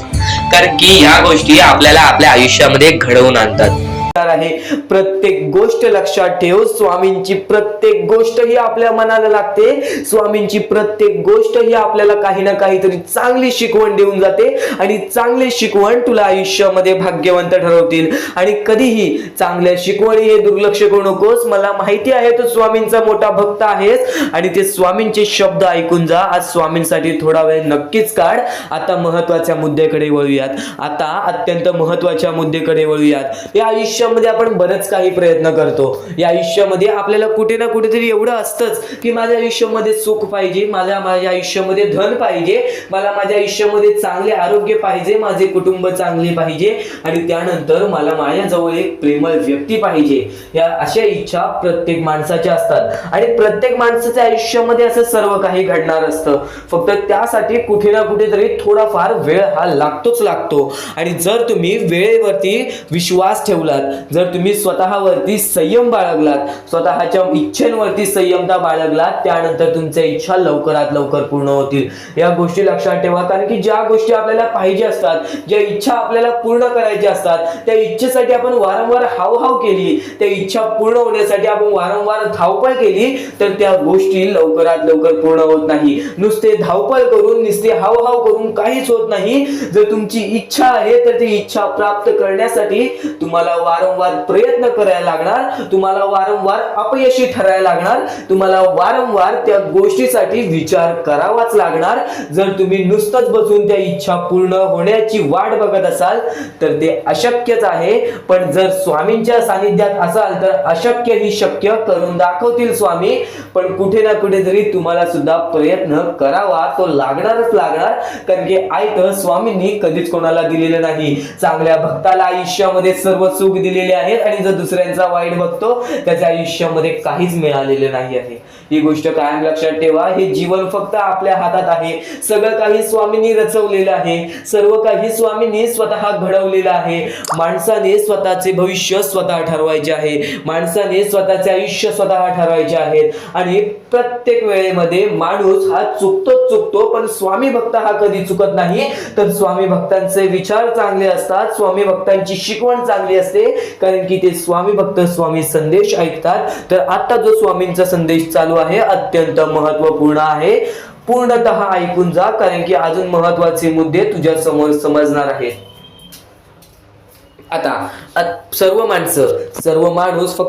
कारण की ह्या गोष्टी आपल्याला आपल्या आयुष्यामध्ये घडवून आणतात. आहे. प्रत्येक गोष्ट लक्षात ठेव, स्वामींची प्रत्येक गोष्ट ही आपल्या मनाला लागते. स्वामींची प्रत्येक गोष्ट ही आपल्याला काही ना काहीतरी चांगली शिकवण देऊन जाते आणि चांगली शिकवण तुला आयुष्यामध्ये भाग्यवंत ठरवतील. आणि कधीही चांगल्या शिकवणी हे दुर्लक्ष करू नकोस. मला माहिती आहे तू स्वामींचा मोठा भक्त आहेस आणि ते स्वामींचे शब्द ऐकून जा. आज स्वामींसाठी थोडा वेळ नक्कीच काढ. आता महत्वाच्या मुद्द्याकडे वळूयात. आता अत्यंत महत्वाच्या मुद्द्याकडे वळूयात. या आयुष्यामध्ये आपण बरेच काही प्रयत्न करतो. या आयुष्यामध्ये आपल्याला कुठे ना कुठेतरी एवढं असतंच की माझ्या आयुष्यामध्ये सुख पाहिजे, माझ्या आयुष्यामध्ये धन पाहिजे, मला माझ्या आयुष्यामध्ये चांगले आरोग्य पाहिजे, माझे कुटुंब चांगले पाहिजे आणि त्यानंतर मला माझ्या जवळ एक प्रेमळ व्यक्ती पाहिजे. या अशा इच्छा प्रत्येक माणसाच्या असतात आणि प्रत्येक माणसाच्या आयुष्यामध्ये असं सर्व काही घडणार असतं. फक्त त्यासाठी कुठे ना कुठेतरी थोडाफार वेळ हा लागतोच लागतो. आणि जर तुम्ही वेळेवरती विश्वास ठेवलात, जर तुम्ही स्वतःवरती संयम बाळगलात, स्वतःच्या इच्छेवरती संयमता बाळगलात, त्यानंतर तुमच्या इच्छा लवकरात लवकर पूर्ण होतील. या गोष्टी लक्षात ठेवा. कारण की ज्या गोष्टी आपल्याला पाहिजे असतात, ज्या इच्छा आपल्याला पूर्ण करायच्या असतात, त्या इच्छेसाठी आपण वारंवार हावहाव केली, त्या इच्छा पूर्ण होण्यासाठी आपण वारंवार धावपळ केली तर त्या गोष्टी लवकरात लवकर पूर्ण होत नाही. नुसते धावपळ करून, नुसते हावहाव करून काहीच होत नाही. जर तुमची इच्छा आहे तर ती इच्छा प्राप्त करण्यासाठी तुम्हाला वारंवार प्रयत्न करायला लागणार, तुम्हाला वारंवार अपयशी ठरायला लागणार, तुम्हाला वारंवार त्या गोष्टीसाठी विचार करावाच लागणार. जर तुम्ही नुसतंच बसून त्या इच्छा पूर्ण होण्याची वाट बघत असाल तर ते अशक्यच आहे. पण जर स्वामींच्या सानिध्यात असाल तर अशक्य ही शक्य करून दाखवतील स्वामी. पण कुठे ना कुठेतरी तुम्हाला सुद्धा प्रयत्न करावा तो लागणारच लागणार. कारण की आयतं स्वामींनी कधीच कोणाला दिलेलं नाही. चांगल्या भक्ताला आयुष्यामध्ये सर्व सुख दिलेले आहेत आणि जो दुसऱ्यांचा वाईट बघतो त्याच्या आयुष्यामध्ये काहीच मिळालेलं नाही आहे. ही गोष्ट कायम लक्षात ठेवा. हे जीवन फक्त आपल्या हातात आहे. सगळं काही स्वामींनी रचवलेलं आहे. सर्व काही स्वामींनी स्वतः घडवलेलं आहे. माणसाने स्वतःचे भविष्य स्वतः ठरवायचे आहे. माणसाने स्वतःचे आयुष्य स्वतः ठरवायचे आहेत. आणि प्रत्येक वेळेमध्ये माणूस हा चुकतो पण स्वामी भक्त हा कधी चुकत नाही. तर स्वामी भक्तांचे विचार चांगले असतात. स्वामी भक्तांची शिकवण चांगली असते, कारण की ते स्वामी भक्त स्वामी संदेश ऐकतात. तर आता जो स्वामींचा संदेश चालू आहे अत्यंत महत्वपूर्ण आहे. पूर्णतः ऐकून जा, कारण की अजून महत्वाचे मुद्दे तुझ्या समोर समजणार आहेत. आता सर्व माणूस फक्त